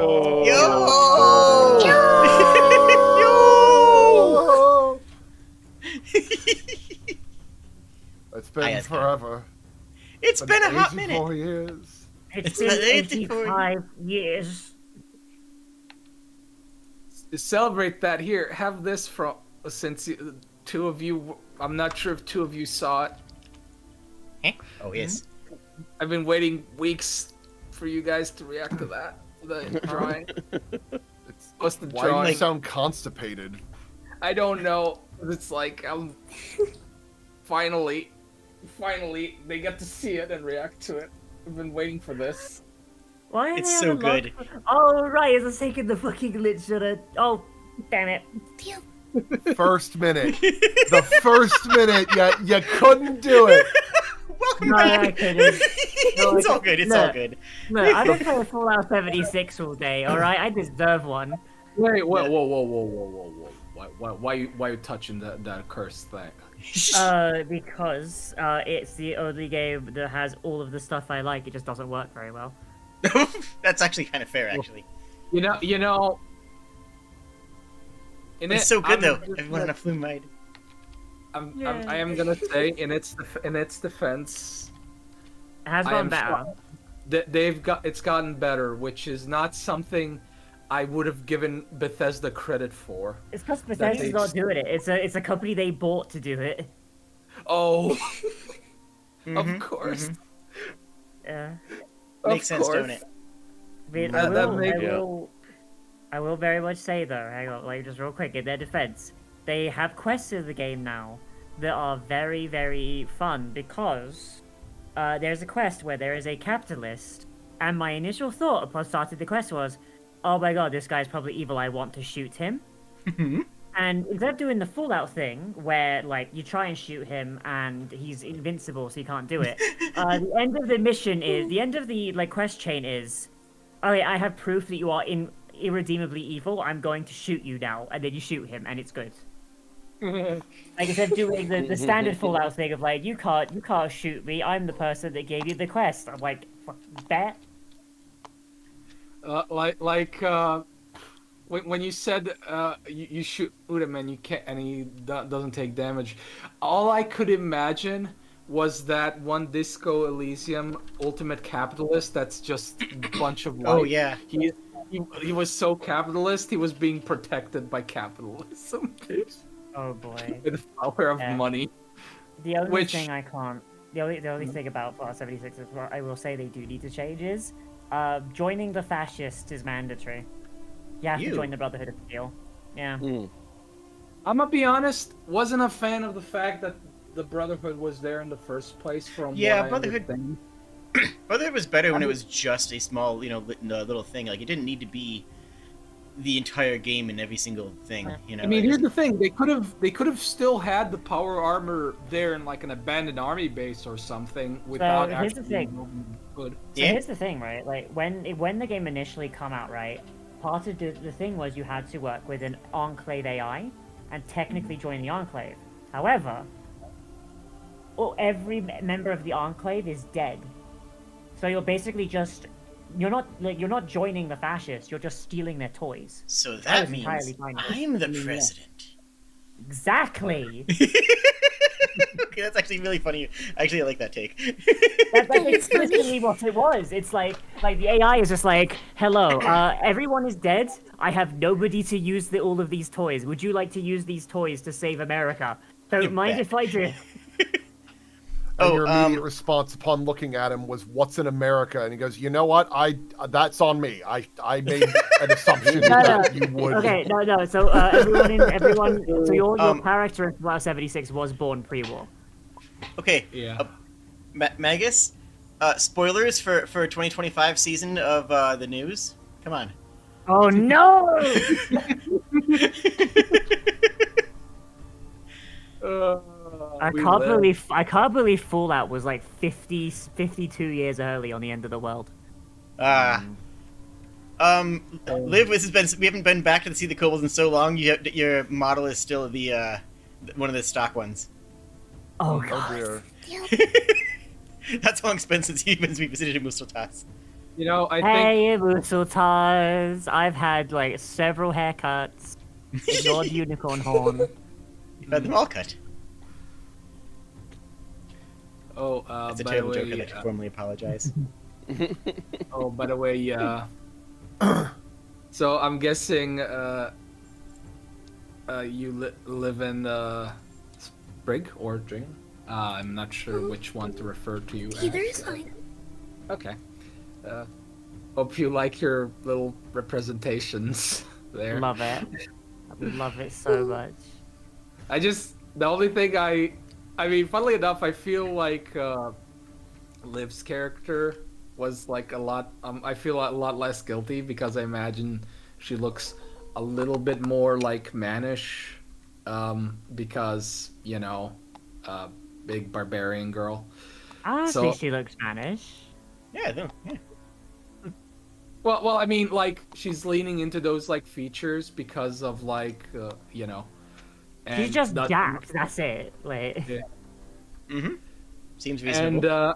Yo! It's been forever. It's been a hot 84 minute. years. It's been been 84 85 years. Celebrate that here. Have this from since two of you. I'm not sure if two of you saw it. Oh yes. I've been waiting weeks for you guys to react to that. The drawing. What's the Why do drawing? you sound constipated? I don't know. It's like I'm finally they get to see it and react to it. I've been waiting for this. Why are It's they so on the lock? good. Oh, right, it's taking the fucking glitch on it. Oh, damn it. First minute. The first minute, you couldn't do it. Welcome No, back. I couldn't. No, It's all good. It's all good. Look, I've been playing Fallout 76 all day, alright? I deserve one. Wait, whoa. Why you touching that cursed thing? Because it's the only game that has all of the stuff I like. It just doesn't work very well. That's actually kind of fair, actually. You know. It's so good though. Everyone in a flume mode. I am gonna say in its defense, It has I gotten am better. it's gotten better, which is not something I would have given Bethesda credit for. It's because Bethesda's not doing it. It's a company they bought to do it. Oh, of course. Yeah. Makes sense, don't it? I mean, I will very much say though, hang on, like just real quick, in their defense, they have quests in the game now that are very, very fun because there's a quest where there is a capitalist, and my initial thought upon starting the quest was, oh my god, this guy's probably evil, I want to shoot him. And instead of doing the Fallout thing, where like you try and shoot him and he's invincible, so you can't do it. The end of the mission is the end of the like quest chain is, okay, I have proof that you are irredeemably evil. I'm going to shoot you now, and then you shoot him, and it's good. Like instead of doing the standard Fallout thing of like you can't shoot me. I'm the person that gave you the quest. I'm like, fuck, bet. When you said you shoot him and you can't, and he doesn't take damage, all I could imagine was that one Disco Elysium Ultimate Capitalist that's just a bunch of light. Oh yeah. He was so capitalist, he was being protected by capitalism. Oh boy. With the power of money. The only thing I can't. The only thing about Fallout 76 is what I will say they do need to change is, joining the fascists is mandatory. You have to join the Brotherhood of Steel. Yeah. I'm gonna be honest, wasn't a fan of the fact that the Brotherhood was there in the first place. Brotherhood was better when it was just a small, little thing. Like it didn't need to be the entire game in every single thing. You know. I mean, here's the thing: they could have still had the power armor there in like an abandoned army base or something without here's actually the thing. good. So here's the thing, right? Like when the game initially come out, right? Part of the thing was you had to work with an Enclave AI and technically join the Enclave. However, every member of the Enclave is dead. So you're basically just you're not joining the fascists. You're just stealing their toys. So that means I'm the president. Exactly. Okay, that's actually really funny. Actually, I like that take. That's explicitly what it was. It's like the AI is just like, hello, everyone is dead. I have nobody to use all of these toys. Would you like to use these toys to save America? Don't mind if I do. And your immediate response upon looking at him was, "What's in America?" And he goes, "You know what? That's on me. I made an assumption that you would." Okay, no. So everyone. So your character in Fallout 76 was born pre-war. Okay. Yeah. Magus, spoilers for 2025 season of the news. Come on. Oh no! I can't believe Fallout was like 52 years early on the end of the world. Liv, we haven't been back to see the Kobolds in so long. Your model is still the one of the stock ones. Oh god. Dear. That's how long it's been since we visited Mustatas. You know, I think Hey, Musseltars! I've had like several haircuts. Ignore the unicorn horn. You've had them all cut. That's a by the terrible joke. way, I'd like to formally apologize. oh, by the way, so I'm guessing you live in Sprig or Dring? I'm not sure which one to refer to you Either as. is fine. Okay. Hope you like your little representations there. Love it. I love it so much. The only thing I mean, funnily enough, I feel like Liv's character was like a lot. I feel a lot less guilty because I imagine she looks a little bit more like mannish, because big barbarian girl. I So- think she looks Spanish. Yeah, no, yeah. Well, I mean, like she's leaning into those like features because of like She's and just that- jacked. That's it. Like, Yeah. Mm-hmm. Seems reasonable. And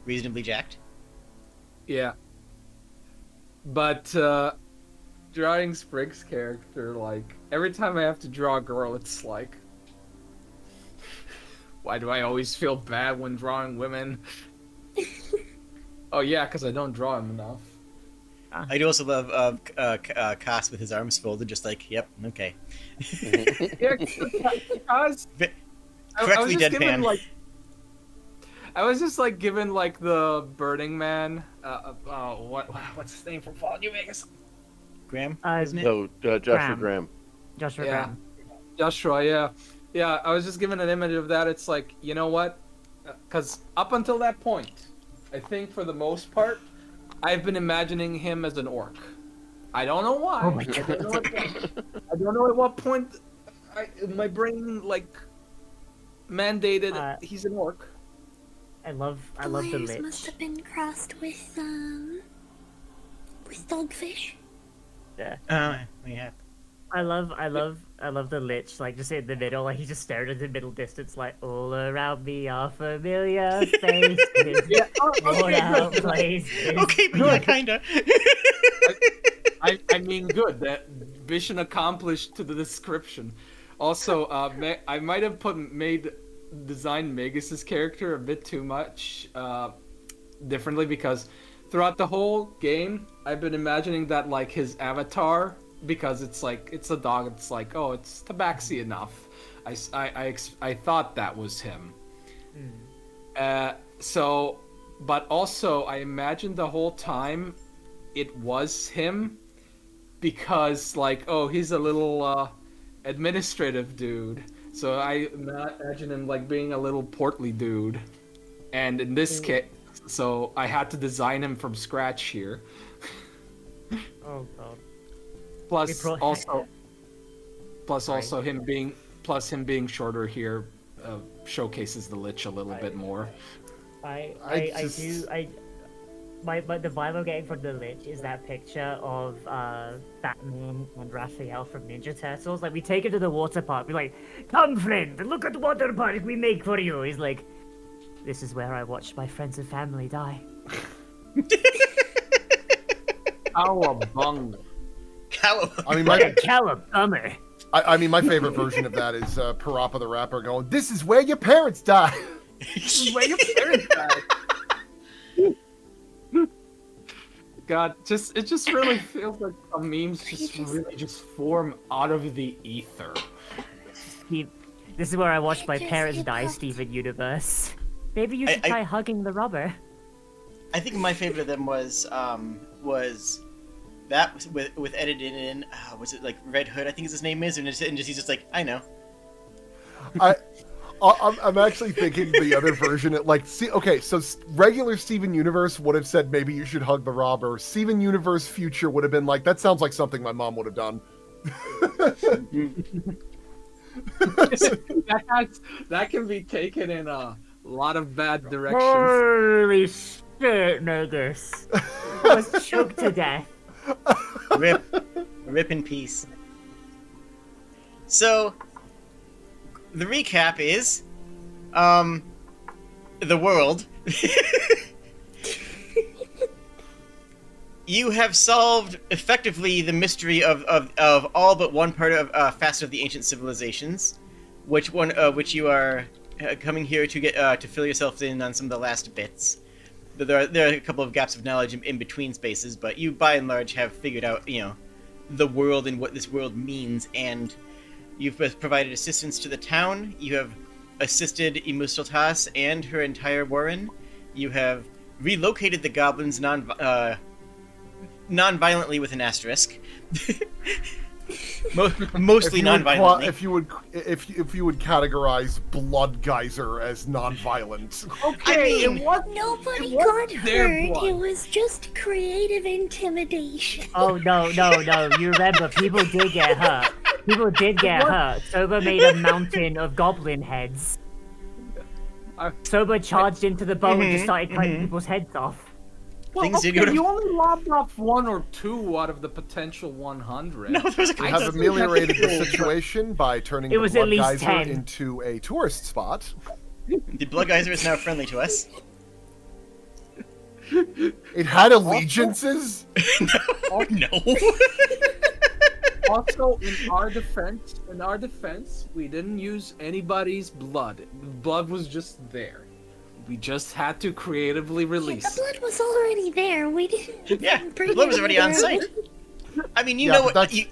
Reasonably jacked. yeah, but drawing Sprig's character, like every time I have to draw a girl, it's like, why do I always feel bad when drawing women? Oh yeah, because I don't draw them enough. I do also love Cass with his arms folded, just like, yep, okay. Yeah, because Vi- I was Correctly just given, deadpan. like, I was just like given like the Burning Man. What's his name from Fallout New Vegas? Graham, Uh, isn't it? No, Joshua Graham. Graham. Joshua Yeah. Graham. Joshua, yeah. I was just given an image of that. It's like, you know what? Because up until that point, I think for the most part, I've been imagining him as an orc. I don't know why. Oh my I don't know at what point my brain like mandated he's an orc. I love the layers lich. must have been crossed with dogfish. Yeah. Yeah. I love the lich, like just in the middle, like he just stared at the middle distance, like all around me are familiar faces. Yeah, Worn out places. Okay, but yeah, kinda. I mean, good. That mission accomplished to the description. Also, I might have designed Magus's character a bit too much differently because throughout the whole game, I've been imagining that like his avatar, because it's like it's a dog. It's like, oh, it's tabaxi enough. I thought that was him. But also I imagined the whole time it was him because like, oh, he's a little administrative dude. So I imagine him like being a little portly dude. And in this case, so I had to design him from scratch here. Oh god. Plus We pro- also him being shorter here showcases the lich a little bit more. The vibe I'm getting from the lich is that picture of Batman and Raphael from Ninja Turtles. Like we take him to the water park, we're like, come friend, look at the water park we make for you. He's like, this is where I watched my friends and family die. Cowabunga. I mean, What a my, calabummer. I mean, my favorite version of that is Parappa the Rapper going, "This is where your parents die." Where your parents died. God, it just really feels like memes just form out of the ether. This is where I watched my Just parents hip die, hop. Steven Universe. Maybe you should I- try hugging the robber. I think my favorite of them was that with edited in. Was it like Red Hood? I think his name is, and he's just like, I know. I'm actually thinking the other version. Like, see, okay, so regular Steven Universe would have said maybe you should hug the robber. Steven Universe Future would have been like, that sounds like something my mom would have done. that can be taken in a lot of bad directions. Holy shit, Negus. I was choked to death. Rip in peace. So, the recap is, the world. You have solved effectively the mystery of all but one part of Facet of the Ancient Civilizations, which you are coming here to get to fill yourself in on some of the last bits. There are a couple of gaps of knowledge in between spaces, but you by and large have figured out the world and what this world means, and you've provided assistance to the town. You have assisted Imustaltas and her entire warren. You have relocated the goblins non-violently with an asterisk. Mostly non-violently. If you would categorize Blood Geyser as non-violent. Okay, Nobody got hurt. It was just creative intimidation. Oh no! You remember, people did get hurt. People did get hurt. Soba made a mountain of goblin heads. Soba charged into the boat and just started cutting people's heads off. Well, Things okay, did go to- you only lobbed off 1 or 2 out of the potential 100. No, there was a We have ameliorated the situation by turning It the was at Blood least Geyser 10. into a tourist spot. The Blood Geyser is now friendly to us. It had allegiances? No. Also, in our defense, we didn't use anybody's blood. The blood was just there. We just had to creatively The release. blood was already there. We didn't. Yeah, bring the blood was it already on over. site. I mean, you Yeah, know but what? that's-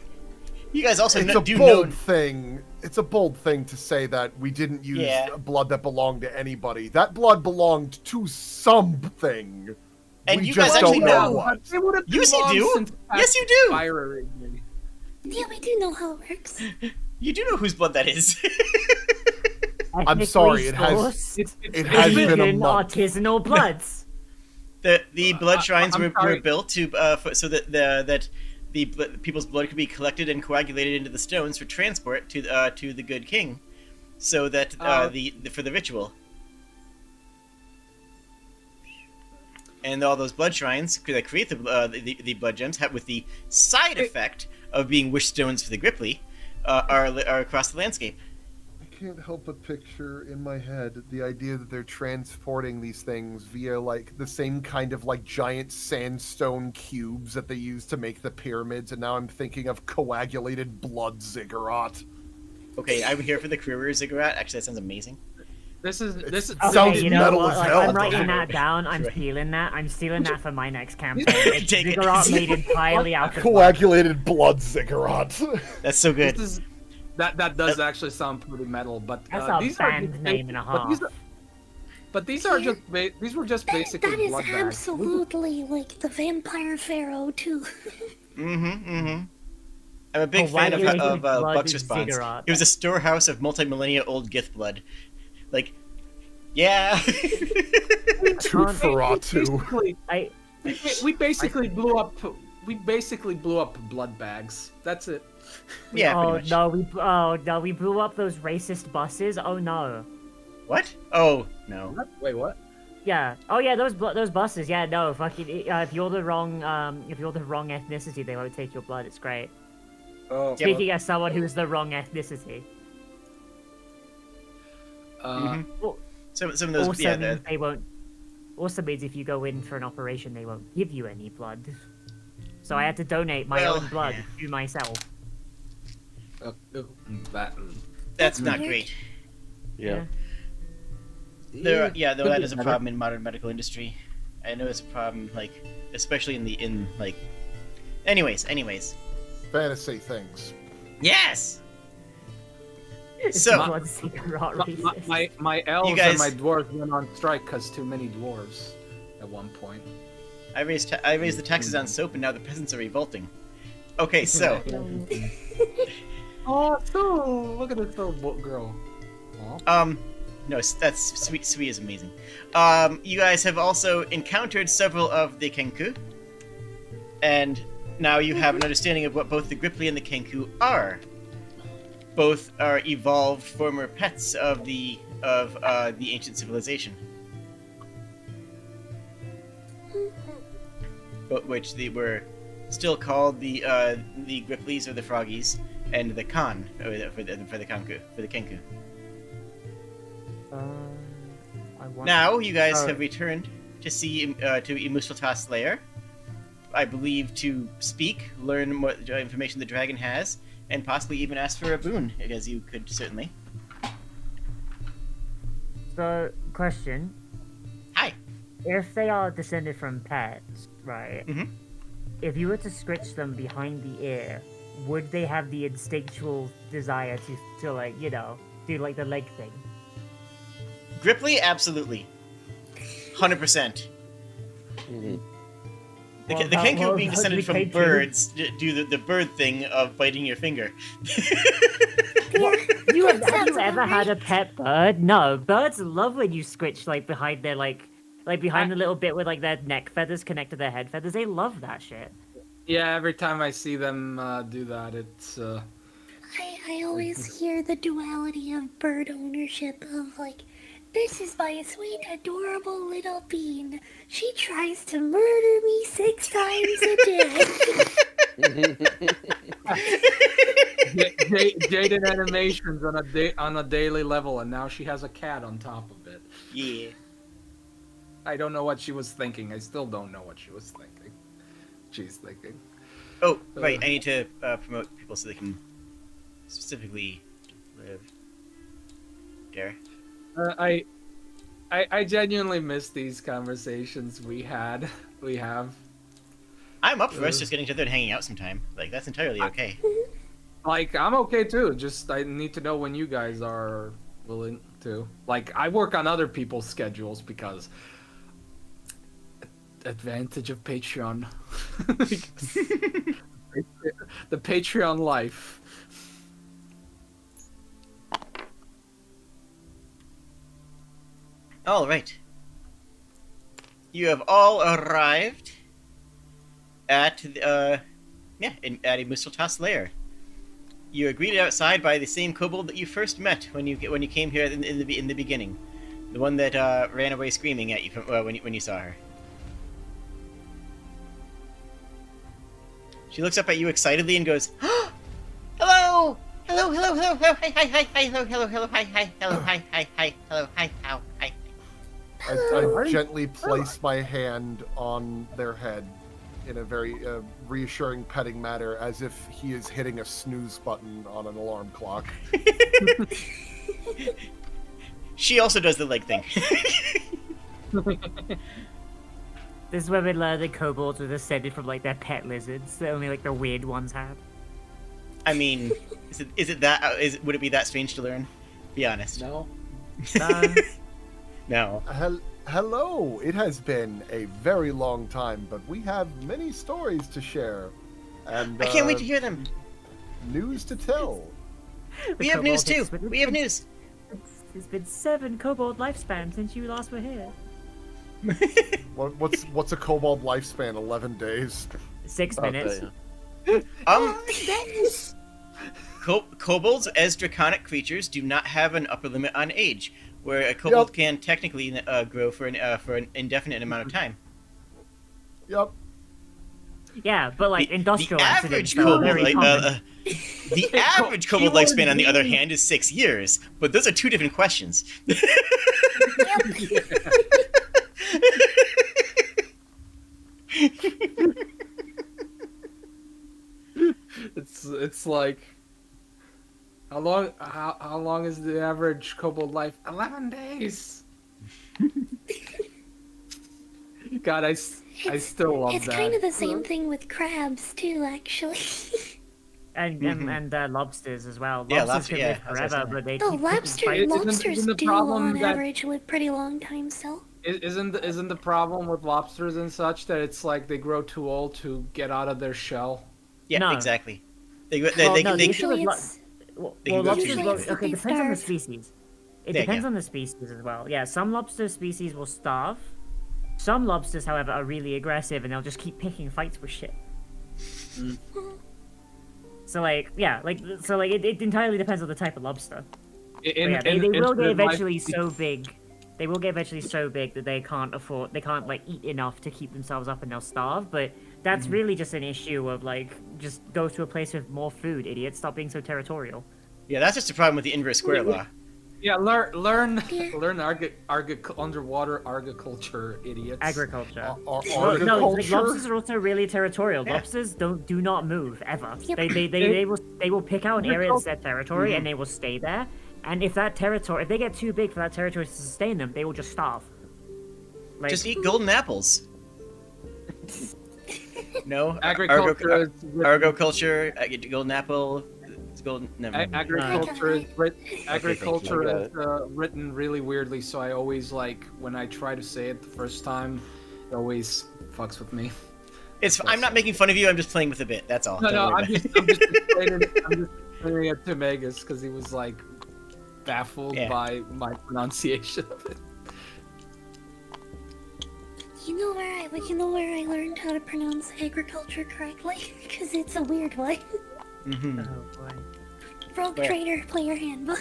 You guys also It's a do bold know. thing. It's a bold thing to say that we didn't use Yeah. blood that belonged to anybody. That blood belonged to something. And we you just guys actually don't know know. what. They would have Yes, you belonged do. since Yes, you do. Fire originally. Yeah, we do know how it works. You do know whose blood that is. I'm sorry, it has- Sourced It has been a vegan month. artisanal bloods. The blood shrines I'm were sorry. built to so that the people's blood could be collected and coagulated into the stones for transport to the good king, so that for the ritual. And all those blood shrines that create the blood gems have with the side effect of being wish stones for the Gripply are across the landscape. I can't help but picture in my head the idea that they're transporting these things via like the same kind of like giant sandstone cubes that they use to make the pyramids, and now I'm thinking of coagulated blood ziggurat. Okay, I'm here for the career ziggurat. Actually, that sounds amazing. This is Okay, Sounds you know metal what? as Like, hell, I'm writing doesn't that it? down. I'm Right. stealing that. I'm stealing that for my next campaign. It's Take it. ziggurat made entirely out of blood. Coagulated blood ziggurat. That's so good. This is that does actually sound pretty metal, but That's a these are band just name and a half. But these are just these were just basically That is blood bags. absolutely like the vampire pharaoh too. I'm a big fan of Coagulated blood Buck's response. ziggurat. It was a storehouse of multi-millennia-old Gith blood. Like, yeah. Tooth for raw too. Basically, I, we basically blew up. We basically blew up blood bags. That's it. Yeah, oh pretty much. no, we blew up those racist buses. Oh no. What? Oh, no. What? Wait, what? Yeah. Oh yeah, those buses. Yeah, no, fucking. If you're the wrong ethnicity, they won't take your blood. It's great. Oh. Yeah, Speaking as someone who's the wrong ethnicity. Mhm. Well, Some of those, also yeah. means they won't. Also means if you go in for an operation, they won't give you any blood. So I had to donate my Well, own blood yeah. to myself. That. That's not weird. great. Yeah. Though Could that be is a better. problem in modern medical industry. I know it's a problem, like, especially in like. Anyways. Fantasy things. Yes. It's So- blood ziggurat racist. My elves guys- and my dwarves went on strike because too many dwarves at one point. I raised the taxes on soap, and now the peasants are revolting. Okay, so Oh, so look at this little girl. Aw. no, that's sweet. Sweet is amazing. You guys have also encountered several of the Kenku, and now you have an understanding of what both the Gripply and the Kenku are. Both are evolved former pets of the ancient civilization, but which they were still called the Gripplies or the Froggies, and the Khan for the Kenku. I want Now you guys have returned to see to Imustaltas' lair, I believe, to speak, learn what information the dragon has, and possibly even ask for a boon, as you could certainly. So, question. Hi. If they are descended from pets, right? Mhm. If you were to scritch them behind the ear, would they have the instinctual desire to like, you know, do like the leg thing? Gripply, absolutely. 100%. Mhm. The, Well, the how- Kenku well, being how descended do from they do? birds do the bird thing of biting your finger. Have you ever had a pet bird? No, birds love when you scritch like behind their like behind the little bit where like their neck feathers connect to their head feathers. They love that shit. Yeah, every time I see them do that, it's I always hear the duality of bird ownership of like, this is my sweet, adorable little bean. She tries to murder me 6 times a day. Jade animations on a daily level, and now she has a cat on top of it. Yeah. I don't know what she was thinking. I still don't know what she was thinking. She's thinking. Oh, right. I need to promote people so they can specifically live. There. I genuinely miss these conversations we have. I'm up for us just getting together and hanging out sometime. Like, that's entirely okay. Like, I'm okay too. Just I need to know when you guys are willing to. Like, I work on other people's schedules because advantage of Patreon. The Patreon life. All right. You have all arrived at at a Mistletoe's lair. You are greeted outside by the same kobold that you first met when you came here in the beginning, the one that ran away screaming at you from, when you saw her. She looks up at you excitedly and goes, "Hello! Hello! Hello! Hello! Hello! Hi! Hi! Hi! Hi! Hello! Hello! Hello! Hi! Hi! Hello! Hi! Hi! Hi! Hello! Hi! How! Hi!" I gently place my hand on their head in a very reassuring petting manner, as if he is hitting a snooze button on an alarm clock. She also does the leg thing. This is where we learn that kobolds were descended from like their pet lizards that only like the weird ones had. I mean, would it be that strange to learn? Be honest. No. No. Hello! It has been a very long time, but we have many stories to share. And I can't wait to hear them. news to tell. We have news too. We have news. It's been 7 kobold lifespans since you last were here. What's a kobold lifespan? 11 days. 6 Okay, minutes. Kobolds, as draconic creatures, do not have an upper limit on age, where a kobold Yep. can technically grow for an indefinite amount of time. Yep. Yeah, but like industrial the accidents average are kobold, very common. the average kobold lifespan, on the other hand, is 6 years. But those are two different questions. It's like how long is the average kobold life? 11 days. God, I still love It's that. kind of the same thing with crabs too, actually. And lobsters as well. Yeah, Lobsters yeah, can I was live gonna forever, say. but they The keep lobsters Isn't the do problem on that- average live pretty long time still. Isn't the problem with lobsters and such that it's like they grow too old to get out of their shell? Yeah, No. exactly. They no, they issue with Usually lo- it's Well, They can go lobsters too will, deep. okay, They depends on the starve. species. It There you depends go. on the species as well. Yeah, some lobster species will starve. Some lobsters, however, are really aggressive and they'll just keep picking fights with shit. So it entirely depends on the type of lobster. But yeah, they will get eventually so big. They will get eventually so big that they can't like eat enough to keep themselves up and they'll starve. But that's really just an issue of like, just go to a place with more food, idiots. Stop being so territorial. Yeah, that's just a problem with the inverse square law. Yeah, learn Yeah. underwater agriculture, idiots. Agriculture. Ar- Well, no, like, Agriculture? lobsters are also really territorial. Yeah. Lobsters do not move ever. Yep. They will pick out an area that's their territory Mhm. and they will stay there. And if they get too big for that territory to sustain them, they will just starve. Like, Just eat golden apples. No? Agriculture is Argoculture, golden apple, it's golden... Never mind. Agriculture is agriculture I got is written really weirdly, so I always like when I try to say it the first time, it always fucks with me. I'm not making fun of you, I'm just playing with a bit, that's all. No, Don't no, worry I'm about just explaining it to Megas because he was like baffled Yeah. by my pronunciation of it. You know where I learned how to pronounce agriculture correctly? Because it's a weird one. Mhm. oh boy. Rogue Where? Trader Player Handbook.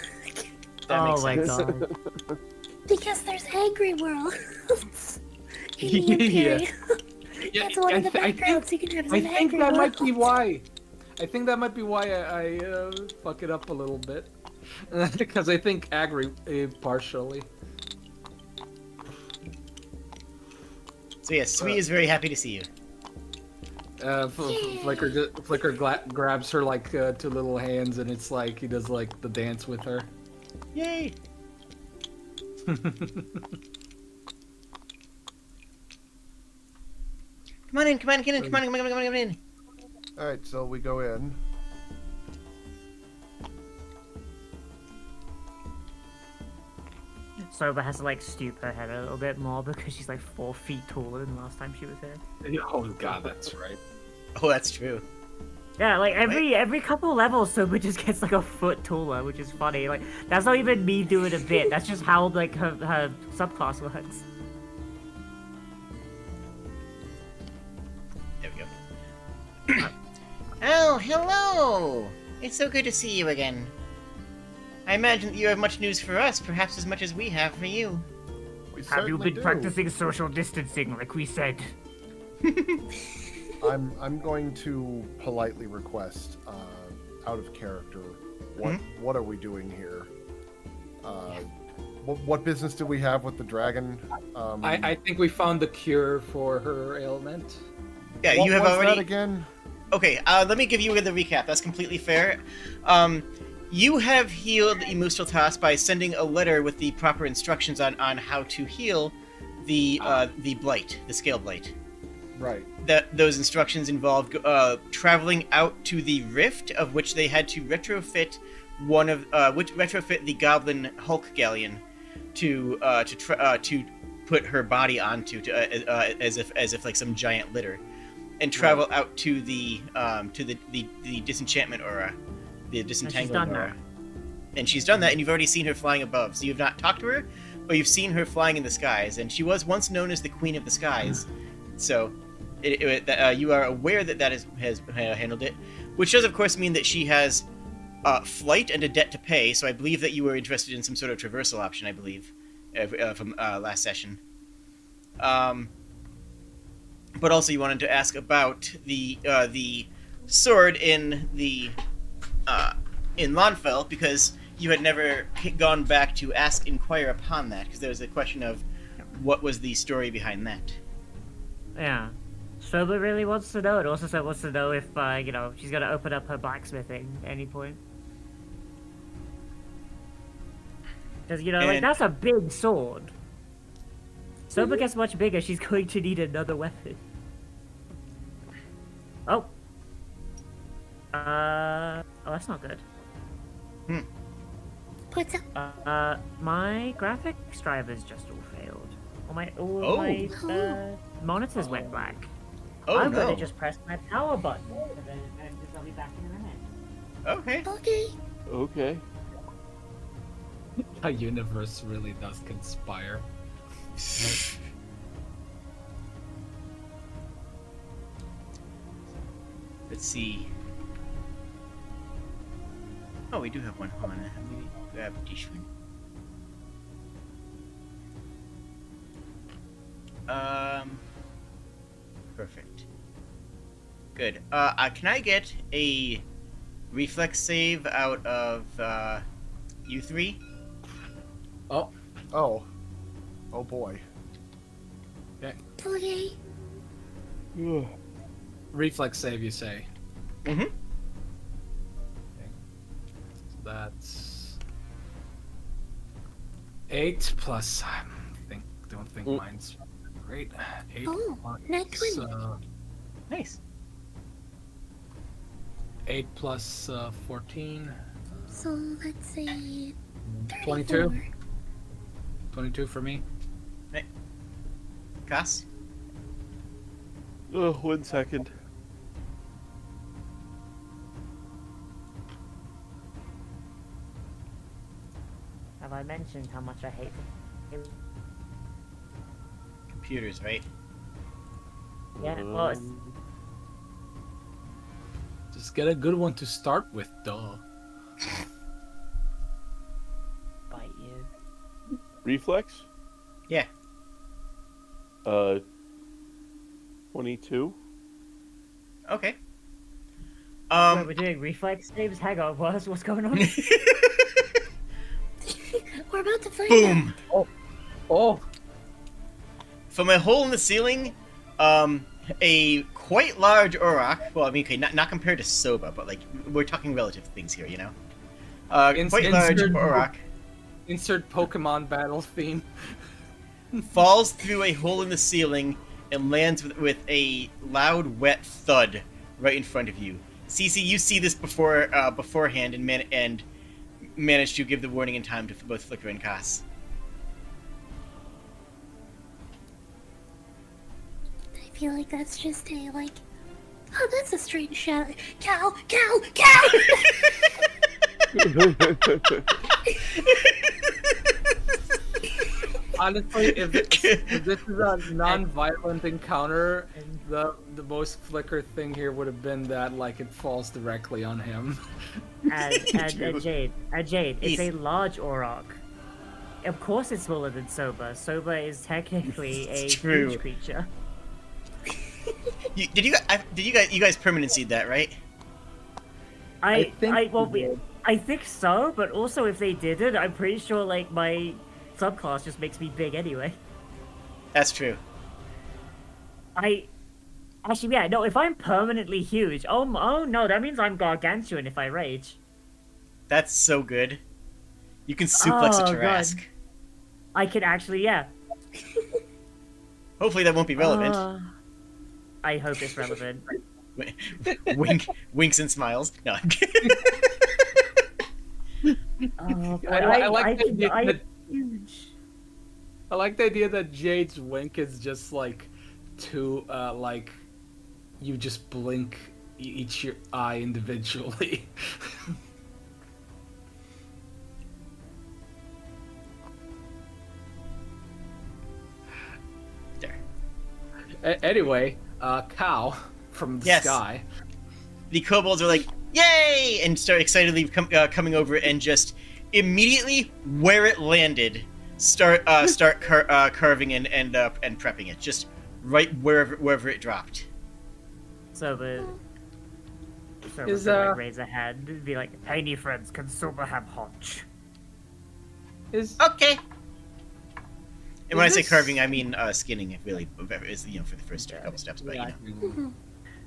That Oh makes my sense. god. Because there's Agri Worlds in the Yeah. Imperium. Yeah, That's one of the I think- backgrounds you can have as I an think Agri that might be World. why. I think that might be why I fuck it up a little bit. Because I think agri partially. So yes, Sui is very happy to see you. Flicker grabs her like two little hands, and it's like he does like the dance with her. Yay! Come on in, get in, come on in. All right, so we go in. Soba has to like stoop her head a little bit more because she's like 4 feet taller than last time she was here. Oh god, that's right. Oh, that's true. Yeah, like every couple levels, Soba just gets like a foot taller, which is funny. Like that's not even me doing a bit. That's just how like her subclass works. There we go. Oh, hello! It's so good to see you again. I imagine that you have much news for us, perhaps as much as we have for you. We Have you certainly been do. practicing social distancing like we said? I'm going to politely request, out of character, what are we doing here? What business do we have with the dragon? I think we found the cure for her ailment. Yeah, what you have was already... that again? Okay, let me give you the recap. That's completely fair. You have healed Emustiltas by sending a letter with the proper instructions on how to heal the blight, the scale blight. Right. Those instructions involved traveling out to the rift, of which they had to retrofit the Goblin Hulk galleon to put her body onto as if like some giant litter, and travel out to the disenchantment aura, the disentangling done aura. And she's done that, and you've already seen her flying above. So you've not talked to her, but you've seen her flying in the skies, and she was once known as the Queen of the Skies. So you are aware that has handled it, which does of course mean that she has flight and a debt to pay. So I believe that you were interested in some sort of traversal option. I believe from last session. But also you wanted to ask about the sword in Lonfell, because you had never gone back to inquire upon that, because there was a question of what was the story behind that. Yeah. Soba really wants to know. It also wants to know if she's gonna open up her blacksmithing at any point. Because And- that's a big sword. Soba gets much bigger, she's going to need another weapon. Oh. Oh, that's not good. What's up? My graphics drivers just all failed. All Oh. my monitors went black. Oh I'm no. gonna just press my power button, and then I'll be back in a minute. Okay. Okay. Okay. The universe really does conspire. Let's see. Oh, we do have one. Hold on. Let me grab this one. Perfect. Good. Can I get a reflex save out of you three? Oh, Oh. Oh boy. Okay. reflex save, you say? Mm-hmm. So that's 8 plus. Don't think mine's great. 8 Oh, plus, net 20. Nice. 8 plus 14. So let's say 22. 34. 22 for me. Cass? Oh, 1 second. Have I mentioned how much I hate him? Computers, right? Yeah, well, it's, Just get a good one to start with, duh. bite you. Reflex? Yeah. 22. Okay. Wait, we're doing reflex saves? Hang on, what's going on? We're about to find Boom! Oh, From a hole in the ceiling, a quite large Auroch, well, I mean, okay, not compared to Soba, but, like, we're talking relative things here, you know? Quite large insert- Auroch insert Pokemon battle theme. falls through a hole in the ceiling and lands with a loud, wet thud right in front of you. Cece, you see this beforehand and manage to give the warning in time to both Flicker and Cass. I feel like that's just a, like, oh, that's a strange shout. Cow, cow, cow! Honestly, if this is a non-violent encounter, the most Flicker thing here would have been that like it falls directly on him. And Jade, it's a large Auroch. Of course it's smaller than Soba. Soba is technically a It's true. huge creature. You guys permanent seed that, right? I think I think so, but also if they didn't, I'm pretty sure like my subclass just makes me big anyway. That's true. Actually, yeah, no, if I'm permanently huge, oh no, that means I'm gargantuan if I rage. That's so good. You can suplex a Oh, Tarrasque. God. I could actually, yeah. Hopefully that won't be relevant. I hope it's relevant. Winks and smiles. No, I'm kidding. Oh, boy, I like the idea I'm that- huge. I like the idea that Jade's wink is just like two, like you just blink each your eye individually. There. Anyway, Cow from the Yes. sky. The kobolds are like, "Yay!" and start excitedly coming over and just immediately where it landed, start carving and prepping it, just right wherever it dropped. So Is, like, raise a hand and be like, "Hey, new friends, can Soba have hotch?" Is Okay. And when I Is say this- carving, I mean skinning. It really is for the first couple steps, but yeah,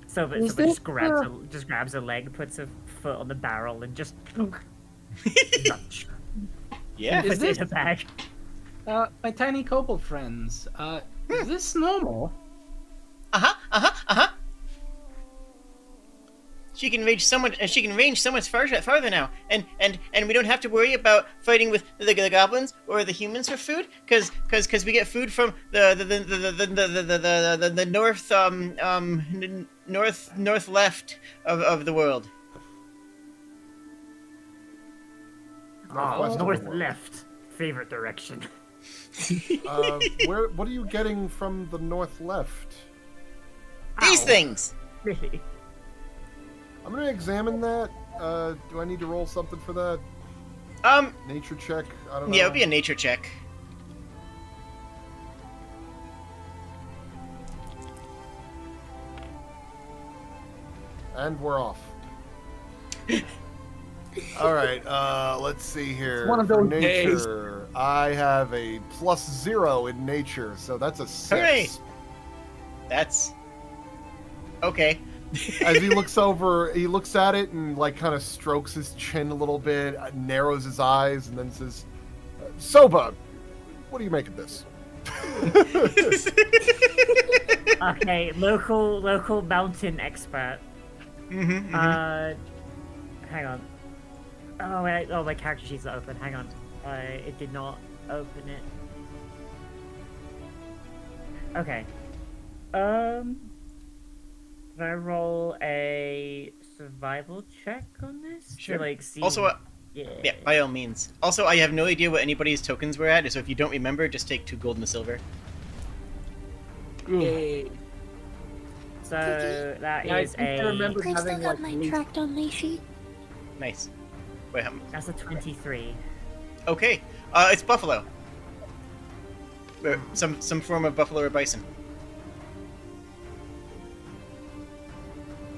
Soba Is just this, grabs a leg, puts a foot on the barrel, and just nudge. yeah. Puts it this- in a bag. my tiny kobold friends. Is this normal? She can range so much. She can range so much farther now, and we don't have to worry about fighting with the goblins or the humans for food, because we get food from the north left of the world. Northwest of the North world. left, favorite direction. What are you getting from the north left? These Ow. things. Really? I'm gonna examine that. Do I need to roll something for that? Nature check? I don't know. Yeah, it would be a nature check. And we're off. All right. Let's see here. It's one of For those days. nature, I have a +0 in nature, so that's a 6. Hooray! That's okay. As he looks over, he looks at it and like kind of strokes his chin a little bit, narrows his eyes, and then says, "Soba, what do you make of this?" Okay, local mountain expert. Hang on. Oh wait, my character sheet's not open. Hang on. It did not open it. Okay. Can I roll a survival check on this? Sure. To, like, see... Also, yeah. by all means. Also, I have no idea what anybody's tokens were at, so if you don't remember, just take 2 gold and a silver. Yay. So that Yeah, I is think I a... remember I still having got like mine tracked on my sheet. Nice. Wait, That's a 23. okay. It's buffalo. Or some form of buffalo or bison.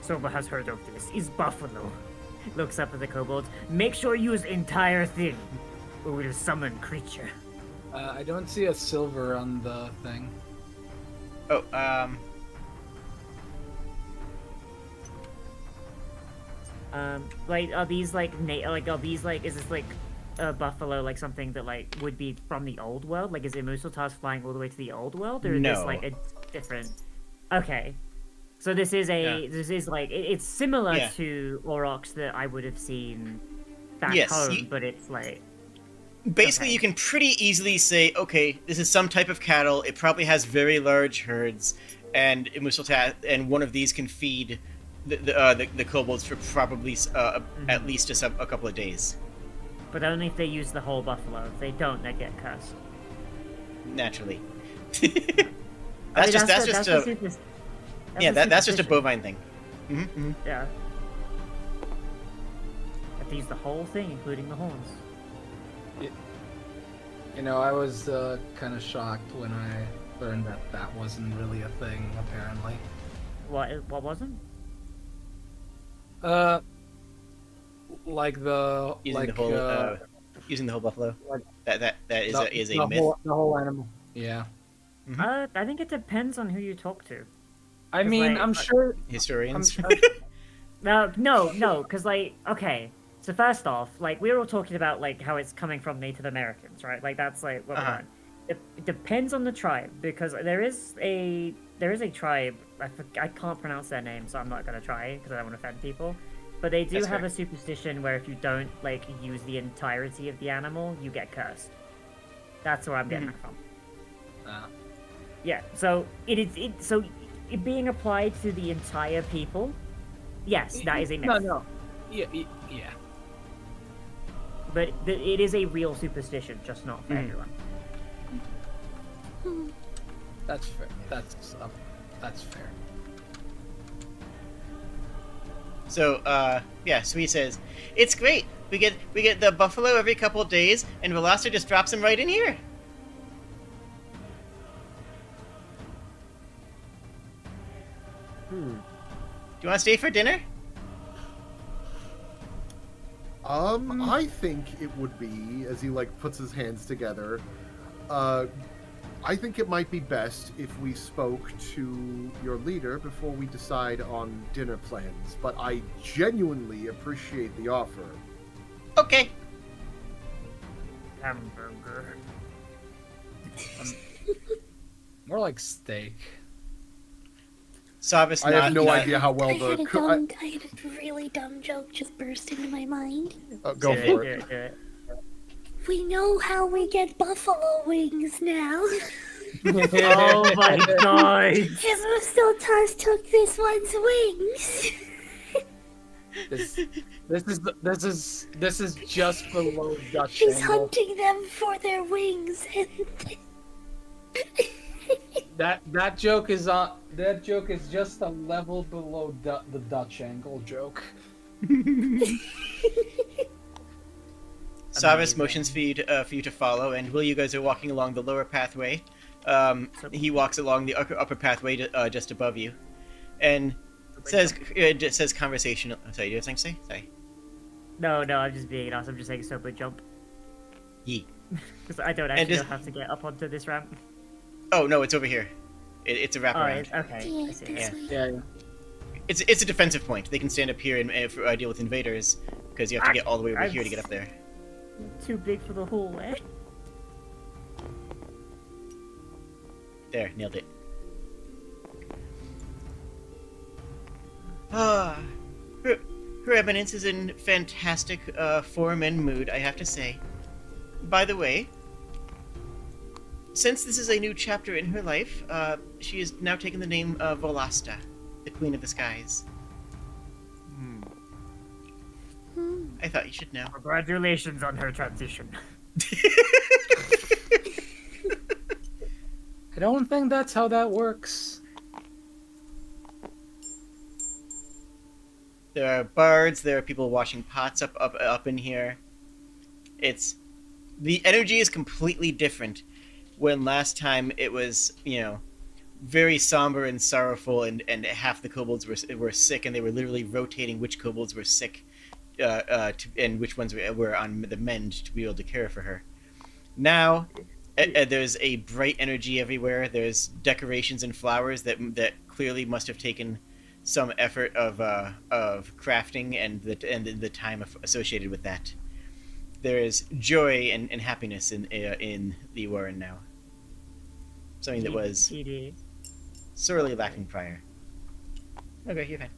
Soba has heard of this. Is buffalo. Looks up at the kobold. Make sure you use entire thing, or we'll summon creature. I don't see a silver on the thing. Oh, Like, are these like are these like, is this like a buffalo like something that like would be from the old world? Like, is it Musultas flying all the way to the old world, or is this No. like a different? Okay, so this is this is like it's similar Yeah. to aurochs that I would have seen back Yes, home, but it's like basically Okay. you can pretty easily say, okay, this is some type of cattle. It probably has very large herds, and and one of these can feed the kobolds for probably at least a couple of days. but only if they use the whole buffalo. If they don't, they get cursed. Naturally. I mean, that's just the a superstition. yeah, that's just a superstition. bovine thing. Mm-hmm. Yeah. Have to use the whole thing, including the horns. You know, I was kind of shocked when I learned that that wasn't really a thing, apparently. What wasn't? Like the Using the whole buffalo. like- That is the a myth. the whole animal. Yeah. I think it depends on who you talk to. I 'Cause, mean, like, I'm sure. I'm Historians. sure. No, because like, okay. So first off, like we were all talking about like how it's coming from Native Americans, right? Like that's like what we're Uh-huh. on. It depends on the tribe because there is a tribe. I can't pronounce their name, so I'm not gonna try because I don't want to offend people. But they do That's have fair. a superstition where if you don't like use the entirety of the animal, you get cursed. That's where I'm getting that from. Yeah. So it being applied to the entire people. Yes, that is a myth. No. Yeah. But it is a real superstition, just not for everyone. That's fair. That's fair. So, yeah, so he says, it's great. We get the buffalo every couple of days, and Veloster just drops them right in here. Do you want to stay for dinner? I think it would be, as he like puts his hands together, I think it might be best if we spoke to your leader before we decide on dinner plans, but I genuinely appreciate the offer. Okay. Hamburger. More like steak. Savis I have no idea how well I had the... I had a really dumb joke just burst into my mind. Go Do for it, it. do it. We know how we get buffalo wings now. Oh my god! Mistletoe took this one's wings. This is just below Dutch She's angle. hunting them for their wings, and That joke is just a level below the Dutch angle joke. Savis Amazing. motions for you to follow, and while you guys are walking along the lower pathway, he walks along the upper pathway just above you, and says conversational. Sorry, do you have something to say? Sorry. No, I'm just being honest. I'm just saying sober jump. Ye. Because I don't And actually know just- how to get up onto this ramp. Oh no, it's over here. It's a Oh, wraparound. it's, okay. I Yeah, see. this Yeah. way. Yeah. It's a defensive point. They can stand up here and deal with invaders because you have to get all the way over here to get up there. Too big for the hallway. There, nailed it. Ah, her Eminence is in fantastic form and mood, I have to say. By the way, since this is a new chapter in her life, she has now taken the name of Volasta, the Queen of the Skies. I thought you should know. Congratulations on her transition. I don't think that's how that works. There are bards. There are people washing pots up in here. The energy is completely different. When last time it was, very somber and sorrowful, and half the kobolds were sick, and they were literally rotating which kobolds were sick, and which ones were on the mend to be able to care for her. Now, there's a bright energy everywhere. There's decorations and flowers that clearly must have taken some effort of crafting and the time associated with that. There is joy and happiness in the Warren now. Something that was GD. sorely lacking prior. Okay, you're fine.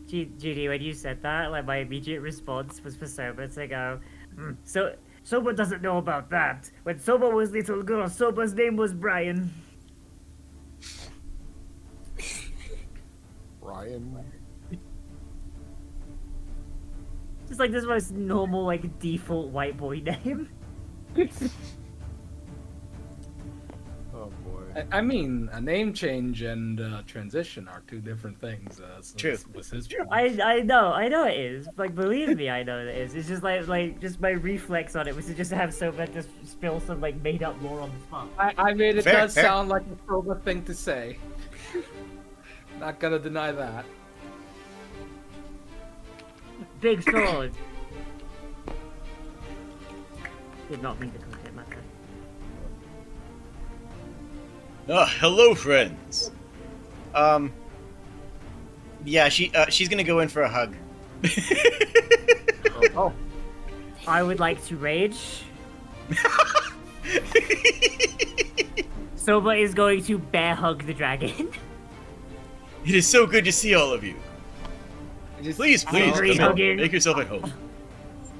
GD, when you said that, like my immediate response was for Soba to go, so Soba doesn't know about that. When Soba was little girl, Soba's name was Brian. Ryan. Just like this most normal, like default white boy name. Oh boy. I mean, a name change and transition are two different things. So True. this was his point. I know it is. Like believe me, I know it is. It's just like just my reflex on it was to just have Soba just spill some like made up lore on the spot. I mean, it Fair, does fair. sound like a Proba thing to say. Not gonna deny that. Big sword. Did not mean to click it, matter. Hello, friends. Yeah, she's gonna go in for a hug. Oh. I would like to rage. Soba is going to bear hug the dragon. It is so good to see all of you. Just- Please, come Angry in. hugging. Make yourself at home.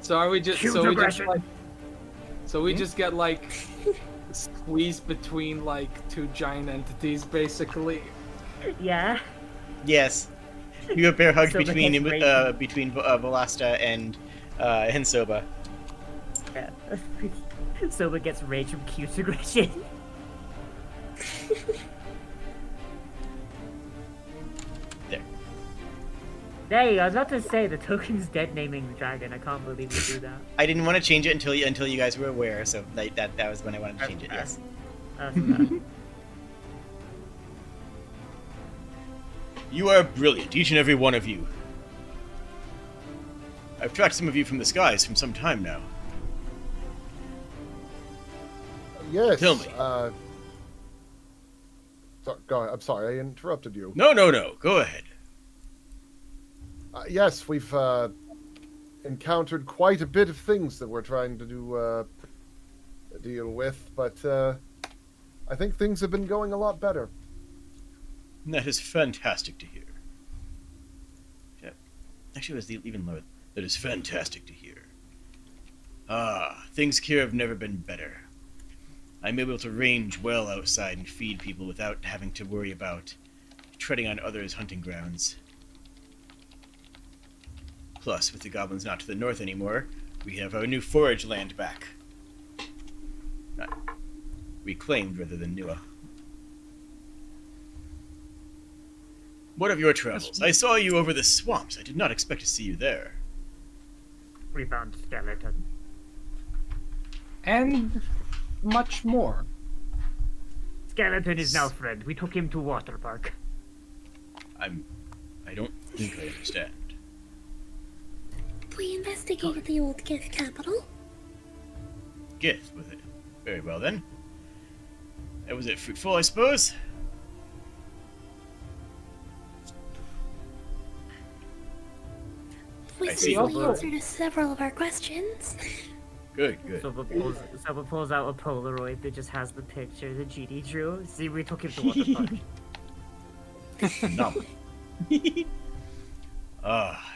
So are we just? Huge So we just aggression. like. So we just get like squeezed between like two giant entities, basically. Yeah. Yes, you have bear hugged Soba between gets rage. between Volasta and Soba. Yeah. Soba gets rage from cute aggression. There. Hey, I was about to say the token's dead naming the dragon. I can't believe you do that. I didn't want to change it until you guys were aware, so that was when I wanted to change it. Yes. That's bad. You are brilliant, each and every one of you. I've tracked some of you from the skies for some time now. Yes. Tell me. Go ahead. I'm sorry, I interrupted you. No. Go ahead. Yes, we've encountered quite a bit of things that we're trying to deal with, but I think things have been going a lot better. That is fantastic to hear. Yeah. Actually, it was even lower. That is fantastic to hear. Things here have never been better. I'm able to range well outside and feed people without having to worry about treading on others' hunting grounds. Plus, with the goblins not to the north anymore, we have our new forage land back. Reclaimed rather than newer. What of your travels? I saw you over the swamps. I did not expect to see you there. We found skeleton. And much more. Skeleton is now friend. We took him to water park. I don't think I understand. We investigated the old gift capital. gift, was it? Very well then. Was it fruitful, I suppose? We I see. see the answer to several of our questions. Good, good. Soba pulls out a Polaroid that just has the picture that GD drew. See, we took him to what the fuck. Phenomenal.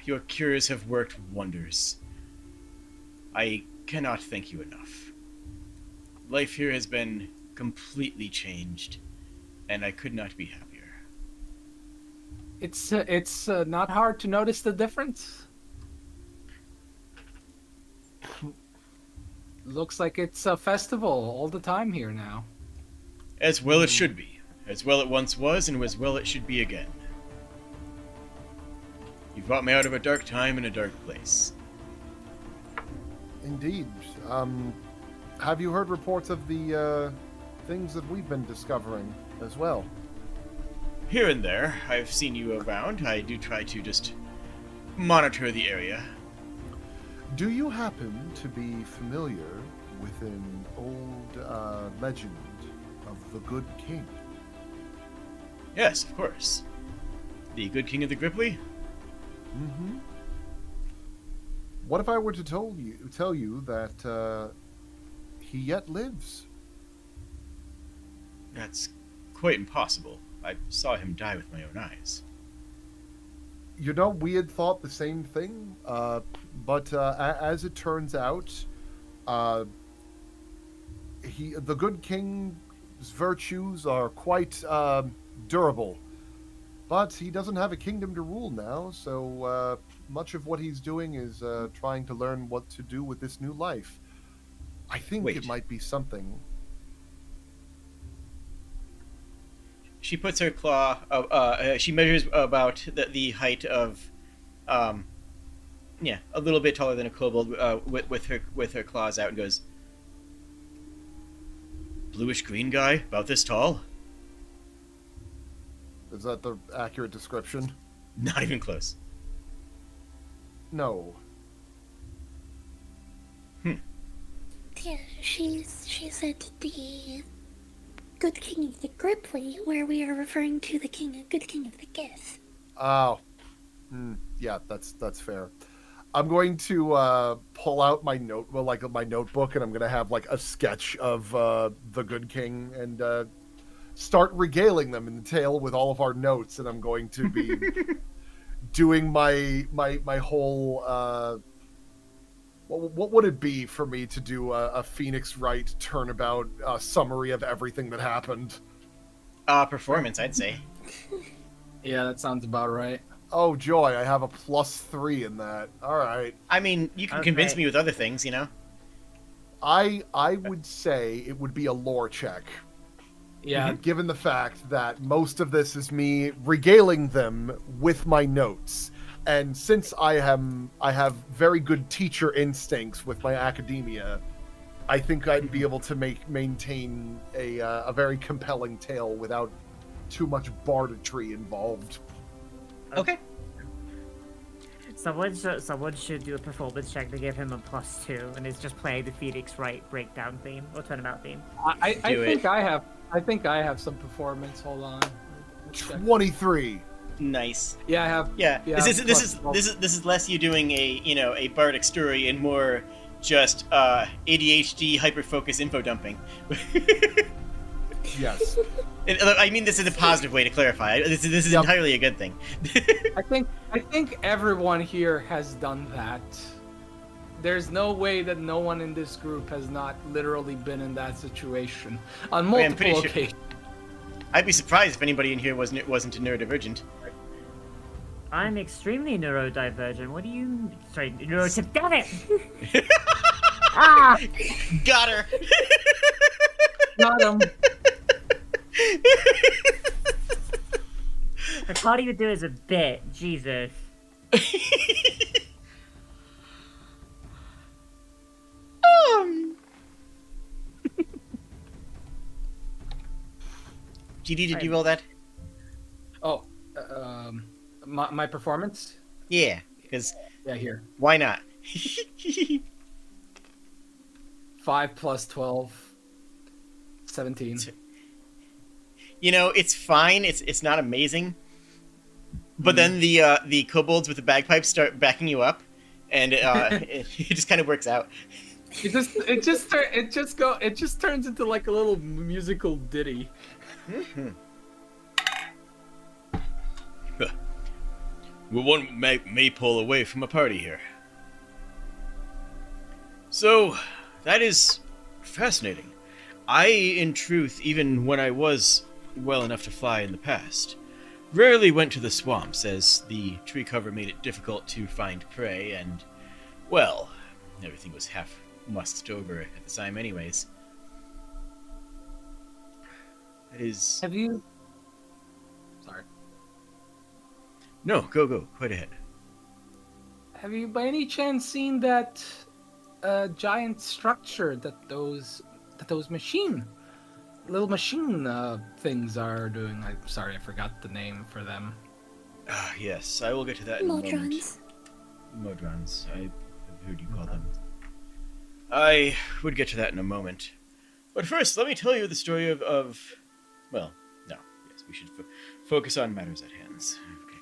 Your cures have worked wonders. I cannot thank you enough. Life here has been completely changed, and I could not be happier. It's not hard to notice the difference. Looks like it's a festival all the time here now. As well it should be. As well it once was, and as well it should be again. You brought me out of a dark time and a dark place. Indeed. Have you heard reports of the things that we've been discovering as well? Here and there, I've seen you around. I do try to just monitor the area. Do you happen to be familiar with an old legend of the Good King? Yes, of course. The good king of the Gripply? Mm-hmm. What if I were to tell you that he yet lives? That's quite impossible. I saw him die with my own eyes. You know, we had thought the same thing, but as it turns out, the Good King's virtues are quite durable. But he doesn't have a kingdom to rule now, so much of what he's doing is trying to learn what to do with this new life. I think it might be something. She puts her claw. She measures about the height of, a little bit taller than a kobold, with her claws out, and goes, "Bluish green guy, about this tall." Is that the accurate description? Not even close. No. Yeah, she said the Good King of the Gripply, where we are referring to the Good King of the Gith. Oh. Yeah, that's fair. I'm going to pull out my my notebook, and I'm going to have like a sketch of the Good King and start regaling them in the tale with all of our notes, and I'm going to be doing my whole what would it be for me to do a Phoenix Wright turnabout summary of everything that happened? Performance, I'd say. Yeah, that sounds about right. Oh joy, I have a +3 in that. All right. I mean, you can convince me with other things, you know. I would say it would be a lore check. Yeah. Given the fact that most of this is me regaling them with my notes, and since I have very good teacher instincts with my academia, I think I'd be able to maintain a very compelling tale without too much bardetry involved. Okay. Someone should do a performance check to give him a +2, and it's just playing the Phoenix Wright breakdown theme or turnabout theme. I think I have some performance. Hold on. 23. Nice. Yeah, I have. Yeah. Yeah, This is less you doing a bardic story and more just ADHD hyperfocus info dumping. Yes. I mean this is a positive way to clarify. This is entirely a good thing. I think everyone here has done that. There's no way that no one in this group has not literally been in that situation on multiple occasions. I'd be surprised if anybody in here wasn't neurodivergent. I'm extremely neurodivergent. What do you... Sorry, neurotip... Damn it! Ah! Got her! Got him. I can't even do it as a bit. Jesus. GD, did you roll that? Oh, my performance? Yeah, because Yeah, here. why not? 5 plus 12. 17. You know, it's fine. It's not amazing. But then the kobolds with the bagpipes start backing you up, and it just kind of works out. It just turns into like a little musical ditty. Well, one may pull away from a party here. So, that is fascinating. I, in truth, even when I was well enough to fly in the past, rarely went to the swamps, as the tree cover made it difficult to find prey, and, well, everything was half musked over at the time anyways. That is... Have you? Sorry. No, go, quite ahead. Have you by any chance seen that giant structure that those little machine things are doing? I'm sorry, I forgot the name for them. Ah, yes, I will get to that in a moment. Modrons. Modrons, I have heard you call them. I would get to that in a moment. But first, let me tell you the story of well, no, yes, we should focus on matters at hand. Okay.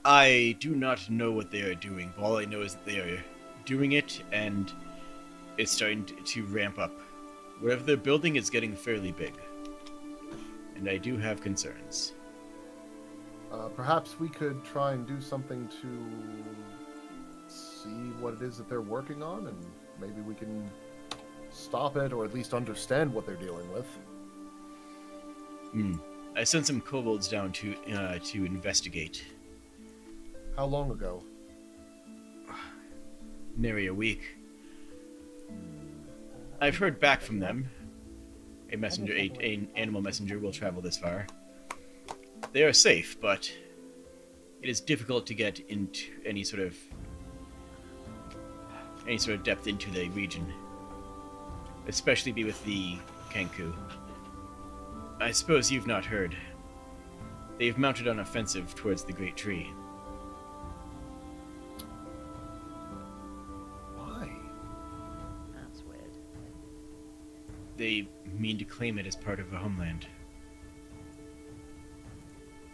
I do not know what they are doing. All I know is that they are doing it, and it's starting to ramp up. Whatever they're building is getting fairly big. And I do have concerns. Perhaps we could try and do something to see what it is that they're working on, and maybe we can stop it, or at least understand what they're dealing with. I sent some kobolds down to investigate. How long ago? Nary a week. I've heard back from them. An animal messenger will travel this far. They are safe, but it is difficult to get into any sort of depth into the region, especially be with the Kenku. I suppose you've not heard. They've mounted an offensive towards the Great Tree. Why? That's weird. They mean to claim it as part of a homeland.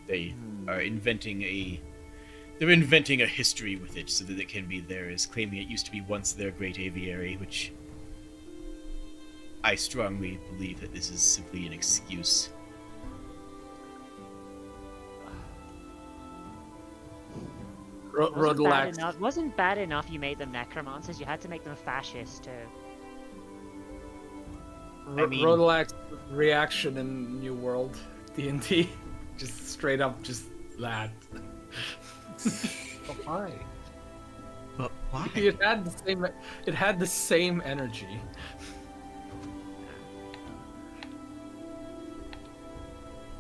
They are inventing a history with it so that it can be theirs, claiming it used to be once their great aviary, which I strongly believe that this is simply an excuse. Wasn't bad enough you made them necromancers, you had to make them fascists too. I mean- Rodelax's reaction in New World D&D, just straight up, just that. Oh, why? But why? It had the same energy.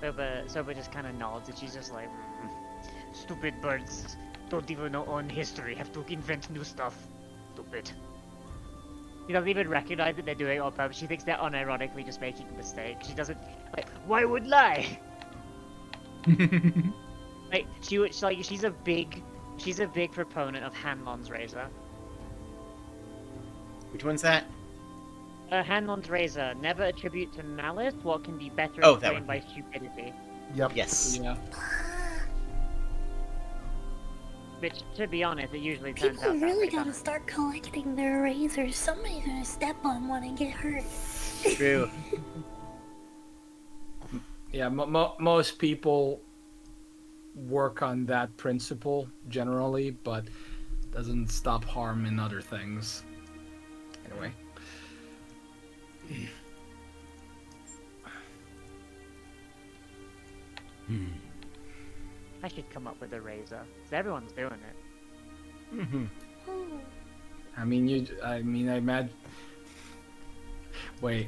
Soba just kind of nods, and she's just like, stupid birds don't even know own history, have to invent new stuff. Stupid. She doesn't even recognize that they're doing it on purpose. She thinks they're unironically just making a mistake. She doesn't, like, why would lie? Like, she's a big proponent of Hanlon's razor. Which one's that? Hanlon's razor. Never attribute to malice what can be better Oh, that explained one. by stupidity. Yep. Yes. Yeah. Which, to be honest, it usually turns out. People really pretty gotta bad. start collecting their razors. Somebody's gonna step on one and get hurt. True. Yeah, most people work on that principle generally, but doesn't stop harm in other things. Anyway. I should come up with a razor. 'Cause everyone's doing it. Mm-hmm. Oh, I imagine. Wait.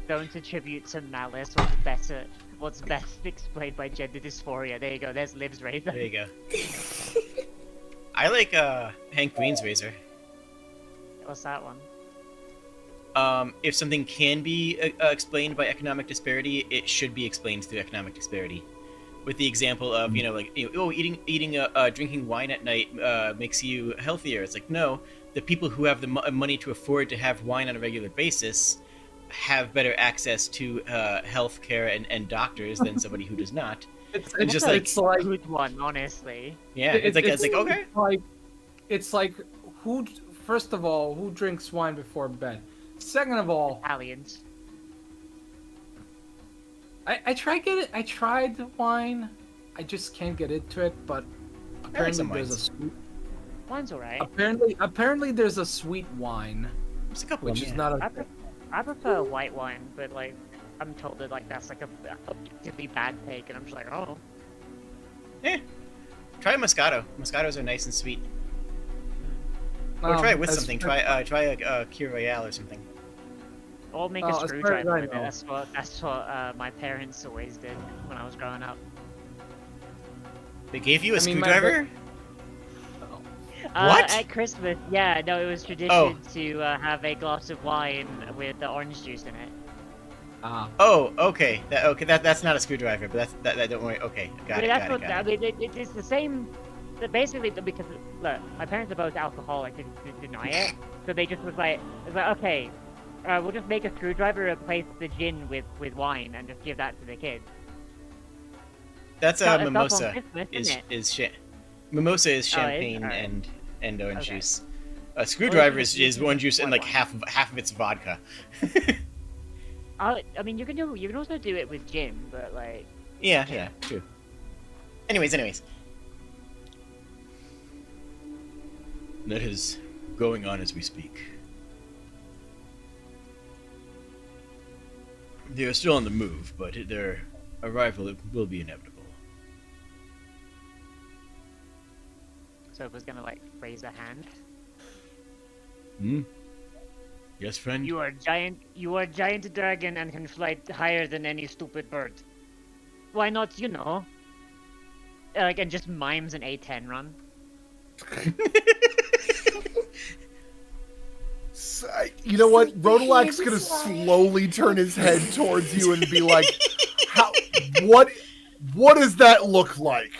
Don't attribute to malice what's best explained by gender dysphoria. There you go, there's Liv's razor. There you go. I like Hank Green's razor. What's that one? If something can be explained by economic disparity, it should be explained through economic disparity. with the example of drinking wine at night makes you healthier. It's like, no, the people who have the money to afford to have wine on a regular basis have better access to health care and doctors than somebody who does not. It's just That's like- a good one, honestly. Yeah, it's like okay. It's like who? First of all, who drinks wine before bed? Second of all, Italians. I tried the wine. I just can't get into it. But apparently some there's a wines. sweet. Wine's alright. Apparently there's a sweet wine, Just a couple which of is them. not a. I prefer white wine, but like I'm told that like that's like a objectively bad take, and I'm just like, oh. Try a Moscato. Moscatos are nice and sweet. Or try it with something. Try a Kir Royale or something. Or make Oh, a as far as screwdriver I with it. know. That's what my parents always did when I was growing up. They gave you a I mean, my screwdriver? What? At Christmas, yeah, no, it was tradition Oh. to have a glass of wine with the orange juice in it. Oh, okay. That's not a screwdriver, but that don't worry. Okay, got it. I mean, it's the same. Basically, because look, my parents are both alcoholic and deny it, so they just was like, okay, we'll just make a screwdriver replace the gin with wine and just give that to the kids. That's Got a us up on mimosa. Christmas, isn't Mimosa is champagne Alright. and orange Okay. juice. A screwdriver you can- is you orange can juice and white like wine. half of it's vodka. I mean, you can also do it with gin, but like, Yeah, true. Anyways. That is going on as we speak. They are still on the move, but their arrival will be inevitable. so it was gonna like raise a hand. Hmm? Yes, friend? You are a giant dragon and can fly higher than any stupid bird. Why not, and just mimes an A10 run. You know what? It's like the Rodolak's gonna hands fly. slowly turn his head towards you and be like, "How? What does that look like?"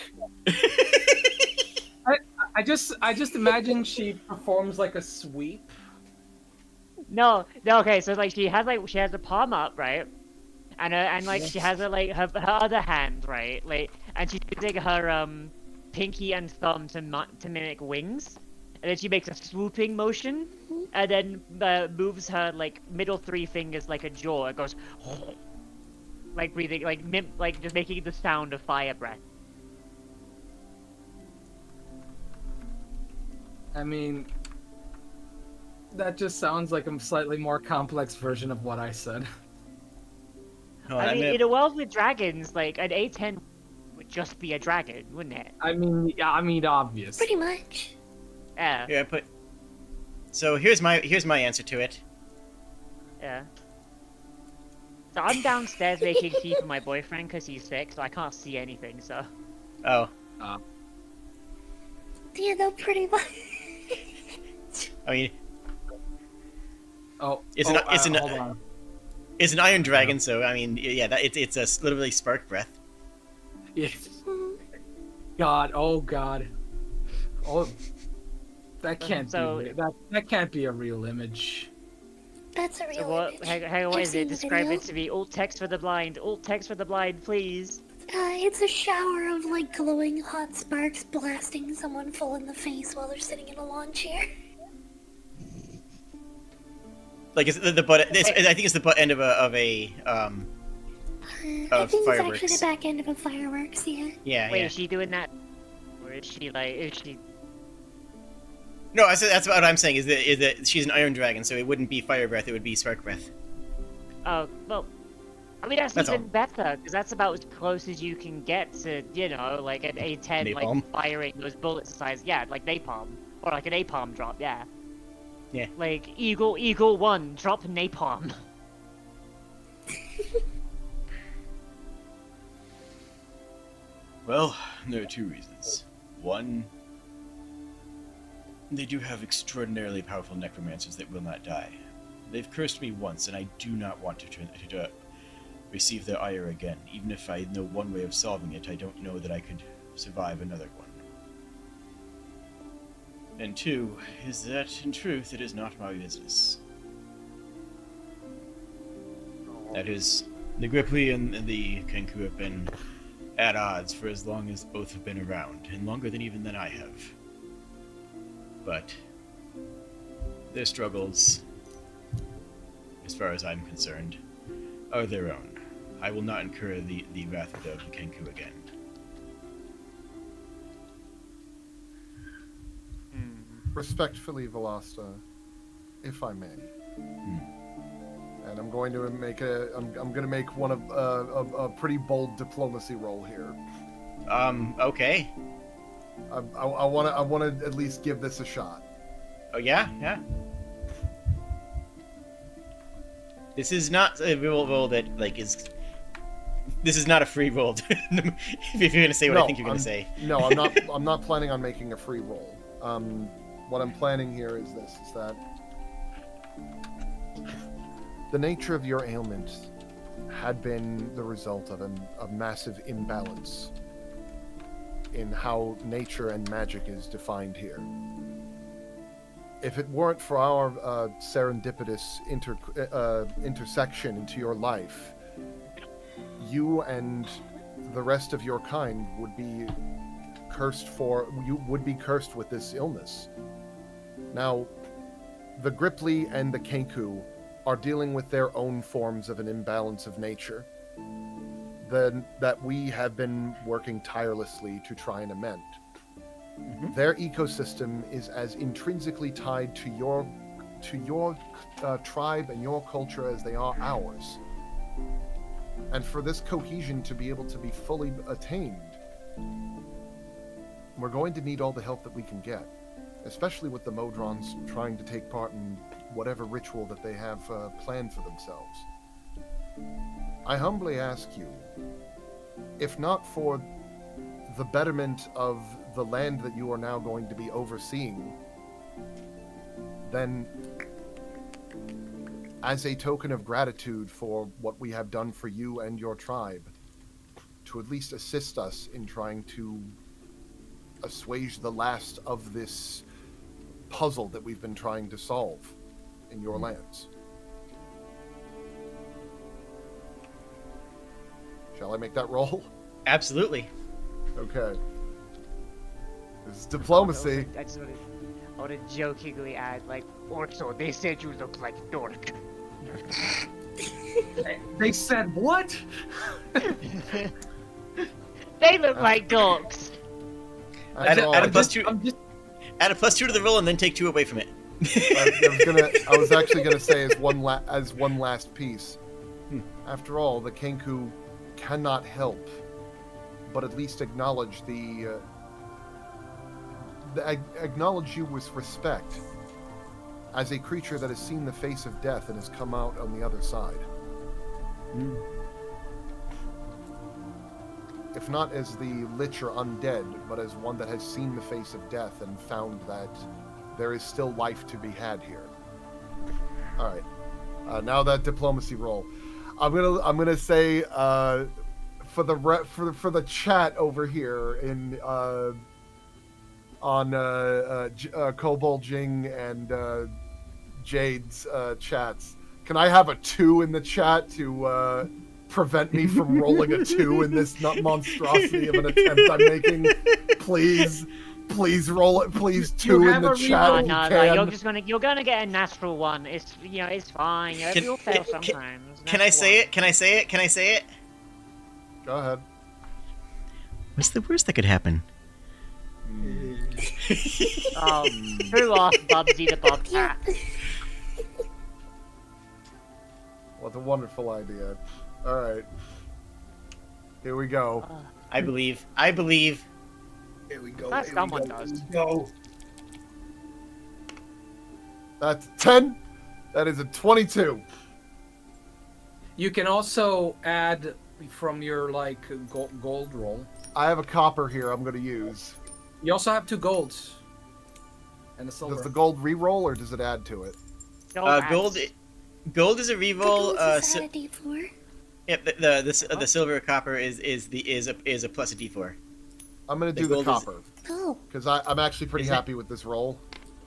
I just imagine she performs like a sweep. No, okay, so like she has the palm up, right? And like she has her other hand, right? Like, and she's using her pinky and thumb to mimic wings, and then she makes a swooping motion, and then moves her like middle three fingers like a jaw. It goes like breathing, like just making the sound of fire breath. I mean, that just sounds like a slightly more complex version of what I said. Oh, I I'm mean, gonna- in a world with dragons, like an A10 would just be a dragon, wouldn't it? I mean, obvious. Pretty much. Yeah. Here, So here's my answer to it. Yeah. So I'm downstairs making tea for my boyfriend because he's sick, so I can't see anything. So Oh, Yeah, no, pretty much. I mean, Oh, It's oh, an- it's an- hold on. it's an iron dragon, so I mean, yeah, it's a literally spark breath. Yeah. God, oh God, oh, that can't So- be that can't be a real image. That's a So real what? image. Hang on, what I've is seen it? the Describe video. it to me. Alt text for the blind. Alt text for the blind, please. It's a shower of like glowing hot sparks blasting someone full in the face while they're sitting in a lawn chair. Like it's the butt. I think it's the butt end of a I Of think it's actually fireworks. the back end of a fireworks, yeah. yeah. Wait, Yeah. is she doing that? Or is she like? Is she? No, I said that's what I'm saying. Is that she's an iron dragon, so it wouldn't be fire breath. It would be spark breath. Oh well. I mean that's That's even all. better because that's about as close as you can get to like an A10 Napalm? like firing those bullets the size like napalm or like an napalm drop, yeah. Yeah. Like Eagle 1 drop napalm. Well, there are two reasons. One, they do have extraordinarily powerful necromancers that will not die. They've cursed me once, and I do not want to receive their ire again. Even if I know one way of solving it, I don't know that I could survive another one. And 2 is that, in truth, it is not my business. That is, the Gripply and the Kenku have been at odds for as long as both have been around, and longer than even than I have. But their struggles, as far as I'm concerned, are their own. I will not incur the wrath of the Kenku again. Respectfully, Velasta, if I may. And I'm going to make I'm going to make one of a pretty bold diplomacy roll here. Okay. I want to at least give this a shot. Oh, yeah? This is not a roll that, like, is... This is not a free roll, if you're going to say what I think you're going to say. No, I'm not planning on making a free roll. What I'm planning here is this, is that the nature of your ailment had been the result of a massive imbalance in how nature and magic is defined here. If it weren't for our serendipitous intersection into your life, you and the rest of your kind would be cursed with this illness. Now, the Gripply and the Kenku are dealing with their own forms of an imbalance of nature that we have been working tirelessly to try and amend. Mm-hmm. Their ecosystem is as intrinsically tied to your tribe and your culture as they are ours. And for this cohesion to be able to be fully attained, we're going to need all the help that we can get, especially with the Modrons trying to take part in whatever ritual that they have planned for themselves. I humbly ask you, if not for the betterment of the land that you are now going to be overseeing, then as a token of gratitude for what we have done for you and your tribe, to at least assist us in trying to assuage the last of this puzzle that we've been trying to solve in your lands. Shall I make that roll? Absolutely. Okay. This is diplomacy. I want to jokingly add, like, also, they said you look like a dork. They said what? They look like dorks. Add a +2. I'm just Add a +2 to the roll and then take 2 away from it. I was actually gonna say as one last piece. After all, the Kenku cannot help but at least acknowledge acknowledge you with respect as a creature that has seen the face of death and has come out on the other side. If not as the Lich or undead, but as one that has seen the face of death and found that there is still life to be had here. All right, now that diplomacy roll, I'm gonna say for the chat over here in on Kobold, Jing, and Jade's chats. Can I have a 2 in the chat to prevent me from rolling a 2 in this monstrosity of an attempt I'm making? Please roll it. Please 2 in the chat. You're gonna get a natural 1. It's it's fine. You'll fail sometimes. Can I say it? Can I say it? Can I say it? Go ahead. What's the worst that could happen? Screw off, Bubsy the Bobcat. What a wonderful idea. All right. Here we go. I believe. I believe. Here we go. That someone does. Go. That's 10. That is a 22. You can also add from your gold roll. I have a copper here I'm going to use. You also have 2 golds and a silver. Does the gold re-roll or does it add to it? Gold. Gold is a reroll. Gold is at a D4. Yep. The silver or copper is a plus a d4. I'm gonna The do the gold is- copper Oh, because I'm actually pretty Is it- happy with this roll.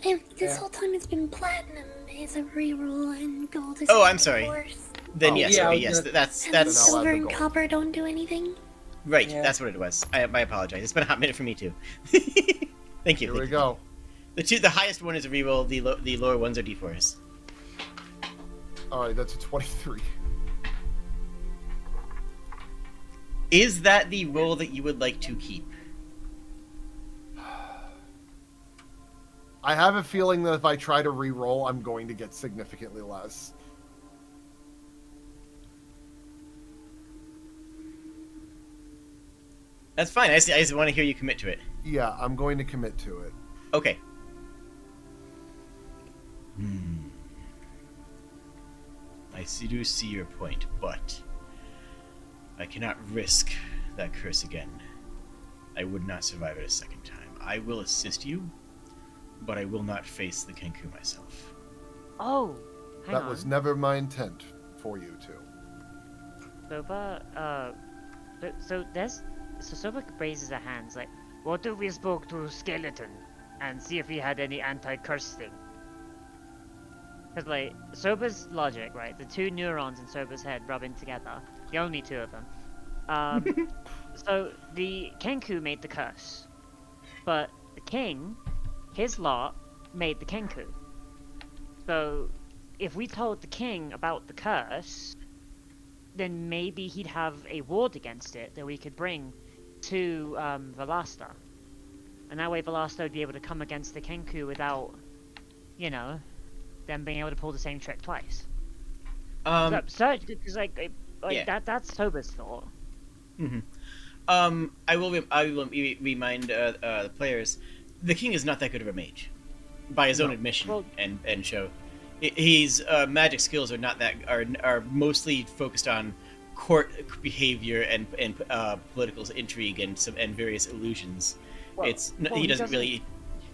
and this whole time it's been platinum is a reroll and gold is Oh, a I'm sorry. force. Then Oh, yes, yeah, I okay, was yes, gonna- that's And Then that's I'll silver add the and gold. copper don't do anything. right. Yeah. That's what it was. I apologize. It's been a hot minute for me too. Thank you. Here we thank you. go. The highest one is a reroll. The lower ones are d4s. All right, that's a 23. Is that the roll that you would like to keep? I have a feeling that if I try to re-roll, I'm going to get significantly less. That's fine. I just want to hear you commit to it. Yeah, I'm going to commit to it. Okay. Do see your point, but I cannot risk that curse again. I would not survive it a second time. I will assist you, but I will not face the Kenku myself. Oh, hang That on. was never my intent for you to. Soba, so Soba raises her hands like, what if we spoke to Skeleton and see if he had any anti-curse thing? Because, like, Soba's logic, right? The two neurons in Soba's head rubbing together. The only two of them. So, the Kenku made the curse. But the king, his lot, made the Kenku. So, if we told the king about the curse, then maybe he'd have a ward against it that we could bring to Velasta. And that way Velasta would be able to come against the Kenku without, you know, them being able to pull the same trick twice. So, because Yeah. that's Soba's thought. I will remind the players, the king is not that good of a mage, by his own admission, Well- and show. His magic skills are not that are mostly focused on court behavior and political intrigue and various illusions. Well, He doesn't really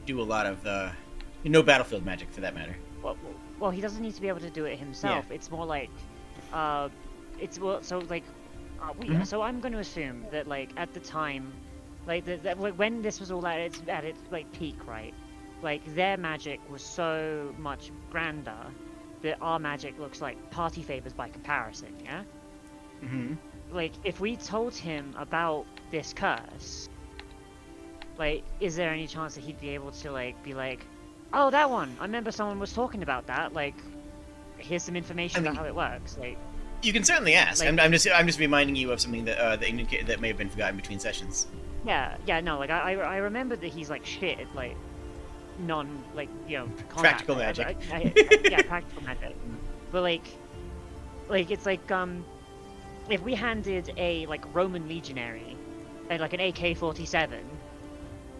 do a lot of no battlefield magic for that matter. Well, he doesn't need to be able to do it himself. It's more like, so I'm going to assume that like at the time, like when this was all at its like peak, right? Like their magic was so much grander that our magic looks like party favors by comparison. Yeah. Mm-hmm. Like if we told him about this curse, like is there any chance that he'd be able to like be like, oh, that one, I remember someone was talking about that, like here's some information about how it works, like You can certainly ask. Like- I'm just reminding you of something that may have been forgotten between sessions. no, like I remember that he's like shit at like non like combat, Practical like, magic. Yeah, practical magic, but like it's like if we handed a like Roman legionary like an AK-47,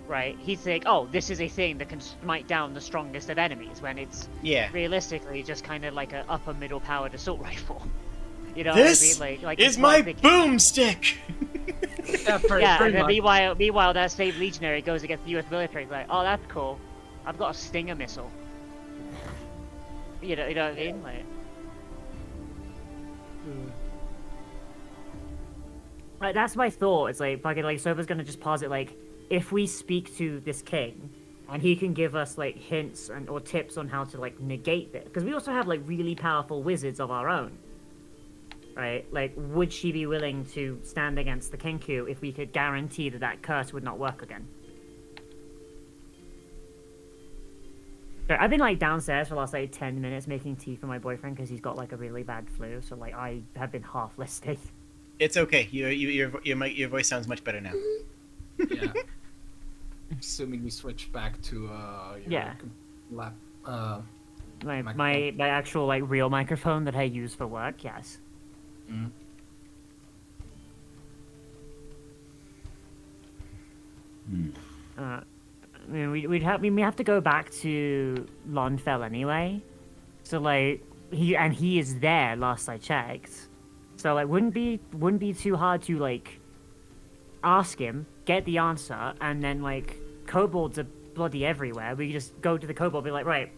right, he'd think, oh, this is a thing that can smite down the strongest of enemies, when it's Yeah. realistically just kind of like a upper middle powered assault rifle. You know This what I mean? Like is it's my not big- boomstick. Yeah, pretty, Yeah, pretty and then much. meanwhile that saved legionary goes against the US military. Like, oh, that's cool. I've got a Stinger missile. You know what I mean? Like, that's my thought. It's like fucking like Soba's gonna just posit like, if we speak to this king, and he can give us like hints or tips on how to like negate it, because we also have like really powerful wizards of our own. Right? Like, would she be willing to stand against the Kenku if we could guarantee that curse would not work again? So I've been like downstairs for the last like 10 minutes making tea for my boyfriend because he's got like a really bad flu. So like I have been half listening. It's okay. Your voice sounds much better now. Yeah. Assuming we switch back to your Yeah. lap. My Microphone. my actual like real microphone that I use for work. Yes. I mean, we have to go back to Lonfell anyway. So like he is there last I checked. So like wouldn't be too hard to like ask him, get the answer, and then like kobolds are bloody everywhere. We could just go to the kobold, be like, right,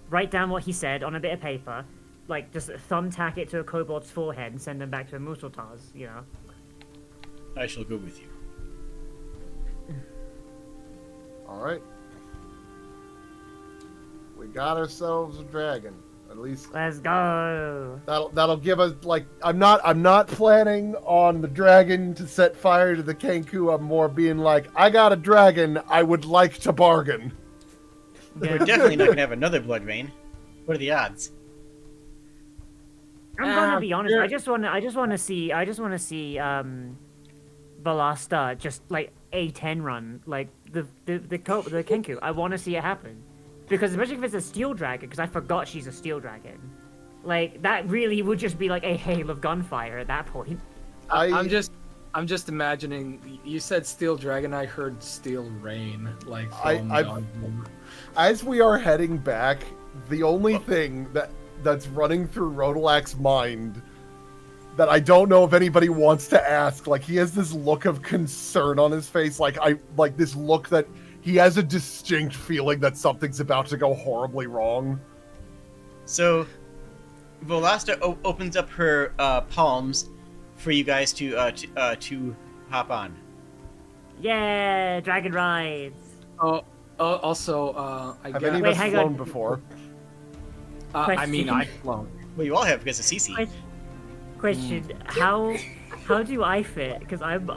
write down what he said on a bit of paper, like just thumbtack it to a kobold's forehead and send them back to a Museltars, you know. I shall go with you. All right. We got ourselves a dragon. At least Let's go. that'll give us like I'm not planning on the dragon to set fire to the Kenku. I'm more being like, I got a dragon. I would like to bargain. We're definitely not gonna have another blood rain. What are the odds? I'm gonna be honest. sure. I just wanna see Balasta just like A10 run like the Kenku. I want to see it happen because especially if it's a steel dragon, because I forgot she's a steel dragon. Like that really would just be like a hail of gunfire at that point. I'm just imagining. You said steel dragon. I heard steel rain. Like from As we are heading back, the only thing that's running through Rodolak's mind that I don't know if anybody wants to ask, like he has this look of concern on his face, like this look that he has a distinct feeling that something's about to go horribly wrong. So, Volasta opens up her palms for you guys to hop on. Yeah, dragon rides. Also, I Have guess. any of Wait, us hang flown on. before? I mean, Question. I've flown. Well, you all have because of Cece. Question: How do I fit? Because I'm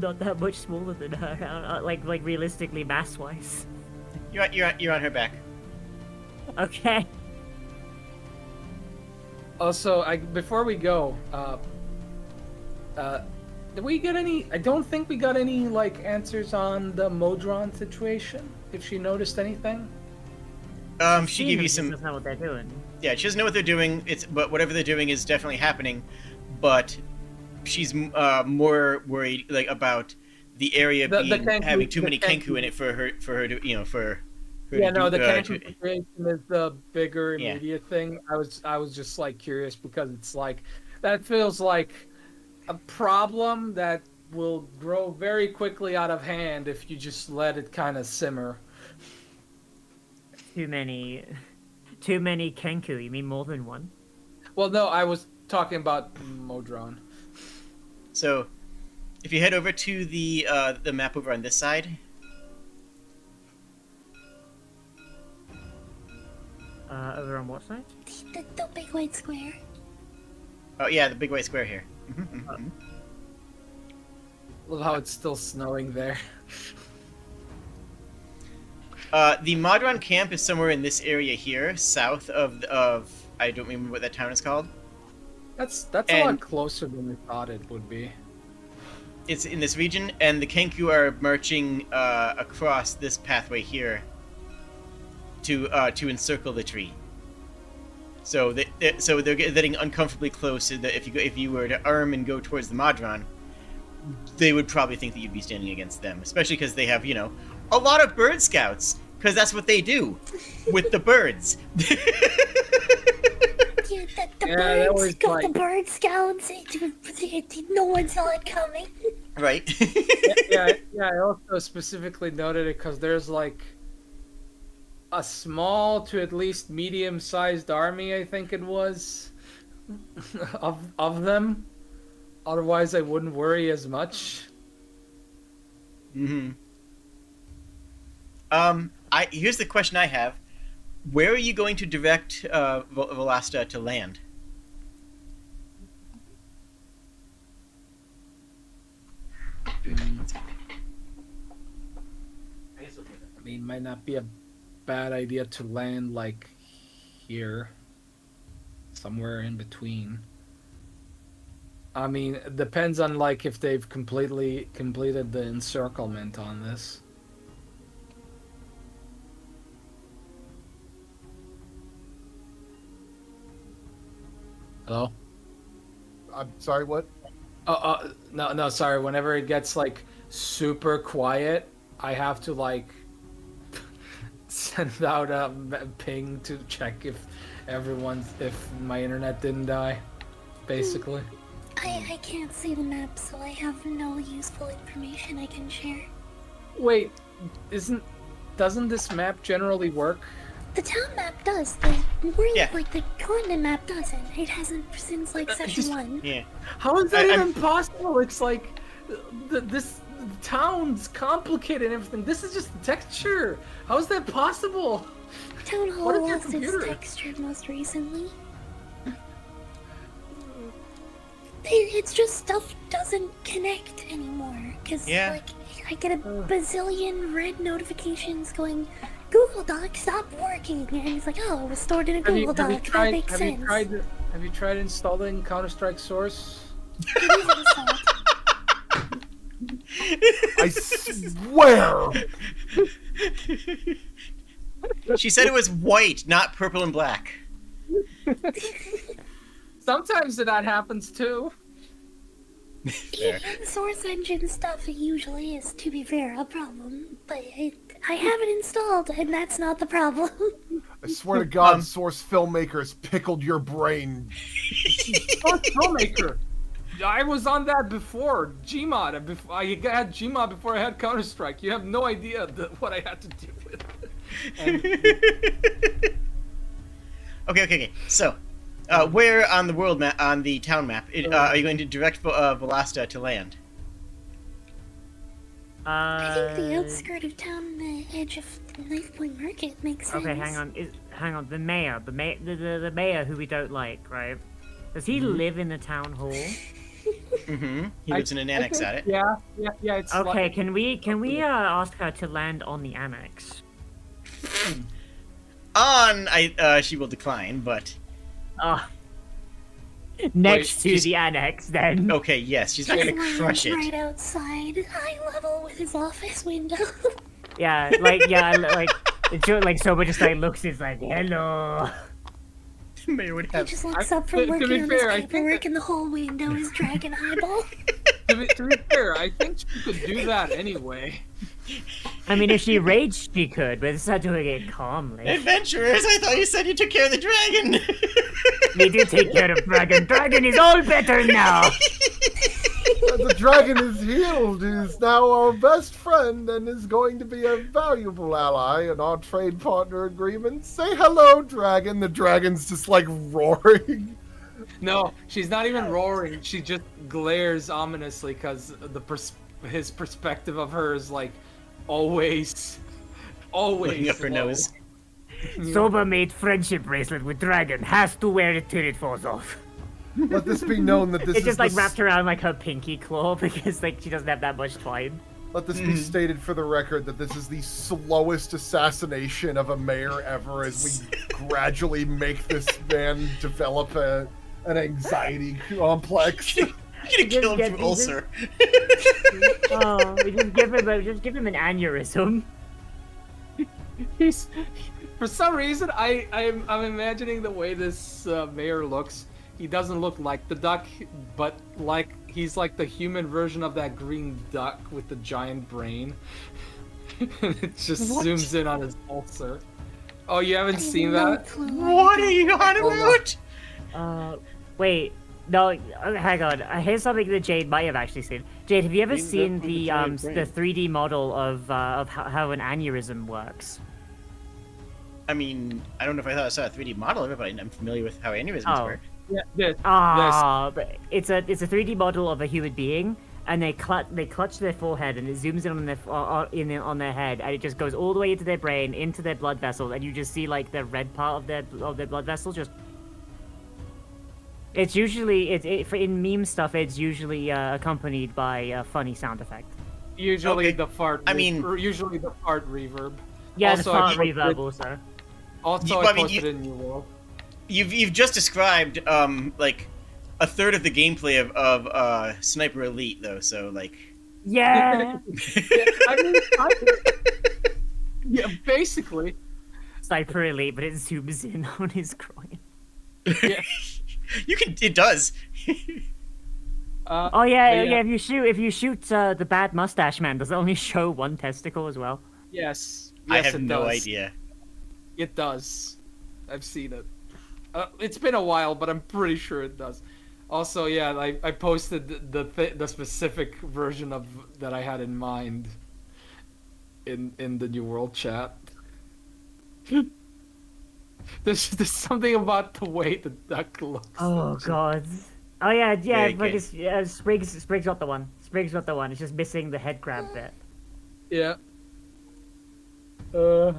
not that much smaller than her. Like realistically, mass wise. You're on her back. Okay. Also, before we go, did we get any? I don't think we got any like answers on the Modron situation. If she noticed anything. She gave you She some. doesn't know what they're doing. Yeah, she doesn't know what they're doing. But whatever they're doing is definitely happening. But she's more worried like about the area having too many Kenku in it for her to for her Yeah, to no, do, the to- Kenku situation is the bigger Yeah. immediate thing. I was just like curious because it's like that feels like a problem that will grow very quickly out of hand if you just let it kind of simmer. Too many Kenku. You mean more than one? Well, no, I was talking about Modron. So, if you head over to the map over on this side, Over on what side? The big white square. oh yeah, the big white square here. Mhm. Love how it's still snowing there. The Modron camp is somewhere in this area here, south of I don't remember what that town is called. That's a lot And- closer than we thought it would be. It's in this region, and the Kenku are marching across this pathway here to encircle the tree. So they're getting uncomfortably close. So that if you were to arm and go towards the Modron, they would probably think that you'd be standing against them, especially because they have a lot of bird scouts, because that's what they do with the birds. Yeah, the Yeah, that birds was got like- the bird scouts. No one saw it coming. Right. yeah, I also specifically noted it because there's like a small to at least medium-sized army, I think it was, of them. Otherwise, I wouldn't worry as much. Mm-hmm. Here's the question I have: where are you going to direct Volasta to land? I mean, might not be a bad idea to land like here, somewhere in between. I mean, it depends on like if they've completely completed the encirclement on this. Hello? I'm sorry, what? No, sorry. Whenever it gets like super quiet, I have to like send out a ping to check if if my internet didn't die, basically. I can't see the map, so I have no useful information I can share. Wait, doesn't this map generally work The town map does. The world, Yeah. like the continent map doesn't. It hasn't since like Just- session 1. Yeah. How is that I'm- even possible? It's like this town's complicated and everything. This is just the texture. How is that possible? Town Hall What is your lost its computer? texture most recently. It's just stuff doesn't connect anymore. Cause Yeah. like I get a bazillion red notifications going, Google Doc stopped working, and it's like, oh, it was stored in a Google Doc. That makes sense. Have you tried installing Counter-Strike Source? It is installed. I swear. She said it was white, not purple and black. Sometimes that happens too. Fair. In Source Engine stuff, it usually is, to be fair, a problem. But I have it installed, and that's not the problem. I swear to God, Source filmmakers pickled your brain. Oh, Filmmaker. I was on that before Gmod. I had Gmod before I had Counter Strike. You have no idea what I had to deal with. And Okay. So, where on the world map, on the town map, are you going to direct Velasta to land? I think the outskirt of town, the edge of Knife Point Market makes sense. Okay, hang on. The mayor, the mayor who we don't like, right? Does he live in the town hall? Mm-hmm. He lives in an annex think- at it. Yeah. It's Okay, like, can we ask her to land on the annex? She will decline, but Next to she's- the annex, then. okay, yes, she's not gonna He crush lands it. right outside, eye level with his office window. Yeah, like Soba just like looks, it's like hello. Mayor would He have. just looks up to from be working on fair, I his think paperwork, that- and the whole window is dragon eyeball. to be fair, I think she could do that anyway. I mean, if she raged, she could, but it's not doing it calmly. Adventurers, I thought you said you took care of the dragon. We do take care of Dragon. Dragon is all better now. The dragon is healed, is now our best friend, and is going to be a valuable ally in our trade partner agreement. Say hello, dragon. The dragon's just like roaring. No, she's not even roaring. She just glares ominously because his perspective of her is like always Looking up her low. nose. Soba made friendship bracelet with Dragon. Has to wear it till it falls off. Let this be known that this It's is just like the wrapped around like her pinky claw because like she doesn't have that much twine. Let this be stated for the record that this is the slowest assassination of a mayor ever as we gradually make this man develop an anxiety complex. You're gonna kill him get through these- ulcer. Oh, we just give him an aneurysm. He's, for some reason, I'm imagining the way this mayor looks. He doesn't look like the duck, but like he's like the human version of that green duck with the giant brain. It just zooms in on his ulcer. Oh, you haven't seen that? What are you on about? Wait, no, hang on. Here's something that Jade might have actually seen. Jade, have you ever seen the 3D model of how an aneurysm works? I mean, I don't know if I thought I saw a 3D model of it, but I'm familiar with how aneurysms Oh. work. Yeah, yes. But it's a 3D model of a human being, and they clutch their forehead, and it zooms in on their head, and it just goes all the way into their brain, into their blood vessels, and you just see like the red part of their blood vessel just. It's usually in meme stuff. It's usually accompanied by a funny sound effect. Usually Okay. the fart. I mean- usually the fart reverb. Yeah, Also, the I fart posted- reverb also. Also, I I mean, posted in New World. You've just described like a third of the gameplay of Sniper Elite, though. So like. Yeah. I mean, yeah, basically. Sniper Elite, but it zooms in on his groin. Yeah. You can. It does. Oh yeah, But yeah. If you shoot the bad mustache man, does it only show one testicle as well? Yes. I Yes, have it no does. idea. It does. I've seen it. It's been a while, but I'm pretty sure it does. Also, yeah, I posted the specific version of that I had in mind in the New World chat. There's something about the way the duck looks. Oh god. Oh yeah, Very like good. it's Sprig's not the one. Sprig's not the one. It's just missing the head crab bit. Yeah. Uh,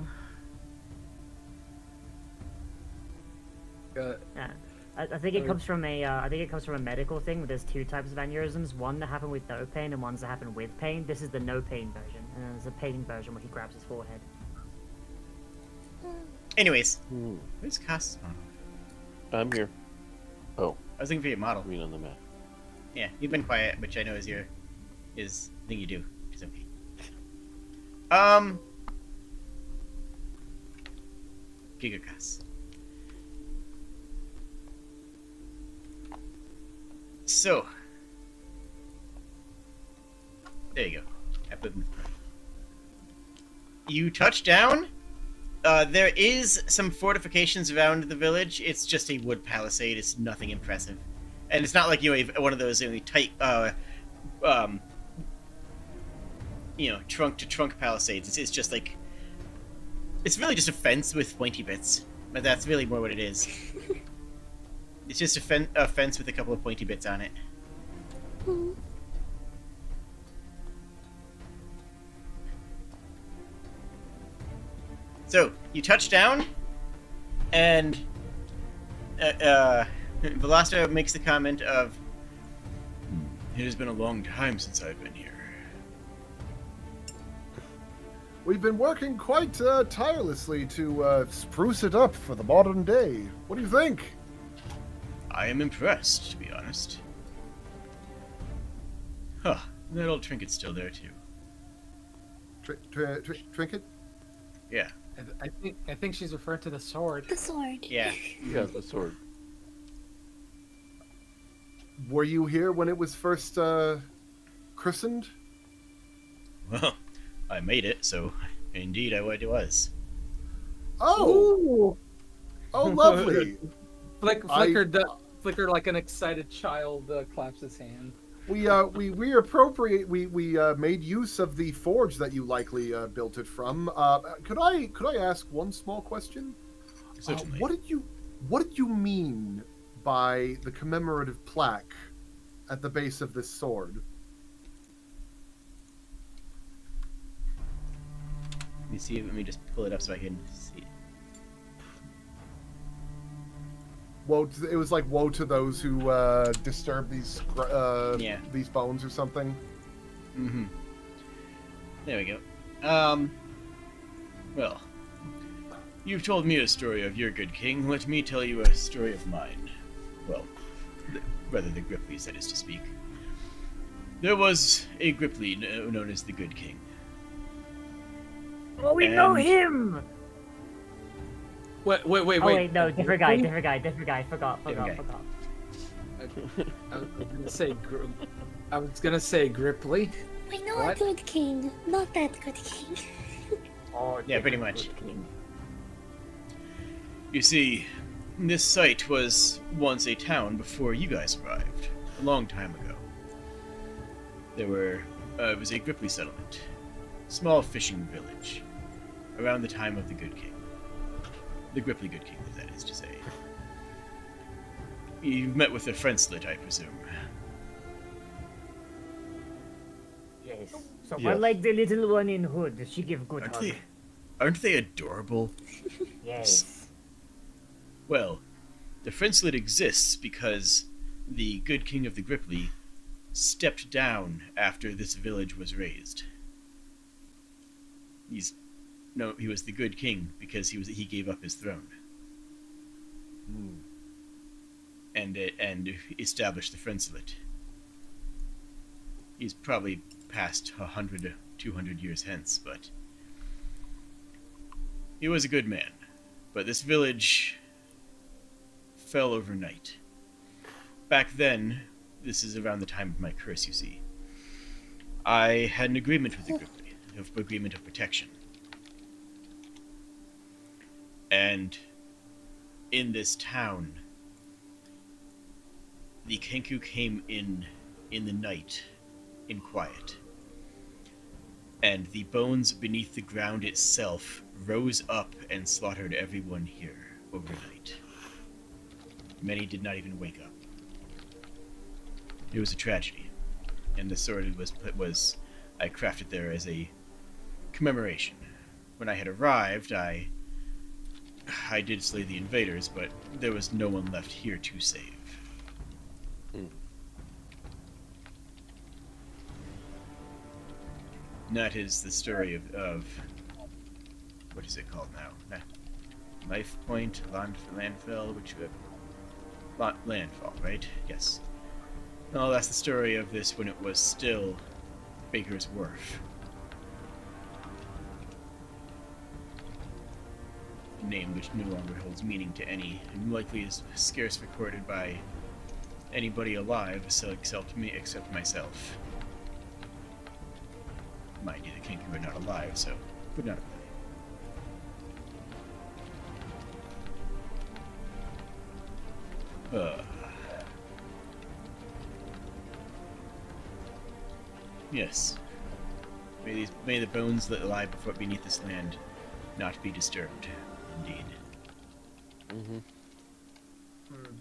Yeah. I think it comes from a medical thing where there's two types of aneurysms, one that happen with no pain and ones that happen with pain. This is the no pain version, and then there's a pain version where he grabs his forehead. Anyways, Hmm. where's Cass? Oh, I'm here. Oh, I was looking for your model. I mean on the map. Yeah, you've been quiet, which I know is thing you do. It's okay. Gigacass. So, there you go. I put them. You touch down. There is some fortifications around the village. It's just a wood palisade. It's nothing impressive, and it's not like one of those really tight, trunk to trunk palisades. It's just like it's really just a fence with pointy bits, but that's really more what it is. It's just a fence with a couple of pointy bits on it. So, you touch down, and Velasco makes the comment of, "It has been a long time since I've been here." We've been working quite tirelessly to spruce it up for the modern day. What do you think? I am impressed, to be honest. Huh, that old trinket's still there, too. Trinket? Yeah. I think she's referring to the sword. The sword. Yeah. Yeah, the sword. Were you here when it was first christened? Well, I made it, so indeed I was. Oh! Oh, lovely! Flicker like an excited child claps his hand. We made use of the forge that you likely built it from. Could I ask one small question? Certainly. What did you mean by the commemorative plaque at the base of this sword? Let me just pull it up so I can see it. It was like woe to those who disturb these these bones or something. Mm-hmm. There we go. Well, you've told me a story of your good king. Let me tell you a story of mine. Well, rather the Grippleys, that is to speak. There was a Gripply known as the Good King. Oh, we know him! Wait. Oh wait, no, different guy. Forgot. I was gonna say Gripply. We know What? a good king, not that good king. Oh, Yeah, pretty much. Good king. You see, this site was once a town before you guys arrived, a long time ago. It was a Gripply settlement, small fishing village, around the time of the Good King. The Gripply Good King, that is to say. You've met with the Friendslit, I presume. Yes. So Yes. unlike the little one in hood, she give good hug. Aren't they adorable? Yes. Well, the Friendslit exists because the Good King of the Gripply stepped down after this village was raised. He was the Good King because he gave up his throne. And established the Friendslit. He's probably past 100 200 years hence, but he was a good man. But this village fell overnight. Back then, this is around the time of my curse, you see, I had an agreement with the Gripply, an agreement of protection. And in this town, the Kenku came in the night, in quiet. And the bones beneath the ground itself rose up and slaughtered everyone here, overnight. Many did not even wake up. It was a tragedy, and the sword was I crafted there as a commemoration. When I had arrived, I did slay the invaders, but there was no one left here to save. And that is the story of what is it called now? Life Point, Landfall, Landfall, right? Yes. Oh, that's the story of this when it was still Baker's Wharf. A name which no longer holds meaning to any, and likely is scarce recorded by anybody alive except myself. Mind you, the Kinky were not alive, so would not apply. Yes. May the bones that lie beneath this land not be disturbed. Indeed.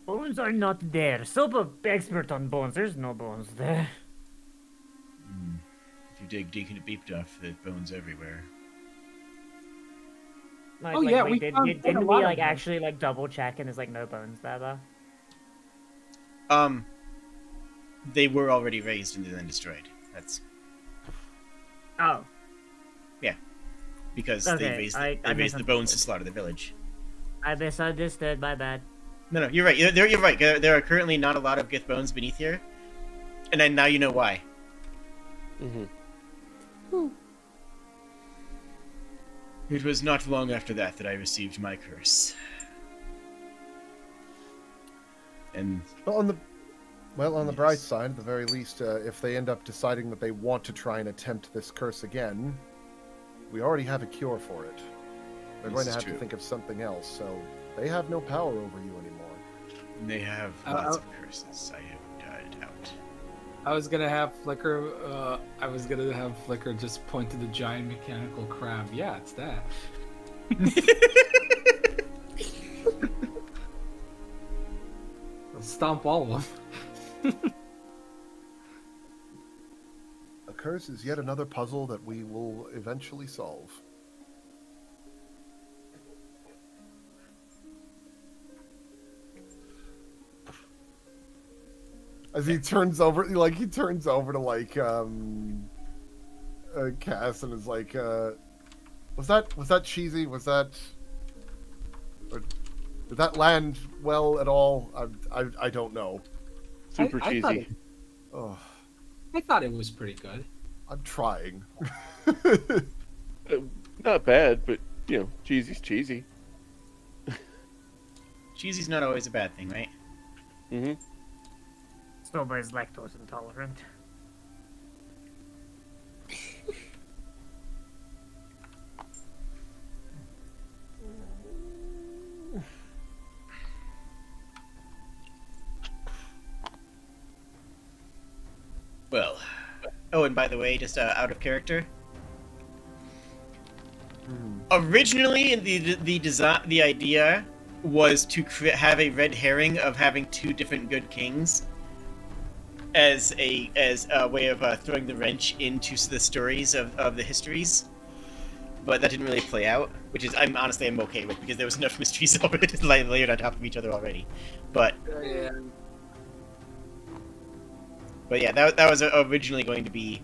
Bones are not there. Soba expert on bones. There's no bones there. If you dig deep enough, there's bones everywhere. Like, Oh, yeah, we didn't found we quite a lot of them. actually like double check and there's like no bones there though? They were already raised and then destroyed. That's Oh. because Okay, they raised I the bones to slaughter the village. I misunderstood. My bad. No, you're right. You're right. There are currently not a lot of Gith bones beneath here, and then now you know why. It was not long after that I received my curse. And On the bright side, at the very least, if they end up deciding that they want to try and attempt this curse again, we already have a cure for it. They're going to have to think of something else, so they have no power over you anymore. they have lots of curses. I have doubt. I was gonna have Flicker. Just point to the giant mechanical crab. Yeah, it's that. I'll stomp all of them. A curse is yet another puzzle that we will eventually solve. As he turns over to Cass and is like, was that cheesy? Or did that land well at all? I don't know. Super I thought cheesy. Oh, I thought it was pretty good. I'm trying. Not bad, but cheesy's cheesy. Cheesy's not always a bad thing, right? Mm-hmm. Soba is lactose intolerant. Well, oh, and by the way, just out of character. Originally, the idea was to have a red herring of having two different good kings, as a way of throwing the wrench into the stories of the histories. But that didn't really play out, which is I'm okay with, because there was enough mysteries already layered on top of each other already. But Yeah. But yeah, that was originally going to be,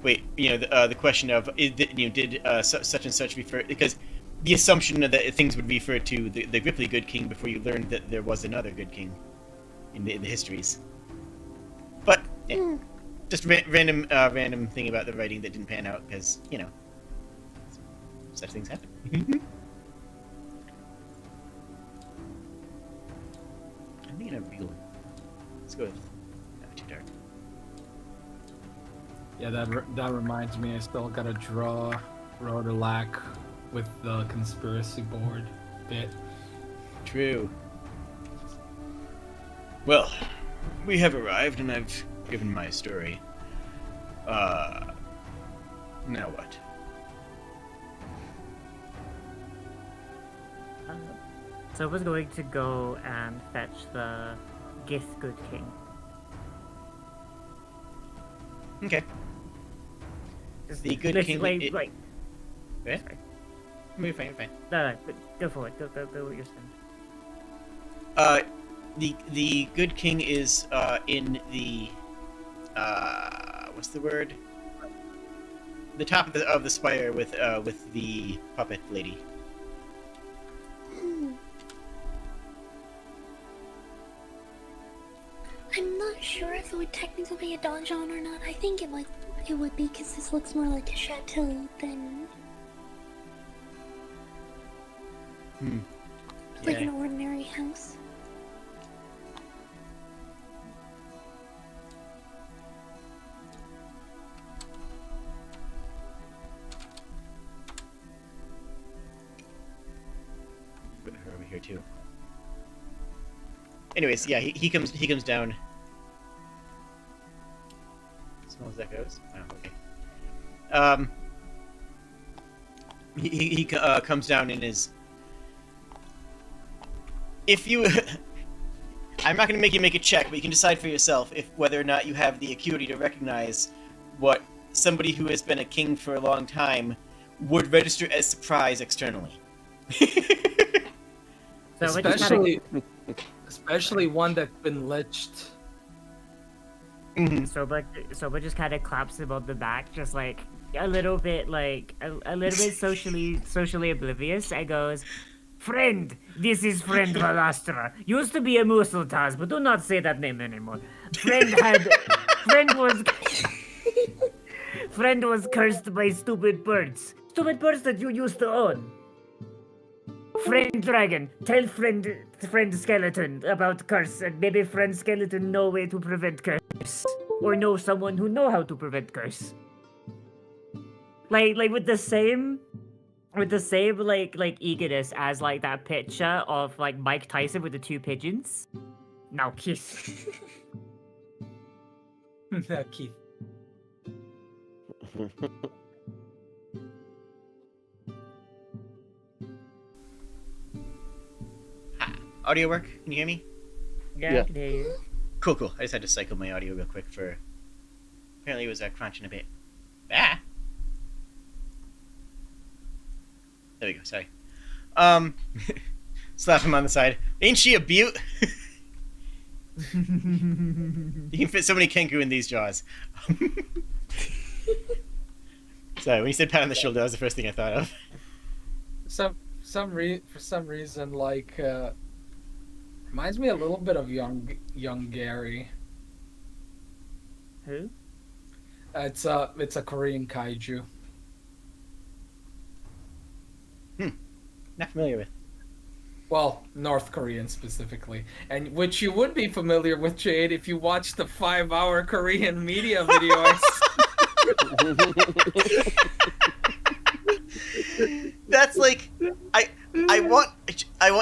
the question of did such and such refer, because the assumption that things would refer to the Ripley good king before you learned that there was another good king in the histories. But yeah, just random thing about the writing that didn't pan out, because such things happen. I'm thinking of real. Let's go with not too dark. Yeah, that reminds me. I still gotta draw Rhodolac with the conspiracy board bit. True. Well, we have arrived, and I've given my story. Now what? Soba's going to go and fetch the Gith Good King. Okay. Just The Good King. Like, Yeah? sorry. You're fine, you're fine. No, but go for it. Go what you're saying. The Good King is in the what's the word? The top of the spire with the puppet lady. I'm not sure if it would technically be a donjon or not. I think it would be because this looks more like a chateau than like Yeah. an ordinary house. Put her over here too. Anyways, yeah, he comes down. As small as that goes. Oh, okay. He comes down in his. If you, I'm not going to make you make a check, but you can decide for yourself if whether or not you have the acuity to recognize what somebody who has been a king for a long time would register as surprise externally. So we're just kinda- Especially one that's been liched. Soba just kind of claps him on the back, just like a little bit socially oblivious, and goes, "Friend, this is Friend Valastra. Used to be a Musultaz, but do not say that name anymore. Friend was cursed by stupid birds that you used to own. Friend Dragon, tell friend Skeleton about curse, and maybe friend Skeleton know way to prevent curse, or know someone who know how to prevent curse. Like with the same like eagerness as like that picture of like Mike Tyson with the two pigeons. Now kiss." Keith. Audio work? Can you hear me? Yeah. I can hear you. Cool. I just had to cycle my audio real quick for. Apparently, it was crunching a bit. Ah. There we go. Sorry. Slap him on the side. Ain't she a beaut? You can fit so many kenku in these jaws. Sorry, when you said pat on the shoulder, that was the first thing I thought of. For some reason, like reminds me a little bit of young Gary. Who? It's a Korean kaiju. Not familiar with. Well, North Korean specifically, and which you would be familiar with, Jade, if you watched the 5-hour Korean media video. That's like, I want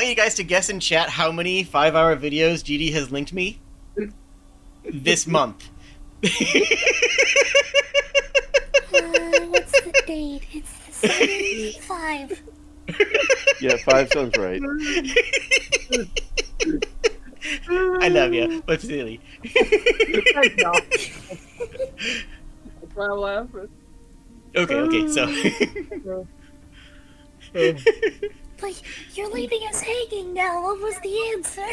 you guys to guess in chat how many 5-hour videos GD has linked me this month. What's the date? It's the 75. Yeah, 5 sounds right. I love you, but silly. I know. That's why I'm laughing. Okay, so. Like, you're leaving us hanging now. What was the answer?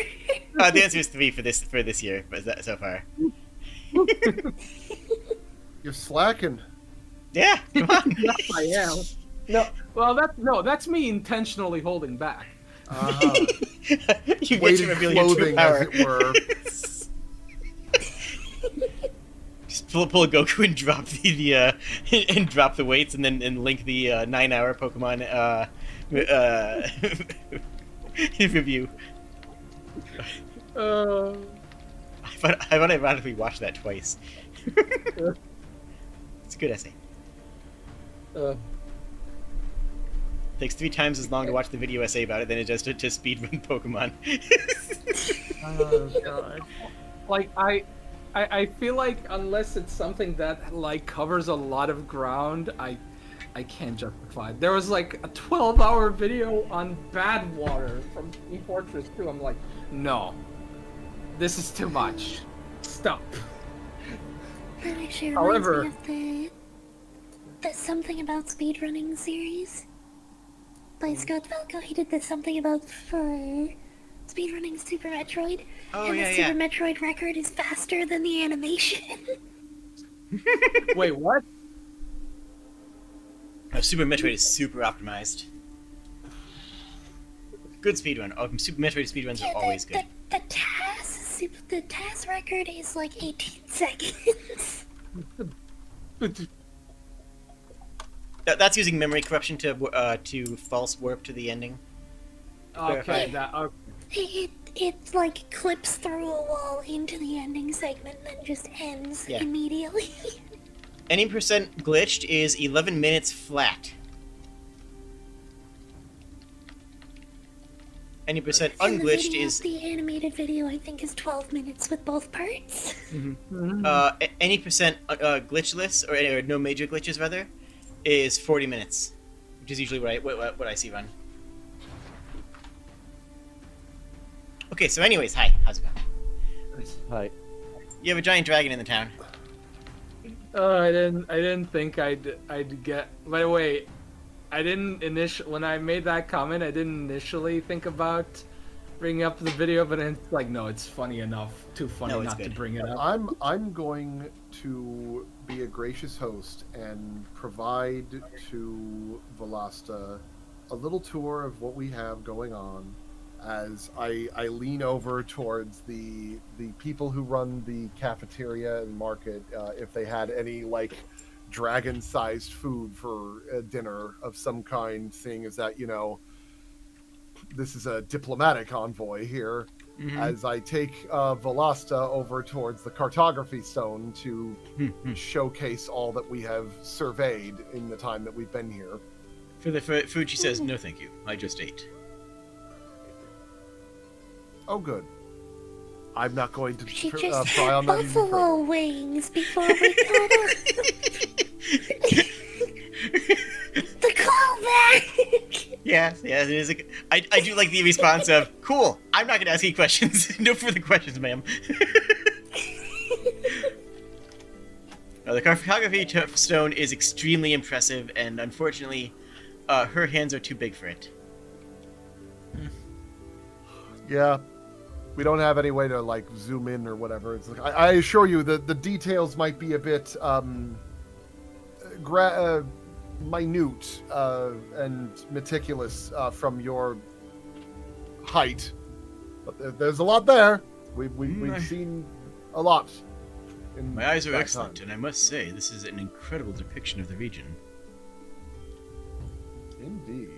The answer is 3 for this year, but that so far. You're slacking. Yeah, come on. Yes, I am. No, well, that's me intentionally holding back. You get to Weighted reveal your true clothing, power. as it were. Just pull a Goku and drop and drop the weights, and then link the 9-hour Pokemon review. I want to ironically watch that twice. It's a good essay. Takes 3 times as long to watch the video essay about it than it does to speedrun Pokemon. Oh god. Like I feel like unless it's something that like covers a lot of ground, I can't justify it. There was like a 12-hour video on bad water from Fortress 2. I'm like, no, this is too much. Stop. That actually reminds However- me of the Something About Speedrunning series by Scott Falco. He did the Something About for speedrunning Super Metroid. Oh, and yeah, the yeah. Super Metroid record is faster than the animation. Wait, what? Super Metroid is super optimized. Good speedrun. Super Metroid speedruns are always good. The TAS record is like 18 seconds. That's using memory corruption to false warp to the ending. Okay, that. Okay. It like clips through a wall into the ending segment and then just ends Yeah. immediately. Any percent glitched is 11 minutes flat. Any percent And the unglitched video, is the animated video, I think, is 12 minutes with both parts. any percent glitchless or no major glitches rather is 40 minutes, which is usually what I see run. Okay, so anyways, hi, how's it going? Hi. You have a giant dragon in the town. Oh, I didn't think I'd get. By the way, I didn't when I made that comment, I didn't initially think about bringing up the video, but it's like, no, it's funny enough, too funny No, it's not to good. bring it up. I'm going to be a gracious host and provide to Velasta a little tour of what we have going on as I lean over towards the people who run the cafeteria and market, if they had any like dragon-sized food for dinner of some kind, seeing as that, you know, this is a diplomatic envoy here. As I take Velasta over towards the cartography stone to showcase all that we have surveyed in the time that we've been here. For the food, she says, "No, thank you. I just ate." Oh, good. I'm not going to She pry just on had that even further. buffalo wings before we got up. The callback! Yes, it is. I do like the response of, "Cool. I'm not going to ask any questions. No further questions, ma'am." The cartography stone is extremely impressive, and unfortunately, her hands are too big for it. Yeah, we don't have any way to like zoom in or whatever. It's like, I assure you that the details might be a bit minute and meticulous from your height, but there's a lot there. We've seen a lot. In My eyes are that excellent, time. and I must say, this is an incredible depiction of the region. Indeed.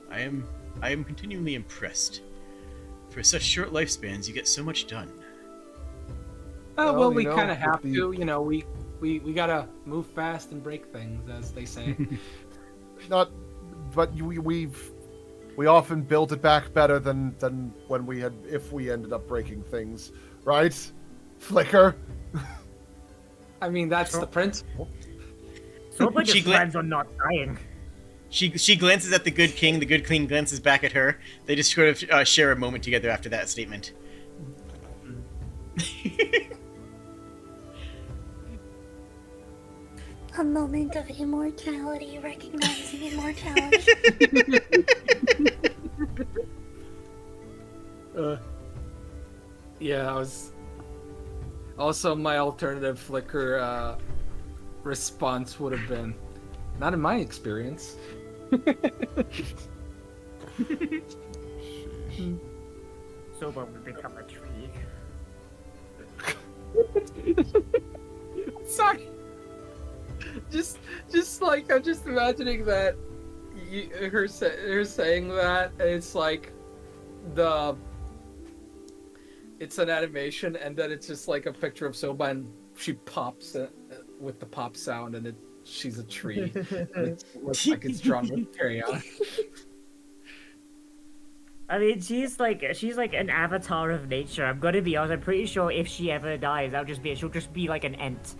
I am continually impressed. For such short lifespans, you get so much done. Well, Well, we you know, kind of with have the- to. You know, we gotta move fast and break things, as they say. Not, but we often build it back better than when if we ended up breaking things, right? Flicker. I mean, that's the principle. So much She just gla- plans on not dying. She glances at the good king. The good king glances back at her. They just sort of share a moment together after that statement. A moment of immortality, recognizing immortality. Yeah, I was. Also, my alternative Flickr response would have been, not in my experience. Soba will become a tree. Sorry. Just like I'm just imagining that her saying that, and it's like it's an animation, and then it's just like a picture of Soba, and she pops with the pop sound, and she's a tree. It looks like it's drawn with crayon. I mean, she's like an avatar of nature. I'm gonna be honest. I'm pretty sure if she ever dies, she'll just be like an ent.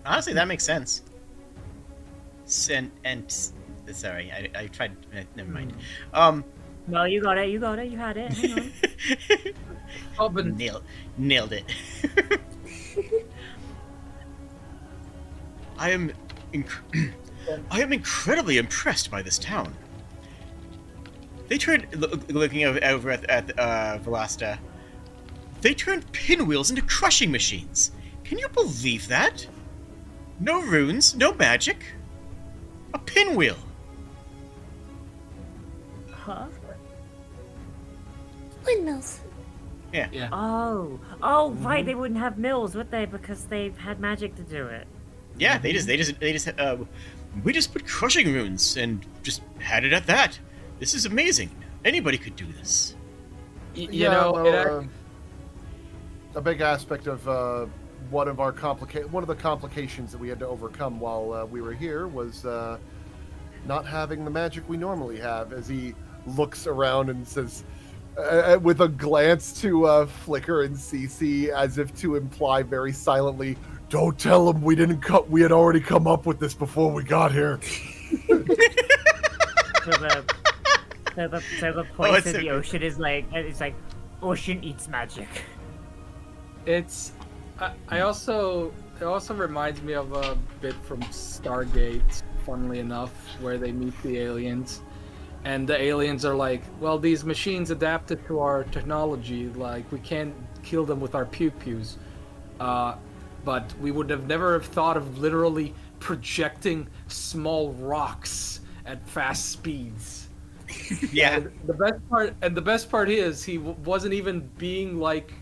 Honestly, that makes sense. Sorry, I tried. Never mind. No, you got it. You got it. You had it. Hang on. Oh, but Nailed it. I am incredibly impressed by this town. They turned, looking over at Velasta, they turned pinwheels into crushing machines. Can you believe that? No runes, no magic. A pinwheel. Huh? Windmills. yeah. Oh, right. They wouldn't have mills, would they? Because they had magic to do it. Yeah, they just we just put crushing runes and just had it at that. This is amazing. Anybody could do this. You know, a big aspect of one of the complications that we had to overcome while we were here was not having the magic we normally have. As he looks around and says, with a glance to Flicker and Cece, as if to imply very silently, "Don't tell him we didn't we had already come up with this before we got here." So the point it's of so the good. ocean is like, it's like, ocean eats magic. It's. It also reminds me of a bit from Stargate, funnily enough, where they meet the aliens, and the aliens are like, "Well, these machines adapted to our technology. Like, we can't kill them with our pew-pews." But we would have never have thought of literally projecting small rocks at fast speeds. Yeah. The best part is he wasn't even being like,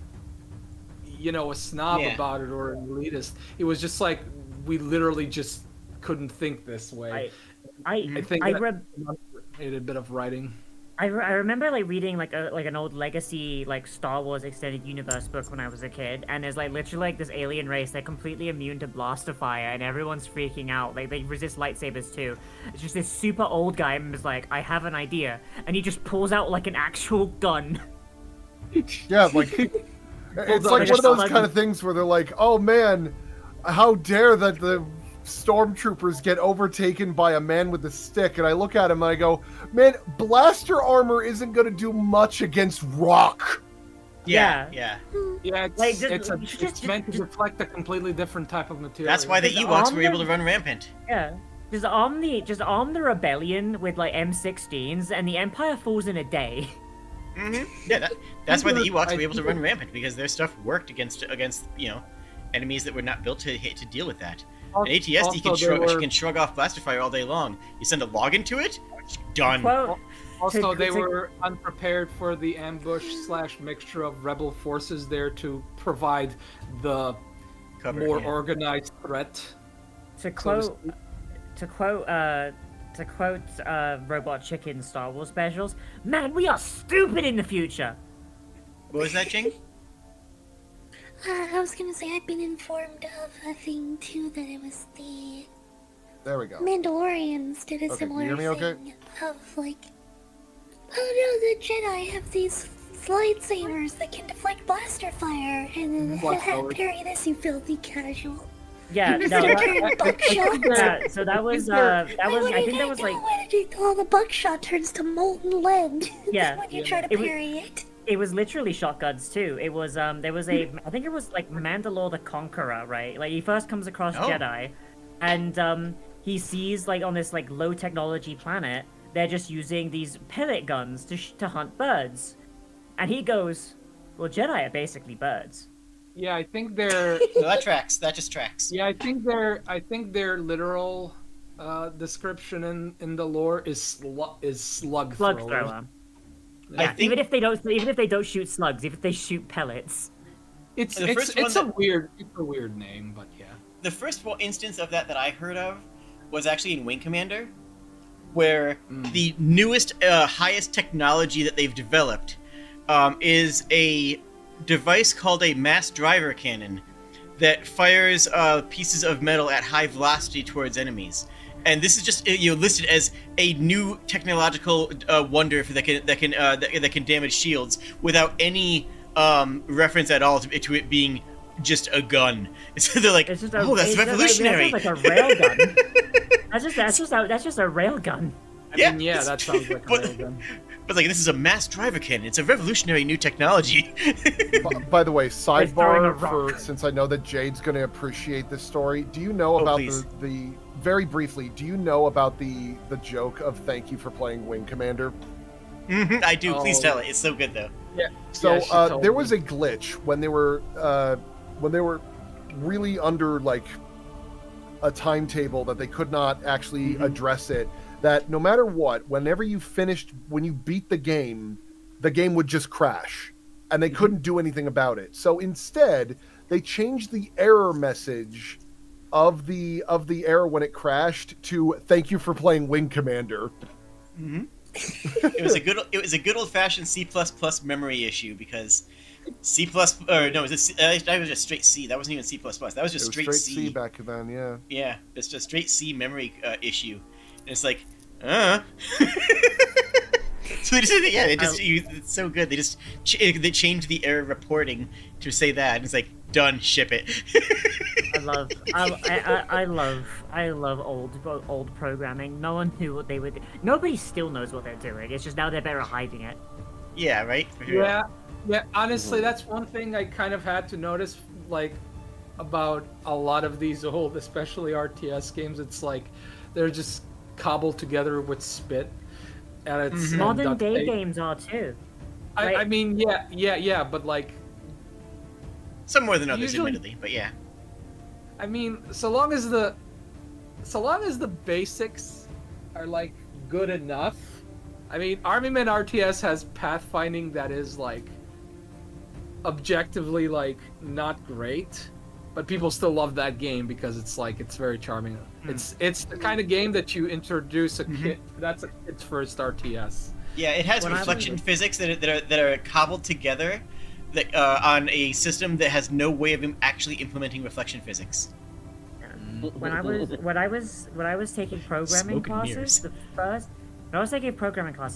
a snob Yeah. about it or an elitist. It was just like we literally just couldn't think this way. I think I that read. needed a bit of writing. I remember like reading like an old legacy like Star Wars extended universe book when I was a kid, and there's like literally like this alien race, they're completely immune to blaster fire, and everyone's freaking out. Like they resist lightsabers too. It's just this super old guy and is like, "I have an idea," and he just pulls out like an actual gun. Yeah, like it's on, like one just of those like- kind of things where they're like, "Oh man, how dare that the stormtroopers get overtaken by a man with a stick?" And I look at him and I go, "Man, blaster armor isn't going to do much against rock." Yeah. Yeah. Yeah, it's, Like, it's meant to reflect a completely different type of material. That's why the Just Ewoks arm were able to them. run rampant. Yeah. Just arm the rebellion with like M16s, and the Empire falls in a day. Yeah, that's why the Ewoks I were able to think- run rampant, because their stuff worked against enemies that were not built to deal with that. An ATSD can shrug off blaster fire all day long. You send a log into it, done. Quote, Also, they to- were unprepared for the ambush/mixture of rebel forces there to provide the Cover, more yeah. organized threat. to so to quote Robot Chicken Star Wars specials, "Man, we are stupid in the future." What was that, Jing? I was gonna say I've been informed of a thing too, that it was the There we go. Mandalorians did a Okay, similar you hear me okay? thing of like, "Oh no, the Jedi have these lightsabers that can deflect blaster fire," and then What, Howard? parry this, you filthy casual. Yeah, And no, Mr. Turn buckshot. yeah, so that was I think that was like all the buckshot turns to molten lead. Yeah. when you try to It was- parry it. it was literally shotguns too. It was there was a I think it was like Mandalore the Conqueror, right? Like he first comes across Oh. Jedi, and he sees like on this like low technology planet they're just using these pellet guns to hunt birds, and he goes, "Well, Jedi are basically birds." Yeah, I think they're. No, that tracks. That just tracks. Yeah, I think their literal description in the lore is slug Slug thrower. thrower. I Yeah, think- even if they don't shoot slugs, even if they shoot pellets. It's The it's first one it's a weird name, but yeah. The first instance of that I heard of was actually in Wing Commander, where the newest, highest technology that they've developed is a device called a mass driver cannon that fires pieces of metal at high velocity towards enemies. And this is just listed as a new technological wonder that can damage shields without any reference at all to it being just a gun. So they're like, It's just oh, that's it's revolutionary. That's like a rail gun. that's just a rail gun. I mean, yeah, it's- that sounds like a but- railgun. But like, this is a mass driver cannon. It's a revolutionary new technology. By the way, throwing a sidebar rock. for since I know that Jade's going to appreciate this story. Do you know Oh, about please. the very briefly? Do you know about the joke of "Thank you for playing Wing Commander"? I do. Please Oh. tell it. It's so good though. So Yeah, she told there me. was a glitch when they were really under like a timetable that they could not actually address it. That no matter what, whenever you finished, when you beat the game would just crash, and they couldn't do anything about it. So instead, they changed the error message of the error when it crashed to "Thank you for playing Wing Commander." It was a good old fashioned C++ memory issue because C++ or no, it was that was just straight C. That wasn't even C++. That was It just was straight, straight C. C back then, yeah. Yeah, it's just straight C memory issue, and it's like, So they just, it's so good. They just they changed the error reporting to say that, and it's like, done, ship it. I love old programming. No one knew what they were. Nobody still knows what they're doing. It's just now they're better at hiding it. Yeah, right. Yeah. Honestly, that's one thing I kind of had to notice, like, about a lot of these old, especially RTS games. It's like they're just cobbled together with spit, and it's and Modern duct day tape. games are too. I mean, yeah, but like, Some more than others, Usually- admittedly, but yeah. I mean, so long as the basics are like good enough. I mean, Armament RTS has pathfinding that is like objectively like not great, but people still love that game because it's like it's very charming. It's the kind of game that you introduce a kid. That's its first RTS. Yeah, it has When I reflection was- physics that are cobbled together that on a system that has no way of actually implementing reflection physics. When I was taking programming Smoke and mirrors. classes,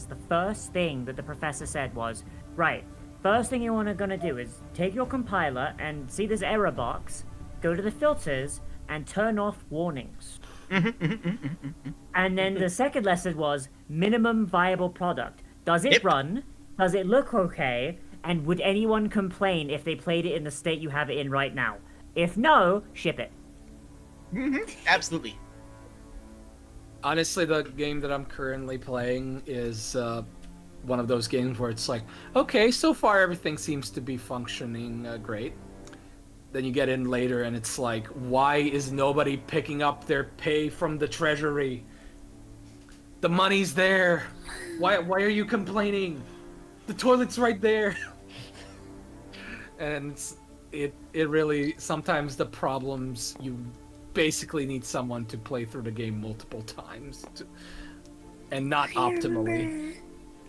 the first thing that the professor said was, right, first thing you are gonna do is take your compiler and see this error box, go to the filters and turn off warnings. And then the second lesson was minimum viable product. Does it Yep. run? Does it look okay? And would anyone complain if they played it in the state you have it in right now? If no, ship it. Absolutely. Honestly, the game that I'm currently playing is one of those games where it's like, okay, so far everything seems to be functioning great. Then you get in later and it's like, why is nobody picking up their pay from the treasury? The money's there. Why are you complaining? The toilet's right there. And it really, sometimes the problems, you basically need someone to play through the game multiple times and not optimally.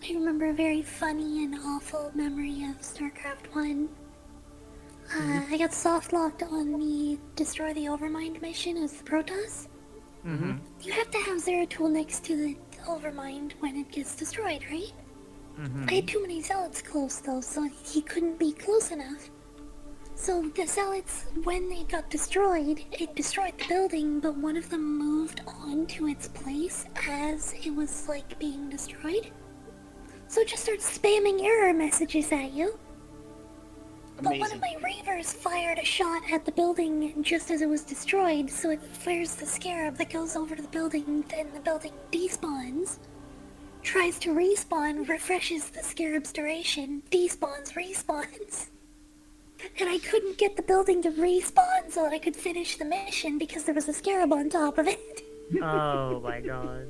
I remember a very funny and awful memory of StarCraft 1. I got soft locked on the Destroy the Overmind mission as the Protoss. You have to have Zero Tool next to the Overmind when it gets destroyed, right? I had too many Zealots close though, so he couldn't be close enough. So the Zealots, when they got destroyed, it destroyed the building, but one of them moved on to its place as it was like being destroyed. So it just starts spamming error messages at you. But one of my Reavers fired a shot at the building just as it was destroyed, so it fires the scarab that goes over to the building, then the building despawns. Tries to respawn, refreshes the scarab's duration, despawns, respawns. And I couldn't get the building to respawn so that I could finish the mission because there was a scarab on top of it. Oh my god.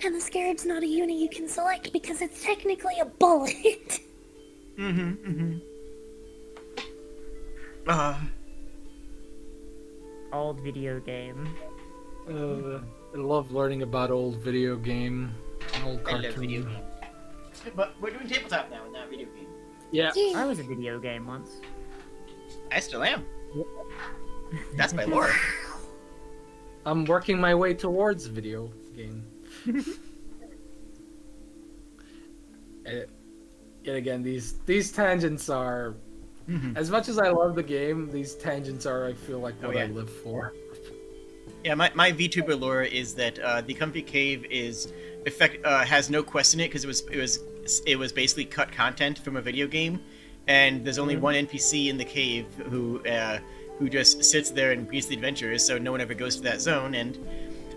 And the scarab's not a unit you can select because it's technically a bullet. Old video game. I love learning about old video game, old I cartoon. love video games. But we're doing tabletop now, not video game. Yeah, I was a video game once. I still am. That's my lore. I'm working my way towards video game. Yet again, these tangents are As much as I love the game, these tangents are, I feel like, what yeah. I live for. Yeah, my VTuber lore is that the Comfy Cave has no quest in it because it was basically cut content from a video game, and there's only one NPC in the cave who just sits there and greets the adventurers, so no one ever goes to that zone. And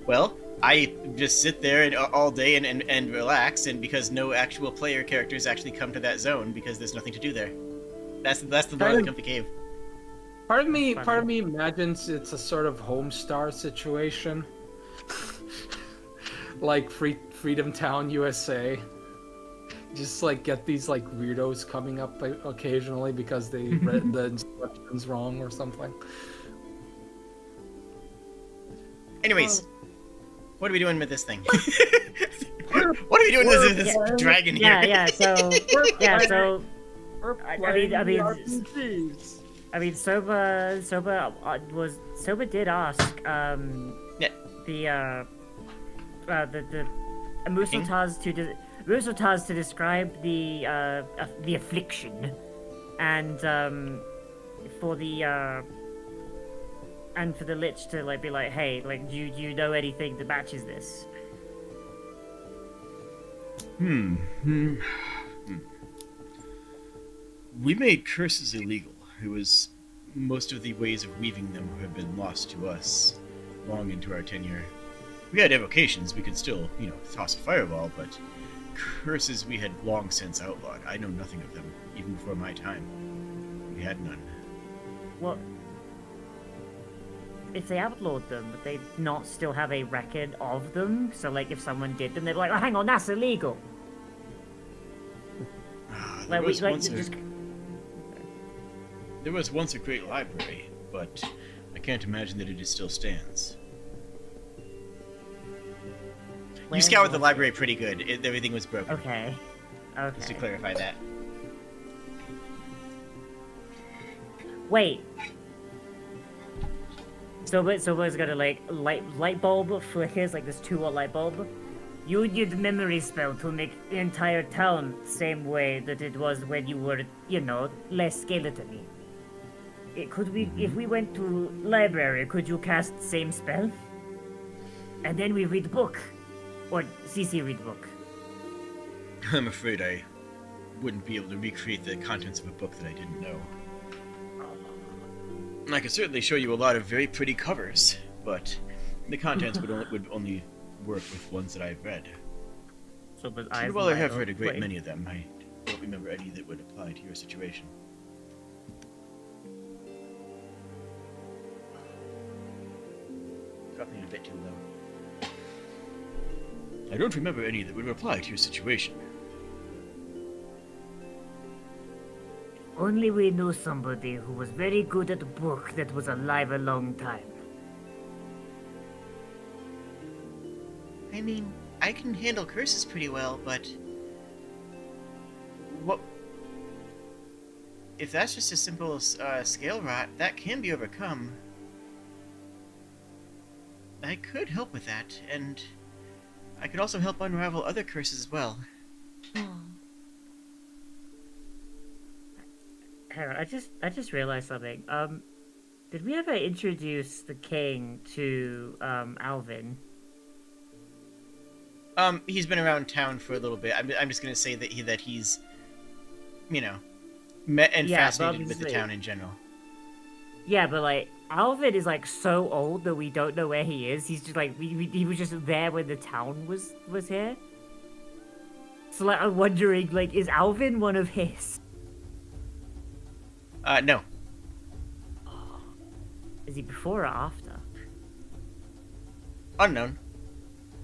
well, I just sit there all day and relax, and because no actual player characters actually come to that zone because there's nothing to do there. That's the lore of the Comfy Cave. Part of me imagines it's a sort of Homestar situation, like Freedom Town, USA. Just like get these like weirdos coming up occasionally because they read the instructions wrong or something. Anyways, what are we doing with this thing? What are we doing with this dragon here? I mean, Soba did ask the Musotaz to describe the affliction, and for the Lich to like be like, hey, like, do you know anything that matches this? We made curses illegal. Most of the ways of weaving them have been lost to us long into our tenure. We had evocations, we could still, toss a fireball, but curses we had long since outlawed. I know nothing of them, even before my time. We had none. Well, if they outlawed them, would they not still have a record of them? So, like, if someone did them, they'd be like, oh, hang on, that's illegal. There was once a great library, but I can't imagine that it still stands. You scoured the library pretty good. Everything was broken. Okay. Just to clarify that. Wait. Soba's got a light bulb flickers, like this 2-watt light bulb. You did memory spell to make the entire town same way that it was when you were, less skeleton-y. If we went to library, could you cast same spell? And then we read book. Or CC read book. I'm afraid I wouldn't be able to recreate the contents of a book that I didn't know. I could certainly show you a lot of very pretty covers, but the contents would only work with ones that I've read. And while I have read a great many of them, I don't remember any that would apply to your situation. Dropping it a bit too low. I don't remember any that would apply to your situation. Only we knew somebody who was very good at a book that was alive a long time. I mean, I can handle curses pretty well, but... what... If that's just a simple scale rot, that can be overcome. I could help with that, and... I could also help unravel other curses as well. Hang on, I just realized something. Did we ever introduce the king to Alvin? He's been around town for a little bit. I'm just gonna say that he's, met and fascinated with the town in general. Yeah, but like Alvin is like so old that we don't know where he is. He's just like he was just there when the town was here. So like I'm wondering, like, is Alvin one of his? No. Is he before or after? Unknown.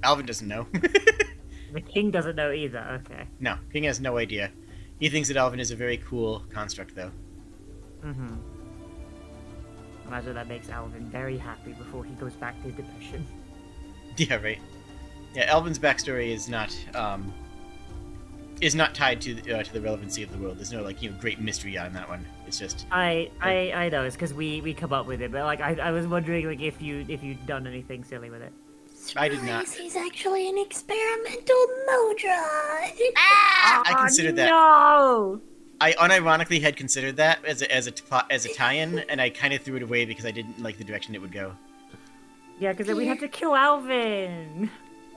Alvin doesn't know. The king doesn't know either. Okay. No, King has no idea. He thinks that Alvin is a very cool construct, though. Mm-hmm. Imagine that makes Alvin very happy before he goes back to depression. Yeah, right. Yeah, Alvin's backstory is not tied to the relevancy of the world. There's no great mystery on that one. It's just I know it's because we come up with it, but like I was wondering like if you'd done anything silly with it. I did not. He's actually an experimental Modra. I considered that. No. I unironically had considered that as a tie-in, and I kind of threw it away because I didn't like the direction it would go. Yeah, because then we have to kill Alvin.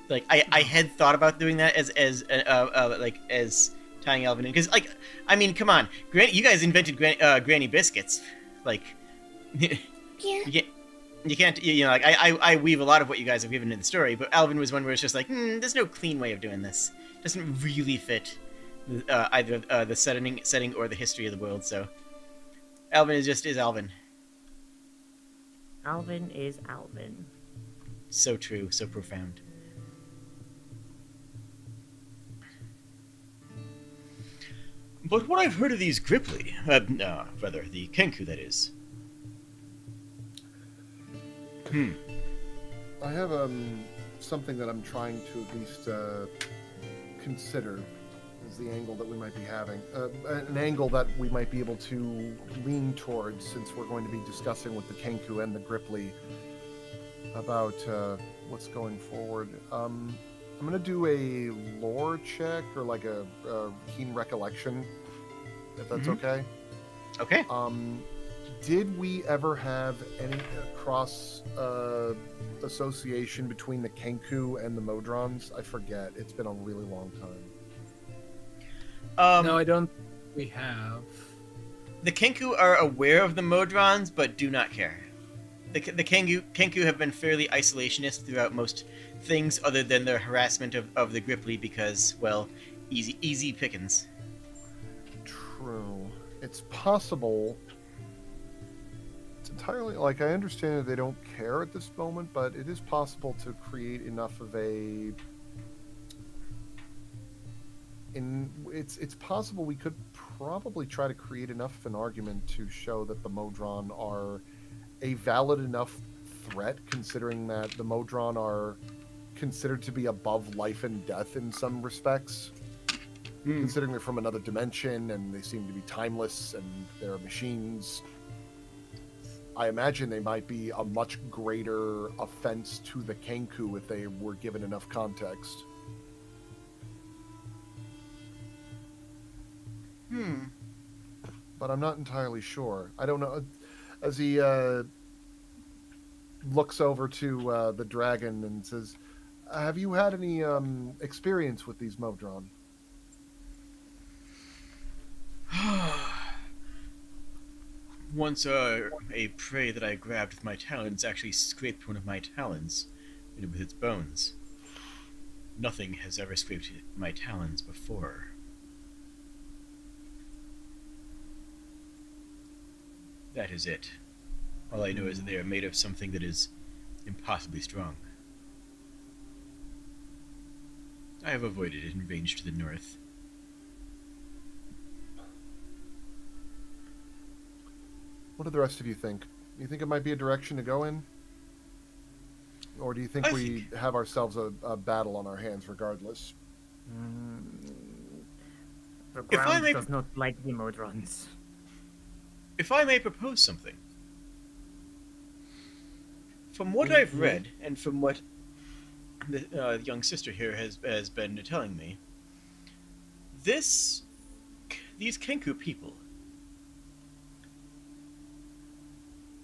Like I had thought about doing that as tying Alvin in, because like I mean, come on, you guys invented Granny Biscuits, like Yeah. you can't like I weave a lot of what you guys have given in the story, but Alvin was one where it's just like there's no clean way of doing this. It doesn't really fit either the setting or the history of the world. So Alvin is Alvin. Alvin is Alvin. So true, so profound. But what I've heard of these Gripply, rather, the Kenku, that is. I have something that I'm trying to at least consider as the angle that we might be having. An angle that we might be able to lean towards, since we're going to be discussing with the Kenku and the Gripply about what's going forward. I'm going to do a lore check, or like a keen recollection, if that's okay. Okay. Did we ever have any cross association between the Kenku and the Modrons? I forget. It's been a really long time. No, I don't. We have. The Kenku are aware of the Modrons, but do not care. The Kenku have been fairly isolationist throughout most things, other than their harassment of the Gripply, because, well, easy pickings. True. It's possible. It's entirely like, I understand that they don't care at this moment, but it is possible to create enough of a. It's possible we could probably try to create enough of an argument to show that the Modron are a valid enough threat, considering that the Modron are considered to be above life and death in some respects. Considering they're from another dimension and they seem to be timeless and they're machines. I imagine they might be a much greater offense to the Kenku if they were given enough context. But I'm not entirely sure. I don't know. As he looks over to the dragon and says, have you had any experience with these Modron? Once a prey that I grabbed with my talons actually scraped one of my talons with its bones. Nothing has ever scraped my talons before. That is it. All I know is that they are made of something that is impossibly strong. I have avoided it in range to the north. What do the rest of you think? Do you think it might be a direction to go in? Or do you think we have ourselves a battle on our hands regardless? The If I ground may- does not like the Modrons. If I may propose something. From what I've read, and from what the young sister here has been telling me, these Kenku people,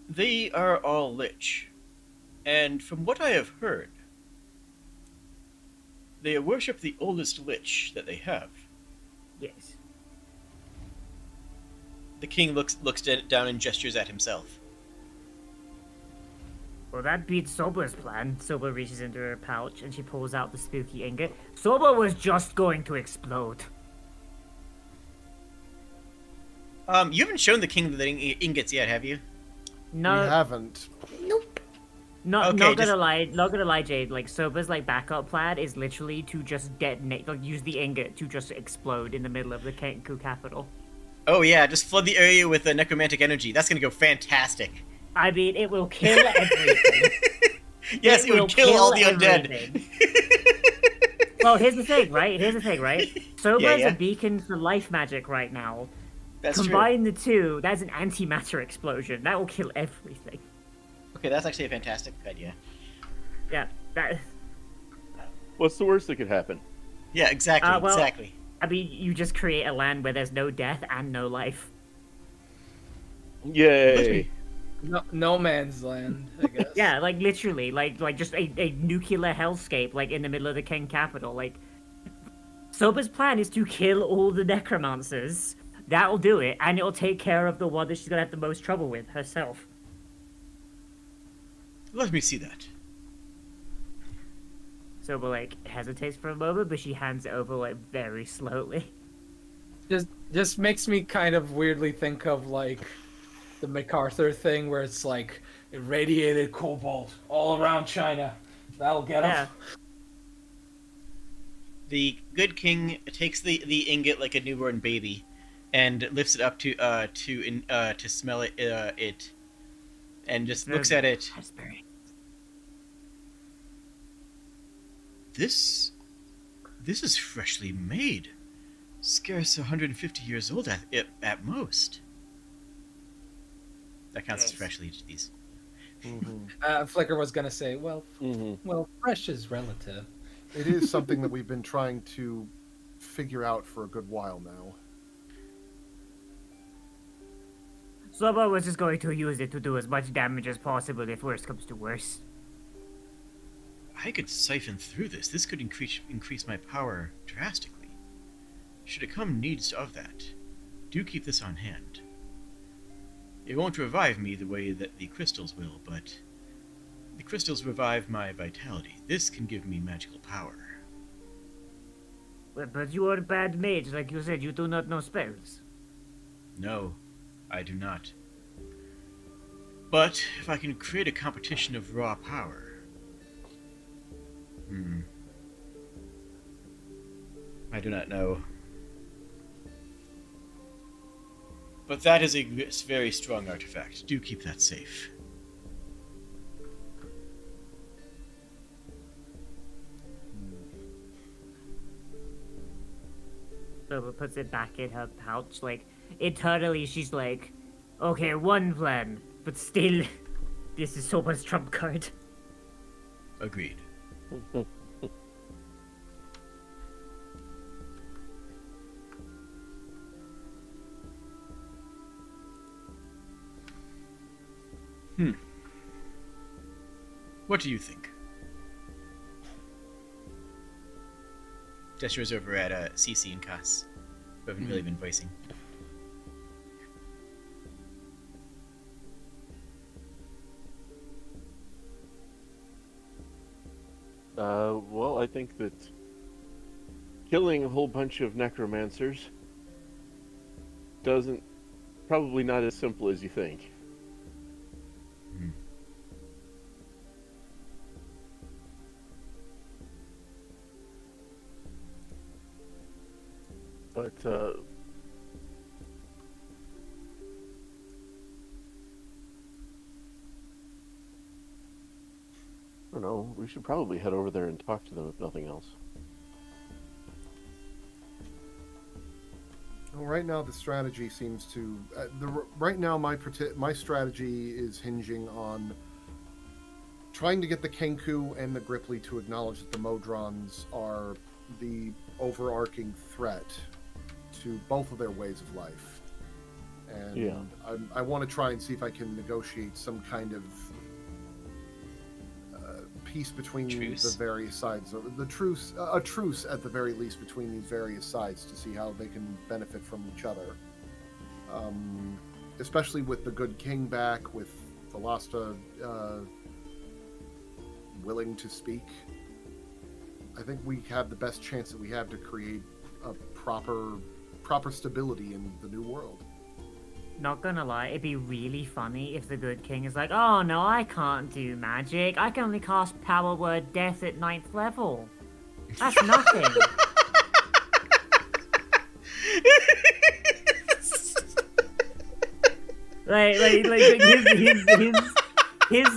they are all lich. And from what I have heard, they worship the oldest lich that they have. Yes. The king looks down and gestures at himself. Well, that beats Soba's plan. Soba reaches into her pouch and she pulls out the spooky ingot. Soba was just going to explode. You haven't shown the king the ingots yet, have you? No, We haven't. Nope. not Okay, gonna lie. Not gonna lie, Jade. Like Soba's backup plan is literally to just detonate, use the ingot to just explode in the middle of the Kenku capital. Oh yeah, just flood the area with necromantic energy. That's gonna go fantastic. I mean, it will kill everything. Yes, it would will kill all the everything. undead. Well, here's the thing, right? Soba's Yeah. a beacon for life magic right now. That's Combine the two, that's an antimatter explosion. That will kill everything. true. Okay, that's actually a fantastic idea. Yeah, that. What's the worst that could happen? Yeah, exactly, Well, exactly. I mean, you just create a land where there's no death and no life. Yay! No man's land, I guess. Yeah, like literally, like just a nuclear hellscape, like in the middle of the king capital. Like, Soba's plan is to kill all the necromancers. That'll do it, and it'll take care of the one that she's gonna have the most trouble with herself. Let me see that. Soba like hesitates for a moment, but she hands it over like very slowly. Just makes me kind of weirdly think of like the MacArthur thing where it's like irradiated kobold all around China. That'll get him. Yeah. The good king takes the ingot like a newborn baby, and lifts it up to smell it, and just looks at it. Raspberry. This is freshly made. Scarce 150 years old at most. That counts as freshly, these. Flicker was gonna say, well, well, fresh is relative. It is something that we've been trying to figure out for a good while now. Soba was just going to use it to do as much damage as possible if worse comes to worse. I could siphon through this. This could increase my power drastically. Should it come needs of that, do keep this on hand. It won't revive me the way that the crystals will, but the crystals revive my vitality. This can give me magical power. But you are a bad mage, like you said, you do not know spells. No, I do not. But if I can create a competition of raw power... I do not know. But that is a very strong artifact. Do keep that safe. Soba puts it back in her pouch, like, internally she's like, okay, one plan, but still, this is Soba's trump card. Agreed. What do you think? Gestures over at Cece and Cass, who haven't really been voicing. Well, I think that killing a whole bunch of necromancers probably not as simple as you think. But, I don't know, we should probably head over there and talk to them if nothing else. Well, right now the strategy seems to... right now my strategy is hinging on trying to get the Kenku and the Gripply to acknowledge that the Modrons are the overarching threat to both of their ways of life. And yeah. I want to try and see if I can negotiate some kind of peace between the various sides. A truce at the very least between these various sides to see how they can benefit from each other. Especially with the good king back, with Velasta willing to speak. I think we have the best chance that we have to create a proper stability in the new world. Not gonna lie, it'd be really funny if the good king is like, oh no, I can't do magic. I can only cast Power Word Death at 9th level. That's nothing. his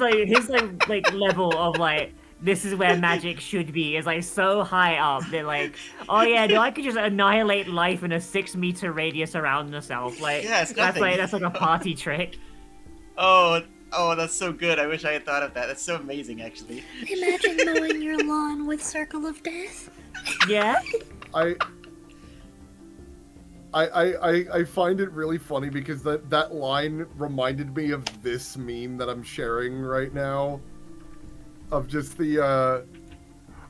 level of like, this is where magic should be is like so high up that like, oh yeah, no, I could just annihilate life in a 6-meter radius around myself. Like, yeah, it's that's nothing. like a party trick. Oh, that's so good. I wish I had thought of that. That's so amazing, actually. Imagine mowing your lawn with Circle of Death. Yeah. I find it really funny because that line reminded me of this meme that I'm sharing right now. Of just the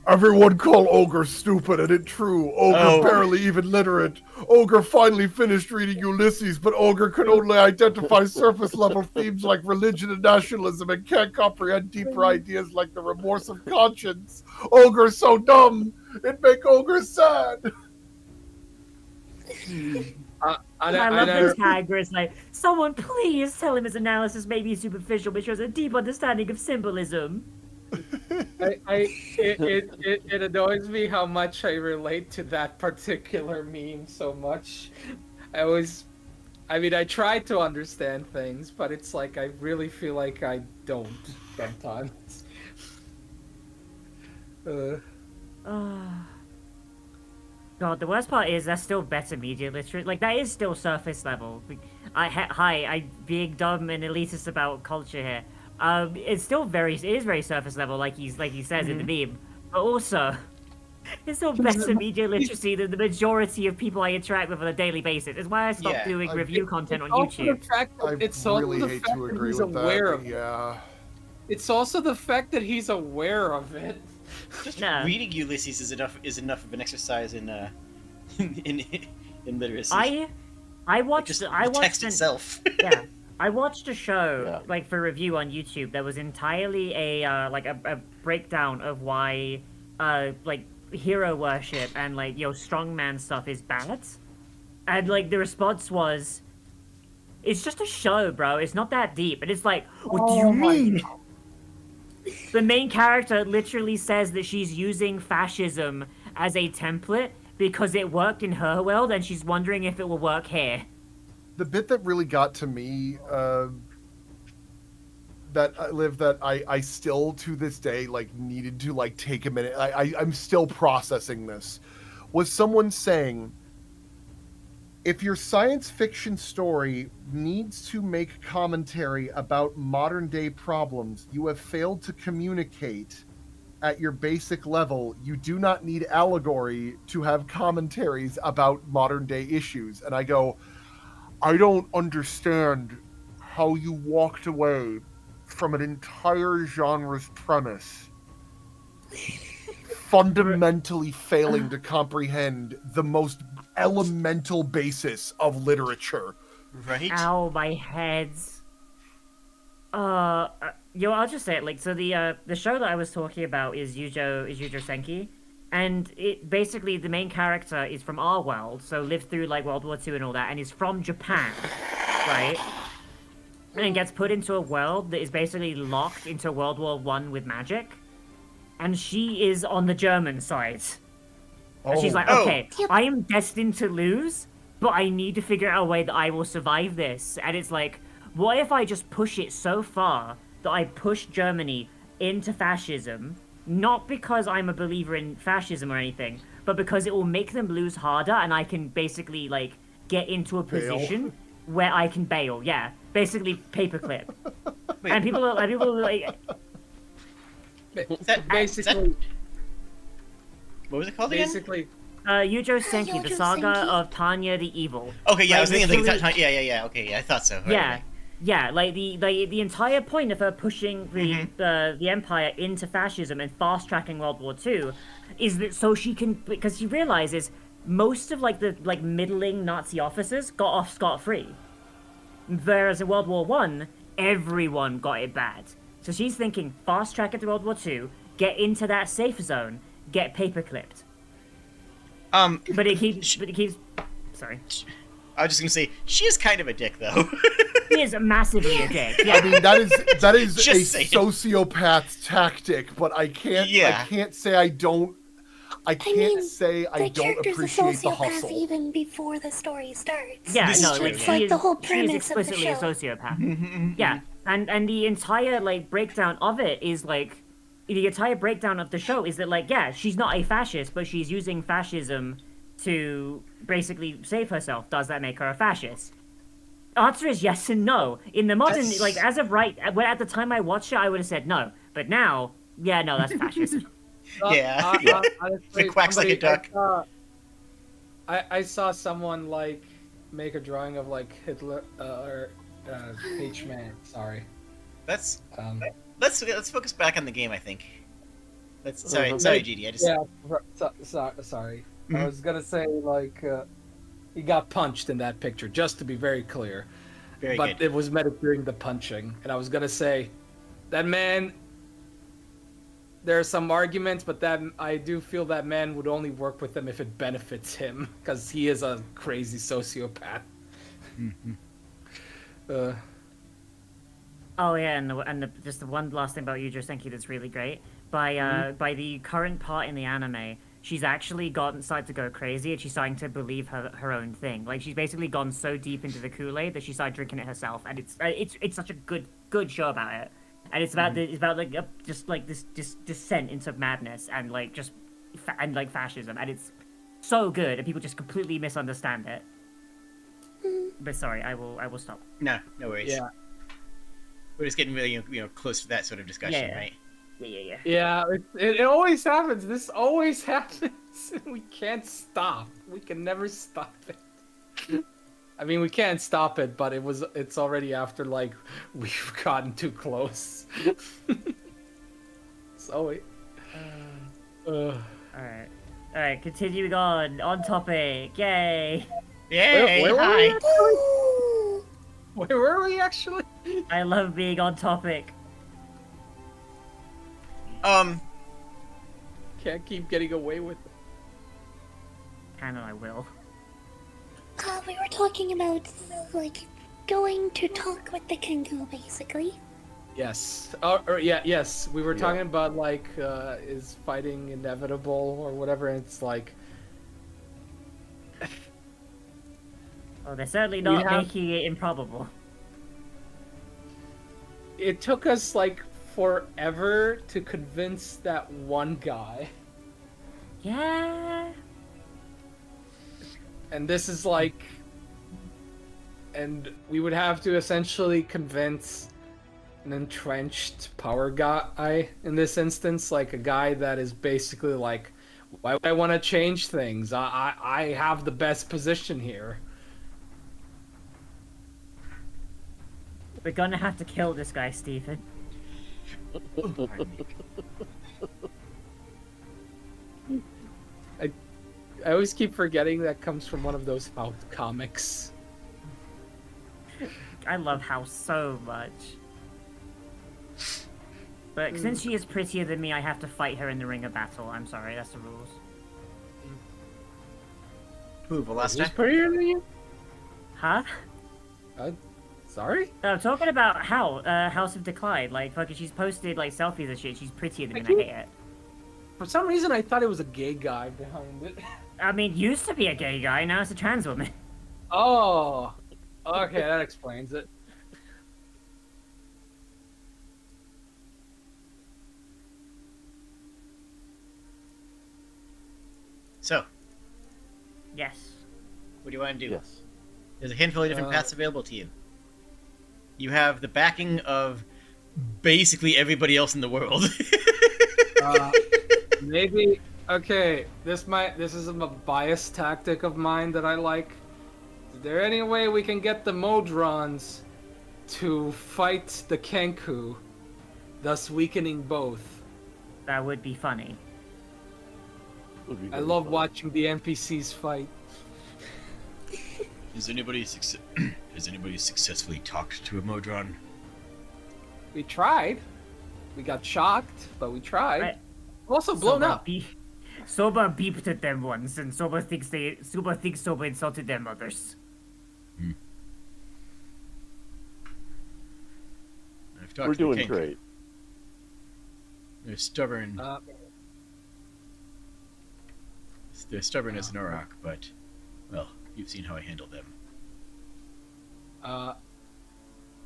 everyone call Ogre stupid and it true. Ogre barely even literate. Ogre finally finished reading Ulysses, but Ogre could only identify surface level themes like religion and nationalism and can't comprehend deeper ideas like the remorse of conscience. Ogre's so dumb, it make Ogre sad. I love the tag where it's like, someone please tell him his analysis may be superficial, but shows a deep understanding of symbolism. It annoys me how much I relate to that particular meme so much. I try to understand things, but it's like I really feel like I don't sometimes. God, the worst part is that's still better media literacy. Like, that is still surface level. I being dumb and elitist about culture here. It is very surface level, like he says in the meme. But also, it's still better media literacy than the majority of people I interact with on a daily basis. It's why I stopped doing review content on YouTube. I really hate to agree with that. Yeah. It's also the fact that he's aware of it. Just reading Ulysses is enough of an exercise in literacy. I watched the text itself. Yeah. I watched a show like for review on YouTube that was entirely a breakdown of why like hero worship and like strongman stuff is bad, and like the response was, "It's just a show, bro. It's not that deep." And it's like, what do you mean? The main character literally says that she's using fascism as a template because it worked in her world, and she's wondering if it will work here. The bit that really got to me, that I still to this day like needed to like take a minute. I'm still processing this. Was someone saying, if your science fiction story needs to make commentary about modern day problems you have failed to communicate at your basic level, you do not need allegory to have commentaries about modern day issues. And I go, I don't understand how you walked away from an entire genre's premise, fundamentally failing to comprehend the most elemental basis of literature. Right? Ow, my heads. I'll just say it. Like, so the show that I was talking about is Yujo Senki. And it basically, the main character is from our world, so lived through like World War II and all that, and is from Japan, right? And gets put into a world that is basically locked into World War I with magic, and she is on the German side. And she's like, okay, I am destined to lose, but I need to figure out a way that I will survive this. And it's like, what if I just push it so far that I push Germany into fascism? Not because I'm a believer in fascism or anything, but because it will make them lose harder, and I can basically, like, get into a position where I can bail. Yeah, basically paperclip. And people are like... Basically... What was it called again? Basically... Yujo Senki, the saga of Tanya the Evil. Okay, yeah, I was thinking yeah, okay, yeah, I thought so. Right, yeah. Right. Yeah, like the entire point of her pushing the empire into fascism and fast tracking World War II is that so she can, because she realizes most of like the middling Nazi officers got off scot-free, whereas in World War I everyone got it bad. So she's thinking fast track it to World War II, get into that safe zone, get paperclipped. But it keeps. Sorry. I was just gonna say she is kind of a dick, though. He is massively a dick. Yeah. I mean, that is a saying. sociopath tactic, but I can't say I don't. I can't say I don't appreciate the hustle. Even before the story starts. Yeah, This no, is like true. It's like the whole she is premise of the explicitly a show. sociopath. Yeah, and the entire like breakdown of it is like the entire breakdown of the show is that like she's not a fascist, but she's using fascism to basically save herself. Does that make her a fascist? Answer is yes and no. In the modern, like as of right, at the time I watched it, I would have said no. But now, yeah, no, that's fascist. Yeah. Honestly, It quacks like a duck. I saw someone like make a drawing of like Hitler or H-Man. Sorry. Let's Um, let's focus back on the game. I think. Sorry, GD. I just yeah. Sorry. I Mhm. was gonna say like he got punched in that picture, just to be very clear. very But good. it was medic during the punching, and I was gonna say that man. There are some arguments, but that I do feel that man would only work with them if it benefits him, because he is a crazy sociopath. Uh, Oh yeah, and just the one last thing about Yujiro Senki that's really great. By the current part in the anime, she's actually started to go crazy, and she's starting to believe her own thing. Like she's basically gone so deep into the Kool-Aid that she started drinking it herself, and it's such a good show about it. And it's about it's about like just like this descent into madness and like just like fascism, and it's so good, and people just completely misunderstand it. But sorry, I will stop. No worries. yeah, We're just getting really close to that sort of discussion, Yeah. right? Yeah. yeah. It always happens. This always happens. We can't stop. We can never stop it. I mean, we can't stop it, but it's already after like we've gotten too close. So we. All right. Continuing on topic. Yay! Yay! where were Hi. Ooh. Where were we actually? I love being on topic. Can't keep getting away with it. Can and I will. We were talking about, like, going to talk with the Kenku, basically. Yes. Yes. We were talking about like, is fighting inevitable or whatever. And it's like, Well, they're certainly not have- making it improbable. it took us like forever to convince that one guy, Yeah. and this is like, and we would have to essentially convince an entrenched power guy in this instance, like a guy that is basically like, why would I want to change things? I have the best position here. We're gonna have to kill this guy, Stephen. Pardon me. I always keep forgetting that comes from one of those House comics. I love House so much. But since she is prettier than me, I have to fight her in the ring of battle. I'm sorry, that's the rules. Who, Velasta? Who's prettier than you? Huh? Sorry? No, I'm talking about House of Decline. Like, fucking, she's posted like selfies and shit. She's prettier than me, and I hate it. For some reason, I thought it was a gay guy behind it. I mean, used to be a gay guy, now it's a trans woman. Oh, okay, that explains it. So, Yes. what do you want to do? Yes. There's a handful of different paths available to you. You have the backing of basically everybody else in the world. Maybe. Okay, this is a biased tactic of mine that I like. Is there any way we can get the Modrons to fight the Kenku, thus weakening both? That would be funny. Would be I very love fun. watching the NPCs fight. Has anybody successfully talked to a Modron? We tried. We got shocked, but we tried. Right. Also blown Soba up. Soba beeped at them once, and Soba thinks Soba insulted their mothers. I've talked We're to the doing King. great. They're stubborn. Uh, They're stubborn as an auroch, but, well, you've seen how I handle them.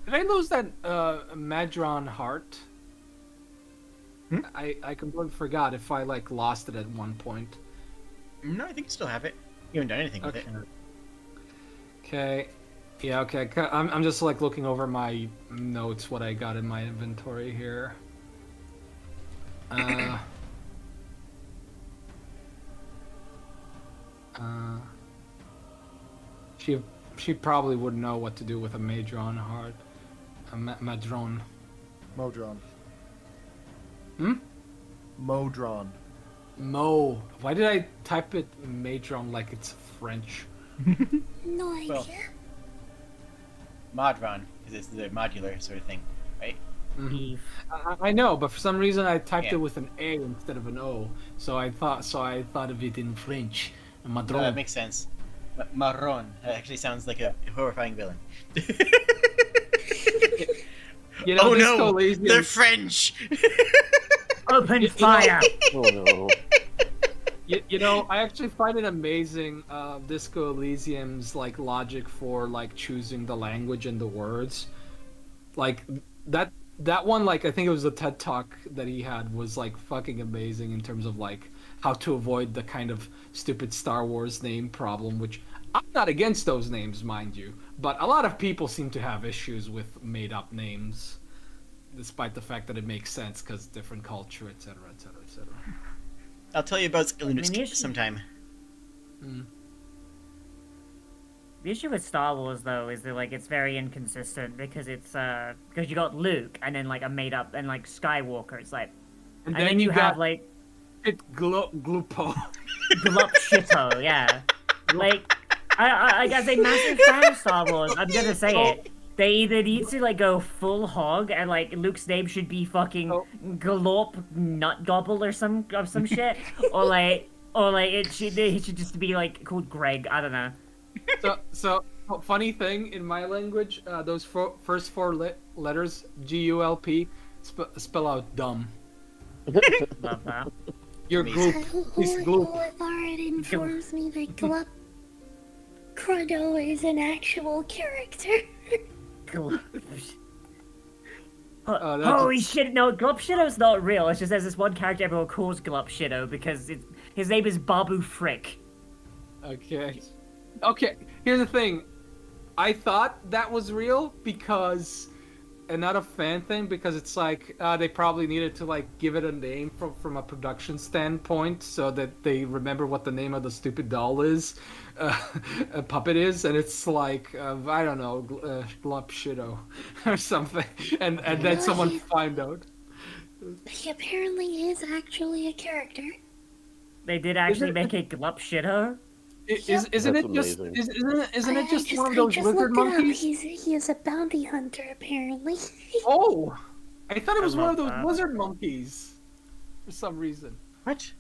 Did I lose that Madron heart? Hmm? I completely forgot if I like lost it at one point. No, I think you still have it. You haven't done anything with it. Okay. Yeah, okay. I'm just like looking over my notes, what I got in my inventory here. She probably would know what to do with a Madron heart. A Madron. Modron. Hmm? Modron. Mo. Why did I type it Madron like it's French? No idea. Well, Modron, because it's the modular sort of thing, right? Eve. I know, but for some reason I typed Yeah. it with an A instead of an O. So I thought of it in French. No, Madron. that makes sense. Marron. That actually sounds like a horrifying villain. You know, Oh Disco no! Elysium- They're French! Open fire! Oh no. You know, I actually find it amazing, Disco Elysium's like logic for like choosing the language and the words. Like that one, like I think it was a TED talk that he had was like fucking amazing in terms of like how to avoid the kind of stupid Star Wars name problem, which I'm not against those names, mind you, but a lot of people seem to have issues with made up names, despite the fact that it makes sense because different culture, etc., etc., etc. I'll tell you about I mean, the Illuminist issue- sometime. The issue with Star Wars though is that like it's very inconsistent because it's because you got Luke and then like a made up and like Skywalker. It's like and then you have like it Glupo. Glup Shitto, yeah. Like I as a massive fan of Star Wars, I'm gonna say it. They either need to like go full hog and like Luke's name should be fucking Glop Nut Gobble or some shit, or like it should just be like called Greg. I don't know. So funny thing in my language, those first four letters GULP spell out dumb. Love that. Your Amazing. group is gloop. Authority informs me that Glup Crodo is an actual character. That's Holy shit! No, Glup Shitto's not real. It's just there's this one character everyone calls Glup Shitto because his name is Babu Frick. Okay. Okay, here's the thing. I thought that was real because, and not a fan thing, because it's like they probably needed to like give it a name from a production standpoint so that they remember what the name of the stupid doll is, a puppet is, and it's like I don't know, Glump Shitto or something, and then someone find out. He apparently is actually a character. They did actually it- make a Glup Shitto. Isn't That's it just amazing. isn't it just one of I those just lizard looked it up. monkeys? He is a bounty hunter, apparently. Oh, I thought it was one of love those that. lizard monkeys for some reason. What?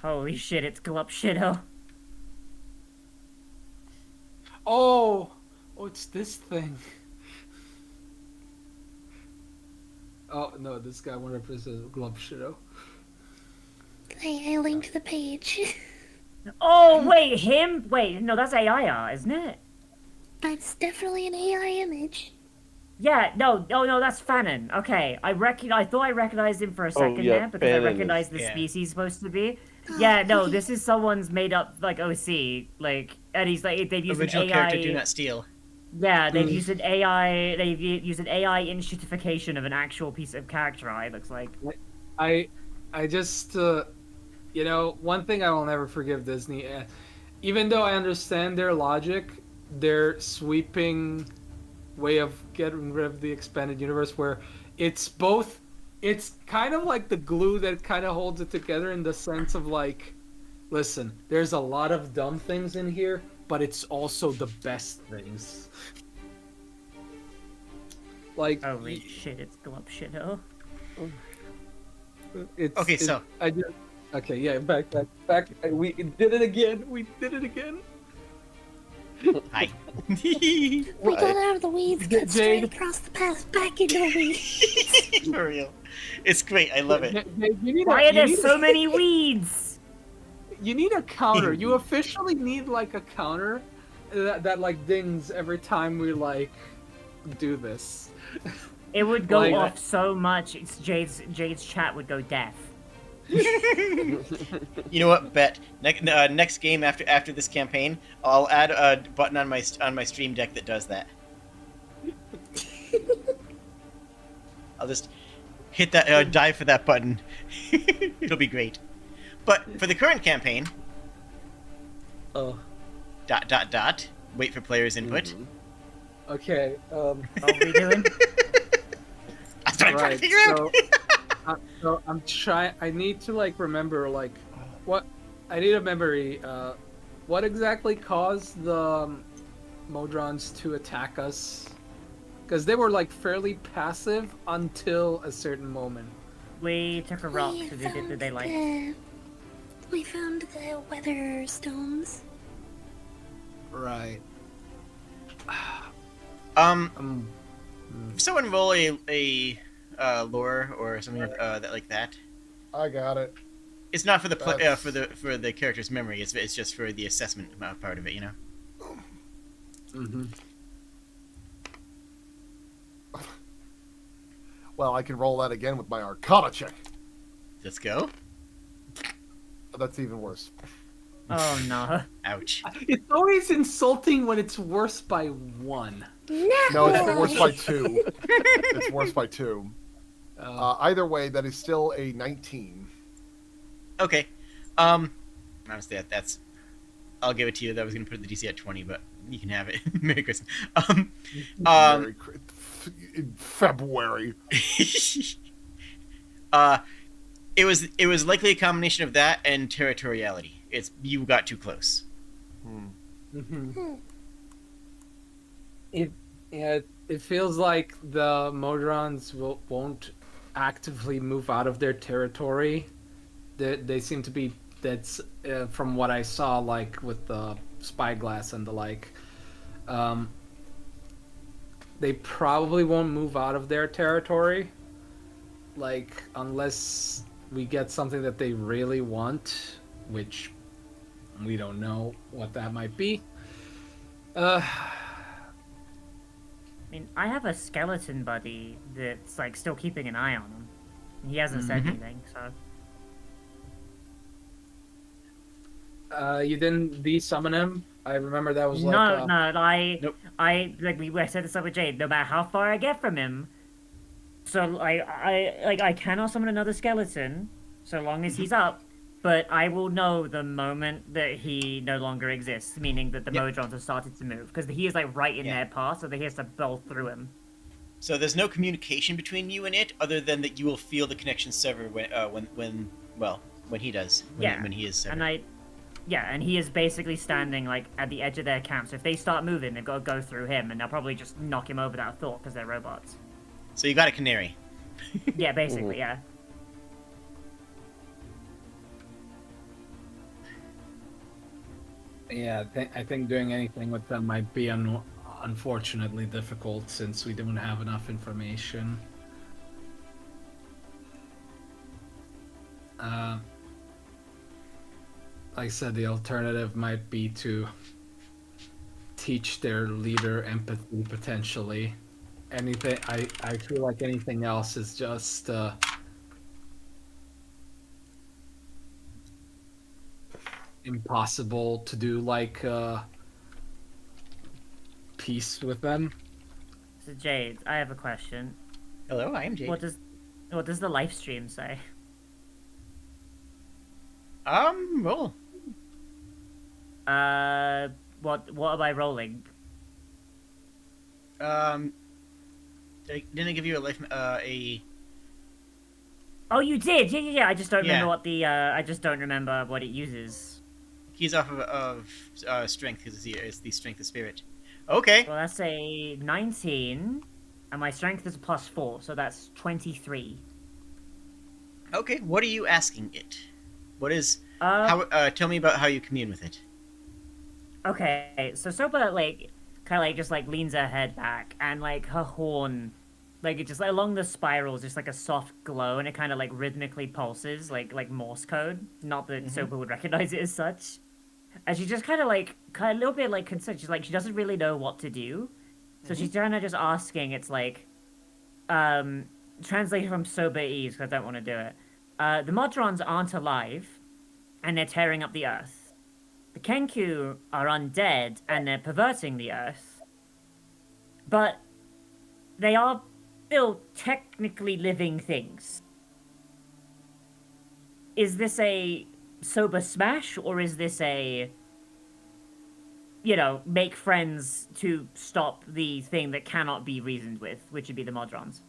Holy shit! It's Glup Shitto. Oh, it's this thing. Oh no, this guy 100% Glump Shitto. I linked the page. Oh wait, him? Wait, no, that's AI, isn't it? That's definitely an AI image. Yeah, no, that's Fanon. Okay, I thought I recognized him for a second yeah, there because I Fanon recognized the yeah. species supposed to be. Yeah, no, this is someone's made up like OC, like, and he's like they've used Original an AI. character, do not steal. Yeah, they've used an AI. They've used an AI institutification of an actual piece of character art. It looks like. I just you know, one thing I will never forgive Disney, even though I understand their logic, their sweeping way of getting rid of the expanded universe, where it's kind of like the glue that kind of holds it together in the sense of like, listen, there's a lot of dumb things in here, but it's also the best things. Like, Holy shit! It's Glup Shitto. Okay, so- Okay, yeah, back. We did it again. Hi. We got out of the weeds, got straight Jade. across the path, back into the weeds. For real. It's great. I love it. Why are there so many weeds? You need a counter. You officially need like a counter that like dings every time we like do this. It would go Like- off so much. It's Jade's chat would go deaf. You know what? Bet next game after this campaign, I'll add a button on my stream deck that does that. I'll just hit that dive for that button. It'll be great. But for the current campaign, Oh. ... wait for players' input. Mhm. Okay. What are we doing? That's what I'm trying to Right. figure out. So I'm trying. I need to like remember like what I need a memory. What exactly caused the Modrons to attack us? Because they were like fairly passive until a certain moment. We took a rock We to do found did they like? we found the weather stones. Right. Um, someone roll a lore or something that like that. I got it. It's not for the That's- for the character's memory. It's just for the assessment part of it. You know. Mm-hmm. Well, I can roll that again with my Arcana check. Let's go. That's even worse. Oh no. Ouch. It's always insulting when it's worse by 1. No, it's worse by 2. It's worse by 2. Uh, Either way, that is still a 19. Okay. Honestly, that's. I'll give it to you. That was gonna put the DC at 20, but you can have it. Merry Christmas. Very in February. It was likely a combination of that and territoriality. It's you got too close. mhm. It feels like the Modrons won't actively move out of their territory. They seem to be that's from what I saw, like with the spyglass and the like. They probably won't move out of their territory, like unless we get something that they really want, which we don't know what that might be. I mean, I have a skeleton buddy that's like still keeping an eye on him. He hasn't said Mhm. anything, so You didn't de-summon him? I remember that was like no, Nope. I like I said this up with Jade. No matter how far I get from him, so I cannot summon another skeleton so long as he's up. But I will know the moment that he no longer exists, meaning that the Yep. Modrons have started to move, because he is like right in Yeah. their path, so that he has to bowl through him. So there's no communication between you and it, other than that you will feel the connection sever when he does. When he is severed. And he is basically standing like at the edge of their camp. So if they start moving, they've got to go through him, and they'll probably just knock him over without thought because they're robots. So you got a canary. Yeah, basically, yeah. yeah. I think doing anything with them might be unfortunately difficult since we don't have enough information. Like I said, the alternative might be to teach their leader empathy potentially. Anything I feel like anything else is just impossible to do like peace with them. So Jade, I have a question. Hello, I am Jade. What does the live stream say? Roll. What am I rolling? Didn't I give you a life Oh, you did. Yeah. I just don't remember Yeah. what the I just don't remember what it uses. He's off of strength because it's the strength of spirit. Okay. Well, that's a 19, and my strength is +4, so that's 23. Okay. What are you asking it? What is Uh, how? Tell me about how you commune with it. Okay, so Soba like kind of like just like leans her head back, and like her horn, like it just like along the spirals, just like a soft glow, and it kind of like rhythmically pulses like Morse code. Not that Soba would recognize it as such. And she just kind of a little bit like concerned. She's like she doesn't really know what to do, so she's kind of just asking. It's like, translated from Soba-ese because I don't want to do it. The Modrons aren't alive, and they're tearing up the earth. The Kenku are undead, and they're perverting the earth. But they are still technically living things. Is this a sober smash, or is this make friends to stop the thing that cannot be reasoned with, which would be the Modrons.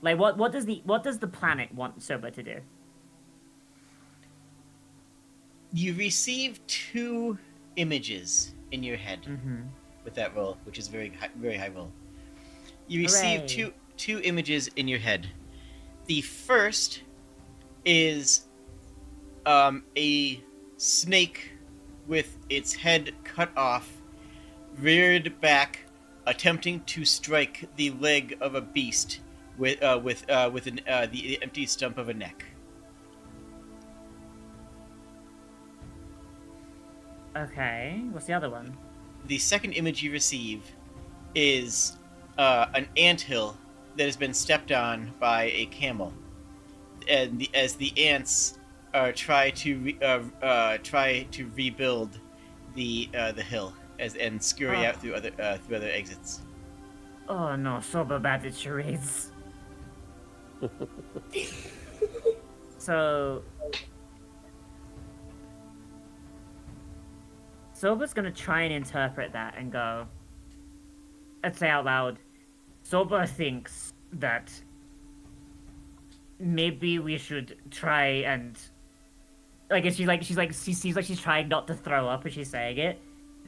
Like, what does the planet want Soba to do? You receive 2 images in your head with that roll, which is very high roll. You receive Hooray. two images in your head. The first is a snake with its head cut off, reared back, attempting to strike the leg of a beast with the empty stump of a neck. Okay, what's the other one? The second image you receive is an anthill that has been stepped on by a camel, and as the ants try to rebuild the hill and scurry out through other exits. Oh no, Soba bad at charades. So Soba's gonna try and interpret that and go, let's say out loud, Soba thinks that maybe we should try and she seems like she's trying not to throw up as she's saying it.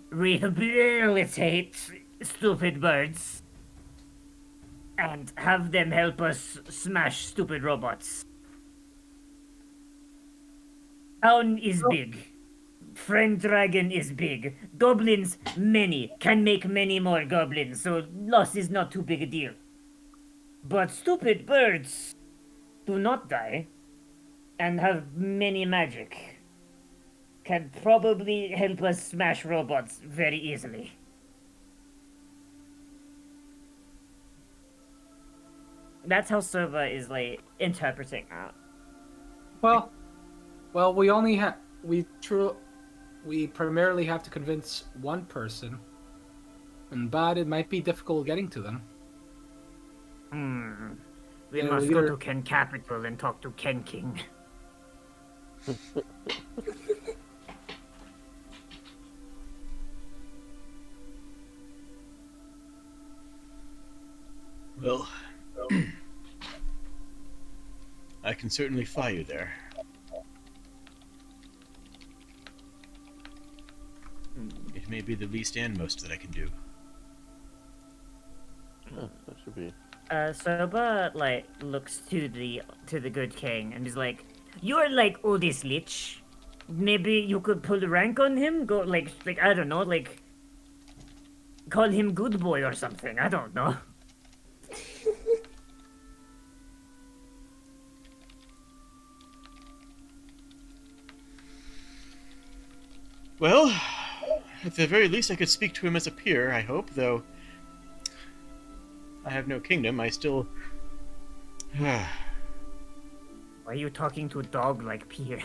Rehabilitate stupid birds and have them help us smash stupid robots. Town is big. Friend Dragon is big. Goblins, many. Can make many more goblins, so loss is not too big a deal. But stupid birds do not die and have many magic. Can probably help us smash robots very easily. That's how Soba is, like, interpreting that. Well, we primarily have to convince one person, but it might be difficult getting to them. We Yeah, must we go either- to Ken Capital and talk to Ken King. Well, I can certainly fly you there. It may be the least and most that I can do. Yeah, that should be. Soba, like, looks to the good king and is like, you're like oldest lich. Maybe you could pull rank on him? Go, like, I don't know, like, call him good boy or something. I don't know. Well, at the very least I could speak to him as a peer, I hope, though I have no kingdom, I still... Why are you talking to a dog like Peer?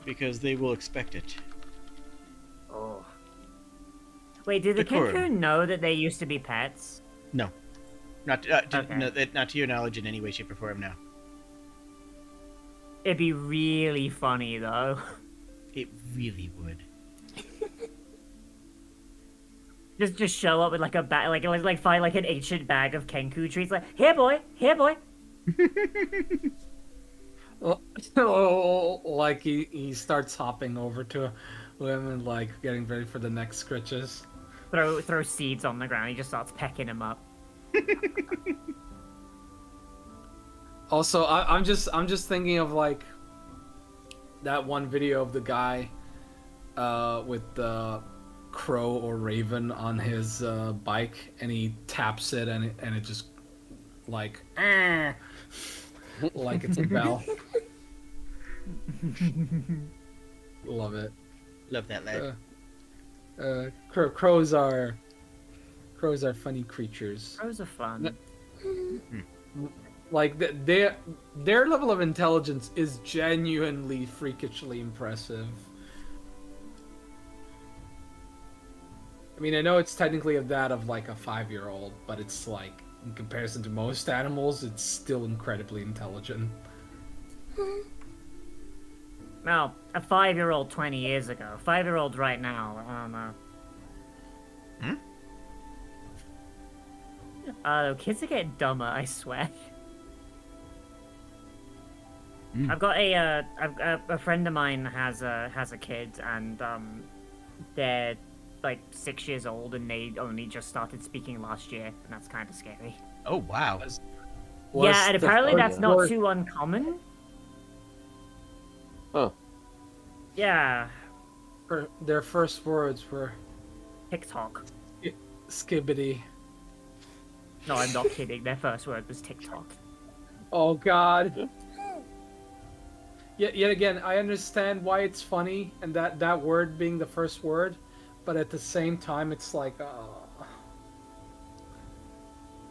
because they will expect it. Oh. Wait, did the Decorum. Kenku know that they used to be pets? No. Not to your knowledge in any way, shape, or form, no. It'd be really funny, though. It really would. Just show up with like a bag, like find like an ancient bag of Kenku treats, like, here boy, here boy. Like he starts hopping over to him and like getting ready for the next scritches. Throw seeds on the ground. He just starts pecking them up. Also, I'm just thinking of like that one video of the guy with the crow or raven on his bike, and he taps it, and it just like like it's a bell. Love it. Love that lad. Crows are funny creatures. Crows are fun. Like their level of intelligence is genuinely freakishly impressive. I mean, I know it's technically of that of like a 5-year-old, but it's like in comparison to most animals, it's still incredibly intelligent. Well, a 5-year-old 20 years ago. 5-year-old right now, I don't know. Kids are getting dumber, I swear. I've got a friend of mine has a kid, and they're like 6 years old, and they only just started speaking last year, and that's kind of scary. Oh wow. Yeah, and apparently that's not word- too uncommon. Huh. Yeah, Their first words were TikTok. skibbity. No, I'm not kidding. Their first word was TikTok. Oh God. Yet again, I understand why it's funny and that word being the first word, but at the same time, it's like,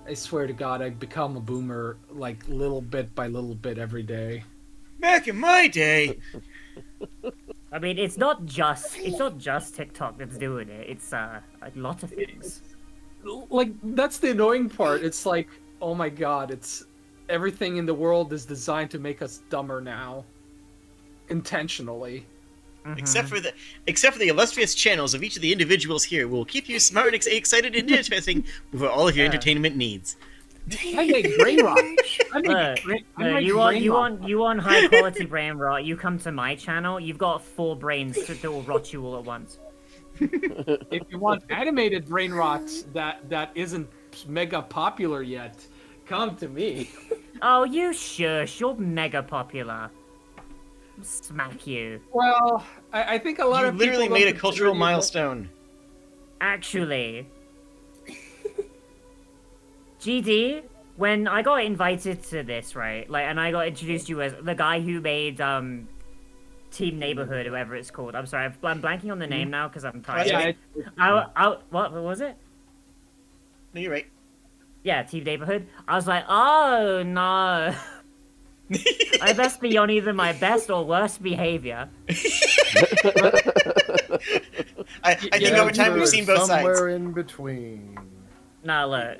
I swear to God, I become a boomer like little bit by little bit every day. Back in my day. I mean, it's not just TikTok that's doing it. It's a lot of things. Like that's the annoying part. It's like, oh my God, it's everything in the world is designed to make us dumber now, intentionally. Except for the illustrious channels of each of the individuals here will keep you smart and excited and interesting for all of your entertainment needs. I make brain rot. You want high quality brain rot? You come to my channel. You've got 4 brains that will rot you all at once. If you want animated brain rot that isn't mega popular yet, come to me. Oh, you shush! You're mega popular. Smack you. Well, I think a lot You of people literally don't made a consider cultural you- milestone. Actually, GD, when I got invited to this, right? Like, and I got introduced to you as the guy who made Team Neighborhood, whatever it's called. I'm sorry, I'm blanking on the name now because I'm tired. Yeah, What was it? No, you're right. Yeah, Team Neighborhood. I was like, oh no. I best be on either my best or worst behavior. I think over time we've seen both somewhere sides. in between. Nah, look.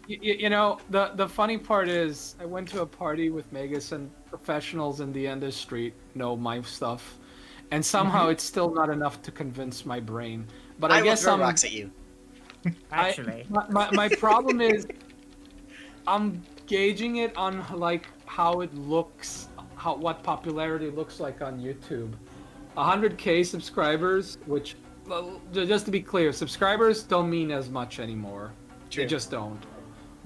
You know, the funny part is I went to a party with Megas and professionals in the industry know my stuff, and somehow it's still not enough to convince my brain. But I will guess throw I'm rocks at you. Actually. my problem is I'm gauging it on like how it looks, what popularity looks like on YouTube. 100K subscribers, which just to be clear, subscribers don't mean as much anymore. True. They just don't.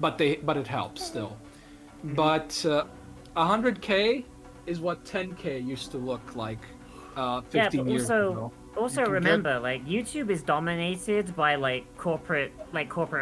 But it helps still. But 100K is what 10K used to look like 15 but years ago. also remember, like, YouTube is dominated by corporate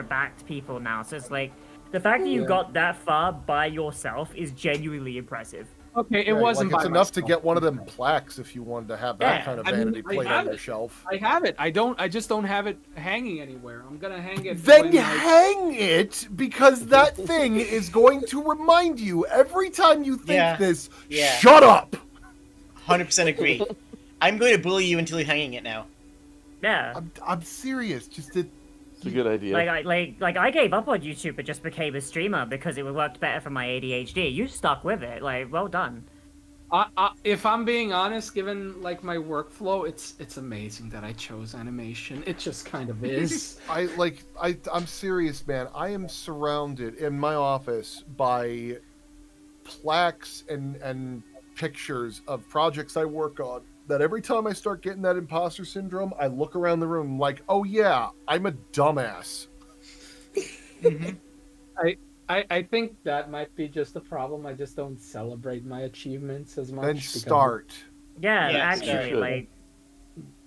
backed people now. So it's like the fact that you got that far by yourself is genuinely impressive. Okay, it Right, wasn't like, it's by enough to myself. get one of them plaques if you wanted to have that Yeah, kind of I mean, vanity I plate have on your it. shelf. I have it. I just don't have it hanging anywhere. I'm gonna hang it. Then when I- hang it, because that thing is going to remind you every time you think Yeah, this. yeah. Shut up! 100% agree. I'm going to bully you until you're hanging it now. Yeah. I'm serious. Just to, It's a good idea. I gave up on YouTube and just became a streamer because it worked better for my ADHD. You stuck with it. Like, well done. if I'm being honest, given like my workflow, it's amazing that I chose animation. It just kind of is. I'm serious, man. I am surrounded in my office by plaques and pictures of projects I work on. That every time I start getting that imposter syndrome, I look around the room like, oh yeah, I'm a dumbass. I think that might be just the problem. I just don't celebrate my achievements as much. Then because- start. Yeah, Yeah, actually, sure.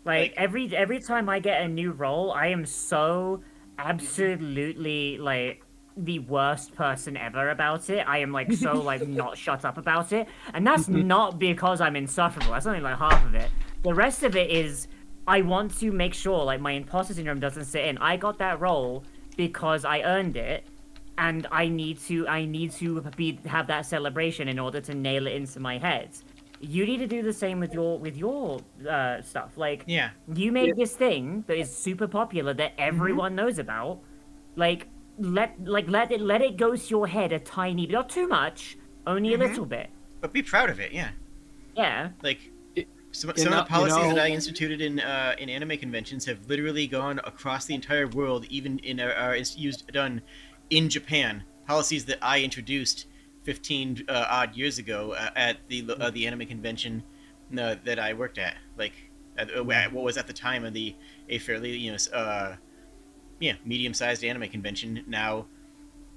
like every time I get a new role, I am so absolutely like the worst person ever about it. I am like so like not shut up about it, and that's not because I'm insufferable. That's only like half of it. The rest of it is I want to make sure like my imposter syndrome doesn't sit in. I got that role because I earned it, and I need to have that celebration in order to nail it into my head. You need to do the same with your stuff. Like, Yeah. you made this thing that is super popular that everyone knows about. Like, let it go to your head a tiny bit, not too much, only a little bit. But be proud of it, yeah. Yeah. Like, Some You of the know- policies you know- that I instituted in anime conventions have literally gone across the entire world, even in done in Japan. Policies that I introduced 15 odd years ago at the anime convention that I worked at. Like, at what was at the time of a fairly medium-sized anime convention. Now,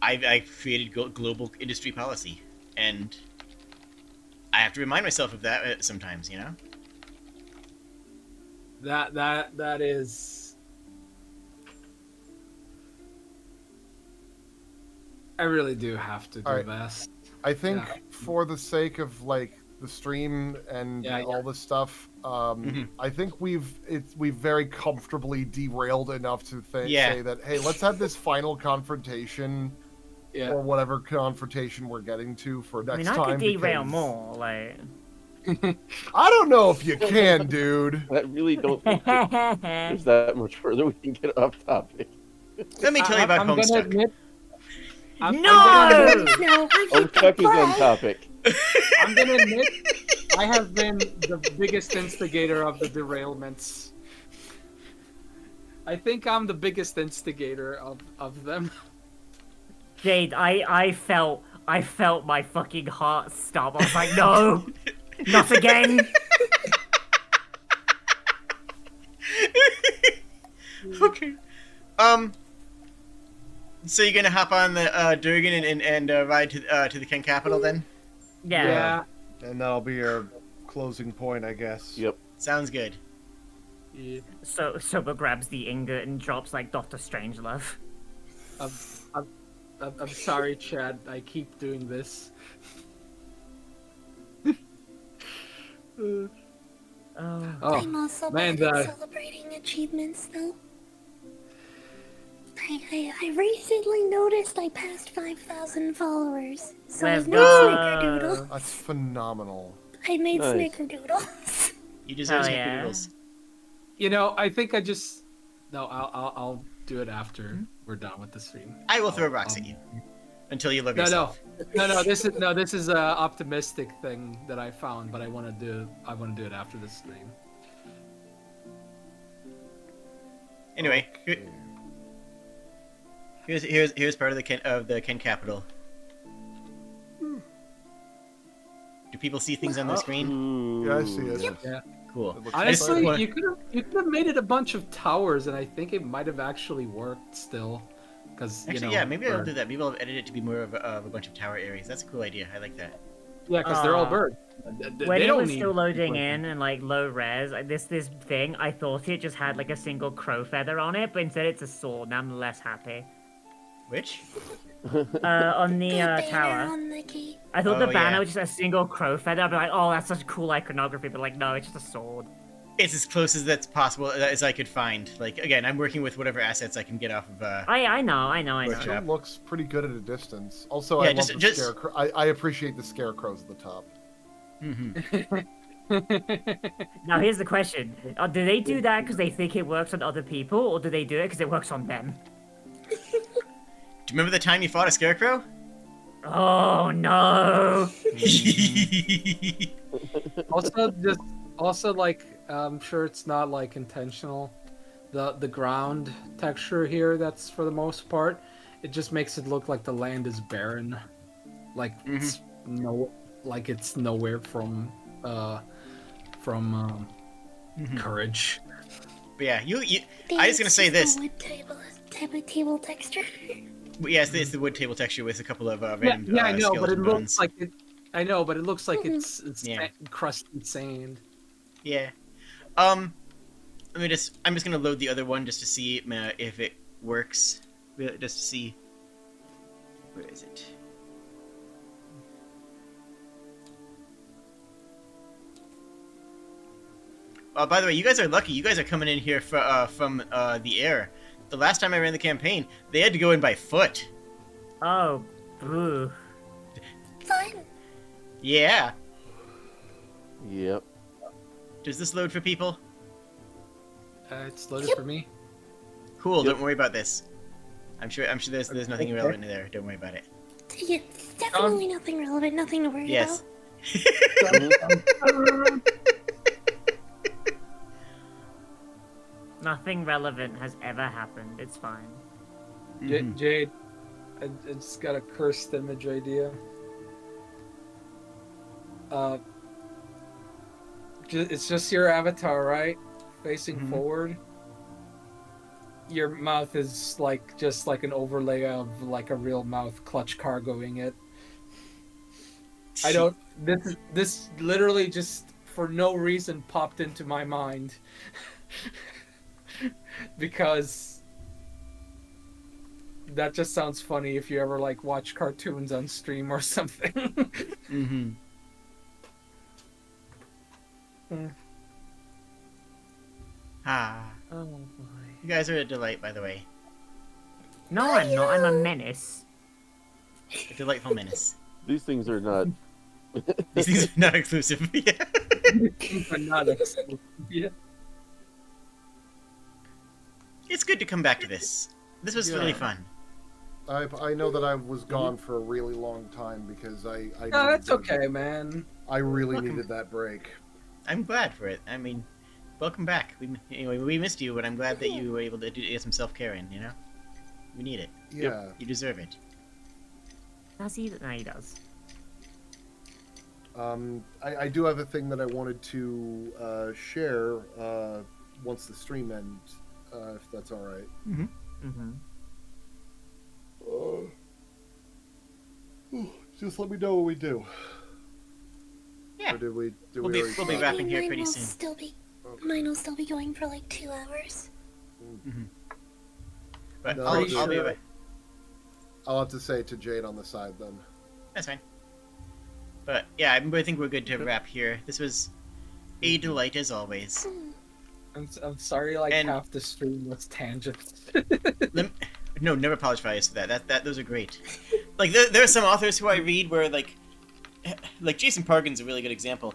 I've created global industry policy, and I have to remind myself of that sometimes. You know. That is. I really do have to do Alright. this. I think Yeah. for the sake of like the stream and Yeah, all this stuff, Mhm. I think we've very comfortably derailed enough to Yeah. say that hey, let's have this final confrontation Yeah. or whatever confrontation we're getting to for next I mean, I time. could derail because more, like. I don't know if you can, dude. I really don't think that there's that much further we can get off topic. Let me tell you about I'm gonna Homestuck. admit. I'm No! gonna admit, No, Oh, Chuck is on topic. I'm gonna admit, I have been the biggest instigator of the derailments. I think I'm the biggest instigator of them. Jade, I felt my fucking heart stop. I was like, no, not again. Okay. So you're gonna hop on the Durgan and ride to the Ken Capital then? Yeah. And that'll be your closing point, I guess. Yep. Sounds good. Yeah. So Soba grabs the ingot and drops like Doctor Strangelove. I'm sorry, Chad. I keep doing this. Oh. I'm Oh, also man, bad at the- celebrating achievements, though. I recently noticed I passed 5,000 followers, so Let's I made go. snickerdoodle. That's phenomenal. I made Nice. snickerdoodles. You deserve Hell yeah. snickerdoodles. you know, I think I just no. I'll do it after we're done with the stream. I will throw rocks at you until you love No, yourself. no. This is a optimistic thing that I found, but I want to do it after the stream. Anyway, here's part of the Ken Capital. Do people see things on their screen? Ooh. Yeah, I see it. Yeah. Cool. It looks Honestly, wanna- you could have made it a bunch of towers, and I think it might have actually worked still. Because Actually, yeah, maybe I'll do that. Maybe I'll edit it to be more of a bunch of tower areas. That's a cool idea. I like that. Yeah, because they're all Aw. birds. When They it don't was need still loading like- in and like low res, this thing, I thought it just had like a single crow feather on it, but instead it's a sword. Now I'm less happy. Which? On the banner tower, on the gate. I thought the Oh, banner yeah. was just a single crow feather. I'd be like, oh, that's such cool iconography, but like, no, it's just a sword. It's as close as that's possible as I could find. Like, again, I'm working with whatever assets I can get off of. I know. It Workshop. still looks pretty good at a distance. Also, Yeah, I love the just- scarecrow. I appreciate the scarecrows at the top. Now here's the question: do they do that because they think it works on other people, or do they do it because it works on them? Do you remember the time you fought a scarecrow? Oh no! Also, like, I'm sure it's not like intentional. The ground texture here, that's for the most part, it just makes it look like the land is barren, like it's it's nowhere from courage. But yeah, you I was gonna say It's this. just a wood table texture. Yeah, it's the wood table texture with a couple of Yeah, random I know, but it skeleton looks bones. like it. I know, but it looks like it's Yeah. crusted sand. Yeah. I'm just gonna load the other one just to see if it works. Just to see. Where is it? By the way, you guys are lucky. You guys are coming in here from the air. The last time I ran the campaign, they had to go in by foot. Oh, boo. Fun. Yeah. Yep. Does this load for people? It's loaded for me. Cool. Yep. Don't worry about this. I'm sure there's nothing Okay. relevant there. Don't worry about it. Yeah, it's definitely nothing relevant, nothing to worry Yes. about. Nothing relevant has ever happened. It's fine. Jade, I just got a cursed image idea. It's just your avatar, right? Facing forward. Your mouth is like just like an overlay of like a real mouth, clutch cargoing it. I don't. This literally just for no reason popped into my mind because that just sounds funny if you ever like watch cartoons on stream or something. Ah, Oh boy. you guys are a delight, by the way. No, I'm not. I'm a menace. A delightful menace. These things are not. These things are not exclusive. Yeah. But not yeah. It's good to come back to this. This was really fun. I know that I was gone for a really long time because I No, needed that's the- okay, man. I really needed that break. I'm glad for it. I mean, welcome back. We missed you, but I'm glad that you were able to get some self-care in, you know? We need it. Yeah. You deserve it. Does he? No, he does. I do have a thing that I wanted to share once the stream ends, if that's all right. Mm-hmm. Just let me know what we do. Yeah. Or did we? We'll be already- wrapping here Mine pretty will soon. Still be, Okay. mine will still be going for like 2 hours. But No, I'll sure. be away. I'll have to say it to Jade on the side then. That's fine. But yeah, I think we're good to wrap here. This was a delight as always. I'm sorry, like And- half the stream was tangents. No, never apologize for that. Those are great. Like there are some authors who I read where like Jason Parkin's a really good example.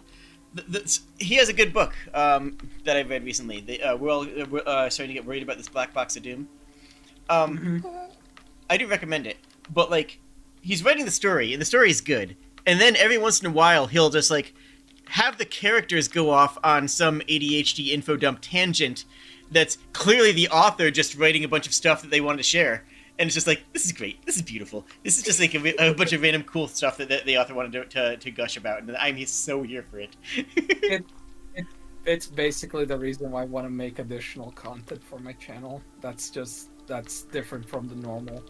He has a good book that I've read recently. We're all starting to get worried about this Black Box of Doom. I do recommend it, but like he's writing the story, and the story is good. And then every once in a while, he'll just like have the characters go off on some ADHD info dump tangent that's clearly the author just writing a bunch of stuff that they wanted to share. And it's just like, this is great. This is beautiful. This is just like a bunch of random cool stuff that the author wanted to gush about. And I'm so here for it. It's basically the reason why I want to make additional content for my channel. That's different from the normal.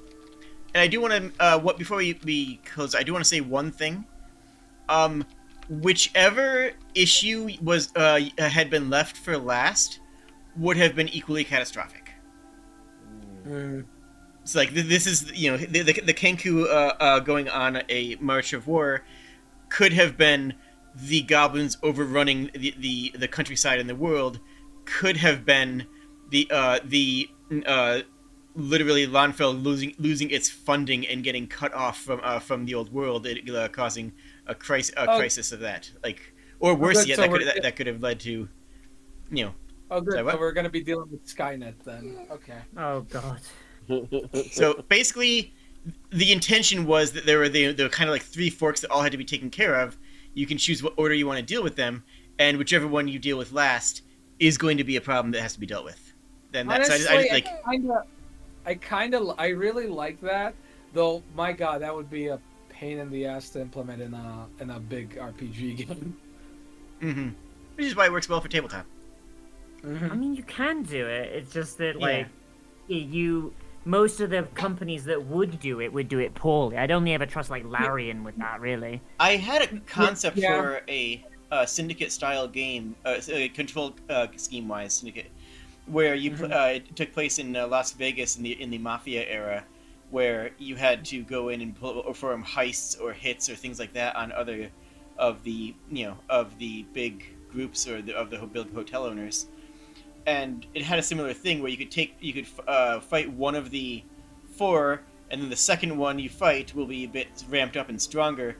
And I do want to, before we close, I do want to say one thing. Whichever issue was had been left for last would have been equally catastrophic. It's like this is the Kenku going on a march of war could have been the goblins overrunning the countryside and the world, could have been the literally Lanfell losing its funding and getting cut off from the old world, causing a crisis of that, like, or worse yet, that could have led to, Oh, good. Sorry, what? So we're gonna be dealing with Skynet then. Okay. Oh god. So basically, the intention was that there were kind of like 3 forks that all had to be taken care of. You can choose what order you want to deal with them, and whichever one you deal with last is going to be a problem that has to be dealt with. Then that's Honestly, like. I really like that. Though, my God, that would be a pain in the ass to implement in a big RPG game. Mm-hmm. Which is why it works well for tabletop. I mean, you can do it. It's just that like most of the companies that would do it poorly. I'd only ever trust like Larian with that, really. I had a concept Yeah. for a syndicate-style game, control scheme-wise syndicate, where you it took place in Las Vegas in the Mafia era, where you had to go in and perform heists or hits or things like that on other of the big groups or of the big hotel owners. And it had a similar thing where you could fight one of the 4, and then the second one you fight will be a bit ramped up and stronger,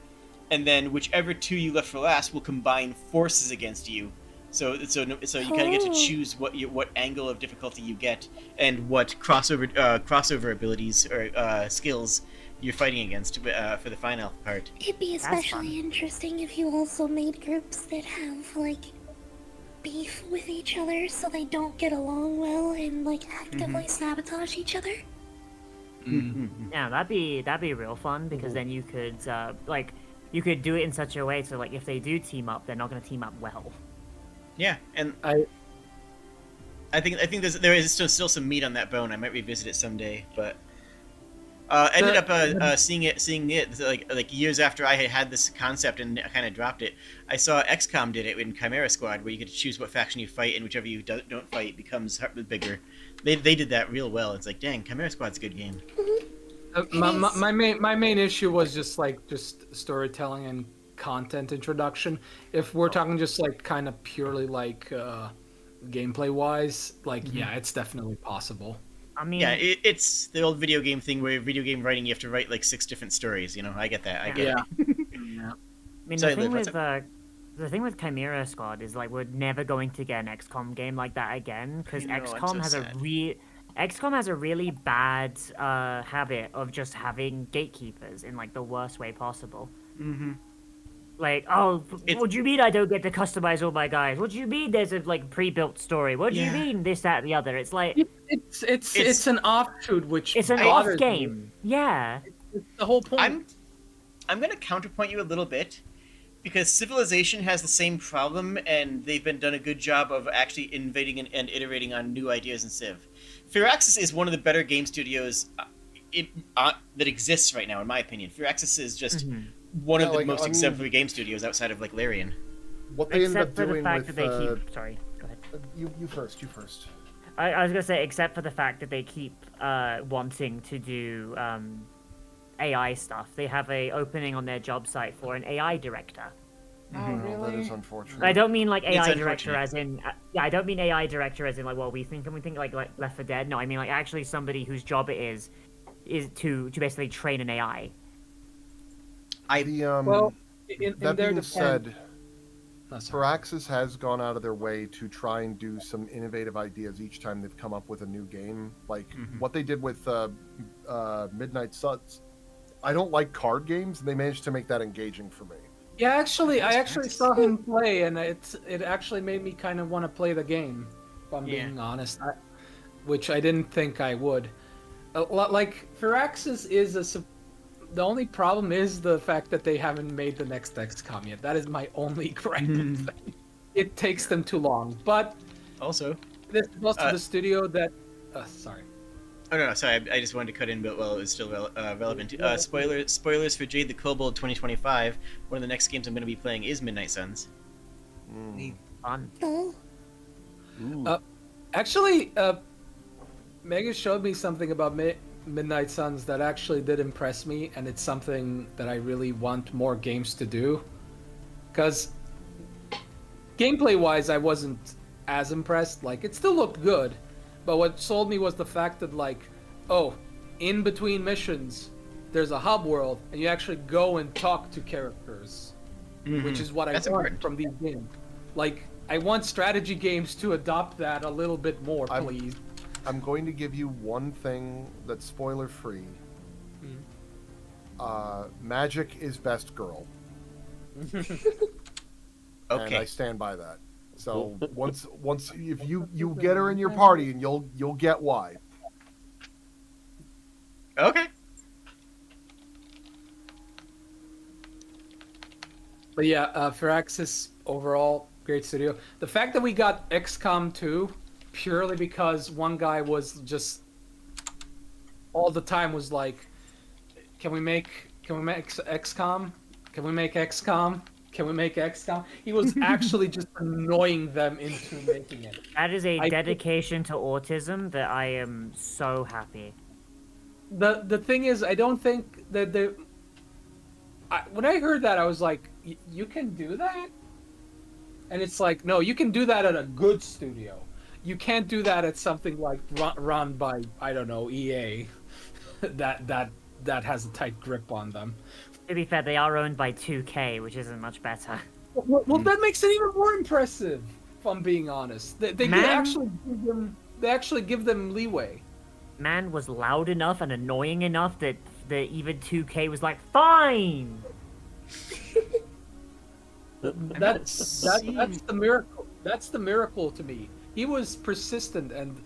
and then whichever 2 you left for last will combine forces against you. So you kind of get to choose what angle of difficulty you get and what crossover abilities or skills you're fighting against for the final part. It'd be fun. especially interesting if you also made groups that have like beef with each other so they don't get along well and like actively sabotage each other. Yeah, that'd be real fun because then you could like you could do it in such a way so like if they do team up, they're not gonna team up well. Yeah, and I I think there is still some meat on that bone. I might revisit it someday, but ended up seeing it like years after I had this concept and kind of dropped it. I saw XCOM did it in Chimera Squad, where you could choose what faction you fight, and whichever you don't fight becomes bigger. They did that real well. It's like, dang, Chimera Squad's a good game. my main issue was just storytelling and content introduction. If we're talking just like kind of purely like gameplay wise, like yeah, it's definitely possible. I mean, Yeah, it's the old video game thing where video game writing you have to write like 6 different stories. You know, I get that. I get Yeah. it. I mean Sorry, the thing Liv, with what's the thing with Chimera Squad is like we're never going to get an XCOM game like that again because I know, I'm XCOM so has sad. XCOM has a really bad habit of just having gatekeepers in like the worst way possible. Mm-hmm. Like, oh, It- what do you mean I don't get to customize all my guys? What do you mean there's a like pre-built story? What do you Yeah. mean this, that, and the other? It's like It's an offshoot, which it's an bothers off game. Yeah. me. It's the whole point. I'm gonna counterpoint you a little bit, because Civilization has the same problem, and they've done a good job of actually innovating and iterating on new ideas in Civ. Firaxis is one of the better game studios that exists right now, in my opinion. Firaxis is just one of Yeah, the like, most I mean- exemplary game studios outside of like Larian. What they ended up Except for the doing fact with that they keep. Sorry, go ahead. you first. I was gonna say, except for the fact that they keep wanting to do AI stuff. They have a opening on their job site for an AI director. Oh, that is unfortunate. I don't mean like It's AI director unfortunate. as in yeah, I don't mean AI director as in like what we think and we think like Left 4 Dead. No, I mean like actually somebody whose job it is to basically train an AI. Well, in that their being defense, said, oh, sorry. Firaxis has gone out of their way to try and do some innovative ideas each time they've come up with a new game. Like what they did with Midnight Suns. I don't like card games, and they managed to make that engaging for me. Yeah, actually, I actually saw him play, and it actually made me kind of want to play the game. If I'm being honest, which I didn't think I would. Like Firaxis is the only problem is the fact that they haven't made the next XCOM yet. That is my only gripe. It takes them too long. But Also, this is also the studio that. Sorry. oh no, sorry, I just wanted to cut in, but well, it was still relevant. Spoilers for Jade the Kobold 2025. One of the next games I'm going to be playing is Midnight Suns. Fun. Oh, Actually, Megan showed me something about Midnight Suns that actually did impress me, and it's something that I really want more games to do. Because gameplay-wise, I wasn't as impressed. Like, it still looked good, but what sold me was the fact that, like, oh, in between missions, there's a hub world, and you actually go and talk to characters, which is what I That's want important. from these games. Like, I want strategy games to adopt that a little bit more, please. I'm going to give you one thing that's spoiler free. Magic is best girl. And I Okay. stand by that. So once if you get her in your party, and you'll get why. Okay. But yeah, Firaxis overall great studio. The fact that we got XCOM 2 purely because one guy was just all the time was like, can we make XCOM? Can we make XCOM? Can we make XCOM? He was actually just annoying them into making it. That is a I- dedication to autism that I am so happy. The thing is, I don't think that when I heard that, I was like, you can do that? And it's like, no, you can do that at a good studio. You can't do that at something like run by, I don't know, EA, that has a tight grip on them. To be fair, they are owned by 2K, which isn't much better. Well, that makes it even more impressive. If I'm being honest, they Man. actually give them leeway. Man was loud enough and annoying enough that even 2K was like, fine. That's the miracle. That's the miracle to me. He was persistent, and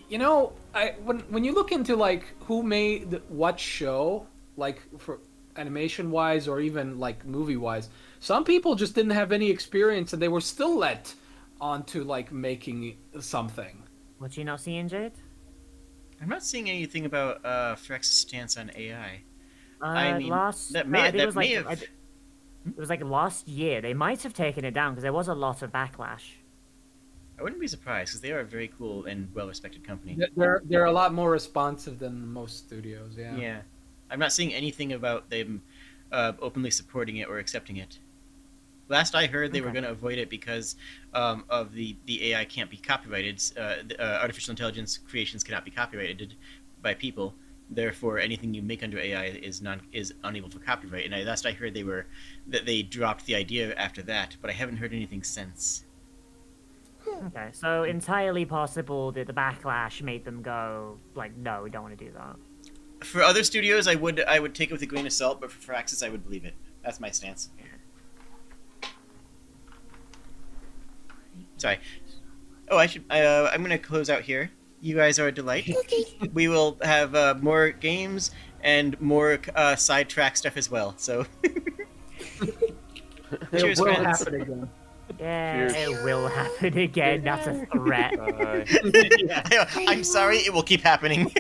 you know, when you look into like who made what show, like for animation wise or even like movie wise, some people just didn't have any experience and they were still let onto like making something. What you not seeing, Jade? I'm not seeing anything about Frex's stance on AI. Last that no, may I think that it was like may have. it was like last year. They might have taken it down because there was a lot of backlash. I wouldn't be surprised because they are a very cool and well-respected company. They're a lot more responsive than most studios. Yeah. Yeah, I'm not seeing anything about them openly supporting it or accepting it. Last I heard, they were Okay. going to avoid it because of the AI can't be copyrighted. Artificial intelligence creations cannot be copyrighted by people. Therefore, anything you make under AI is unable for copyright. And last I heard, they dropped the idea after that, but I haven't heard anything since. Okay, so entirely possible that the backlash made them go like, no, we don't want to do that. For other studios, I would take it with a grain of salt, but for Firaxis, I would believe it. That's my stance. Sorry. Oh, I'm gonna close out here. You guys are a delight. Okay. We will have more games and more sidetrack stuff as well. So, cheers, It will friends. happen again. Yeah, Cheers. it will happen again. That's a threat. Bye. I'm sorry. It will keep happening.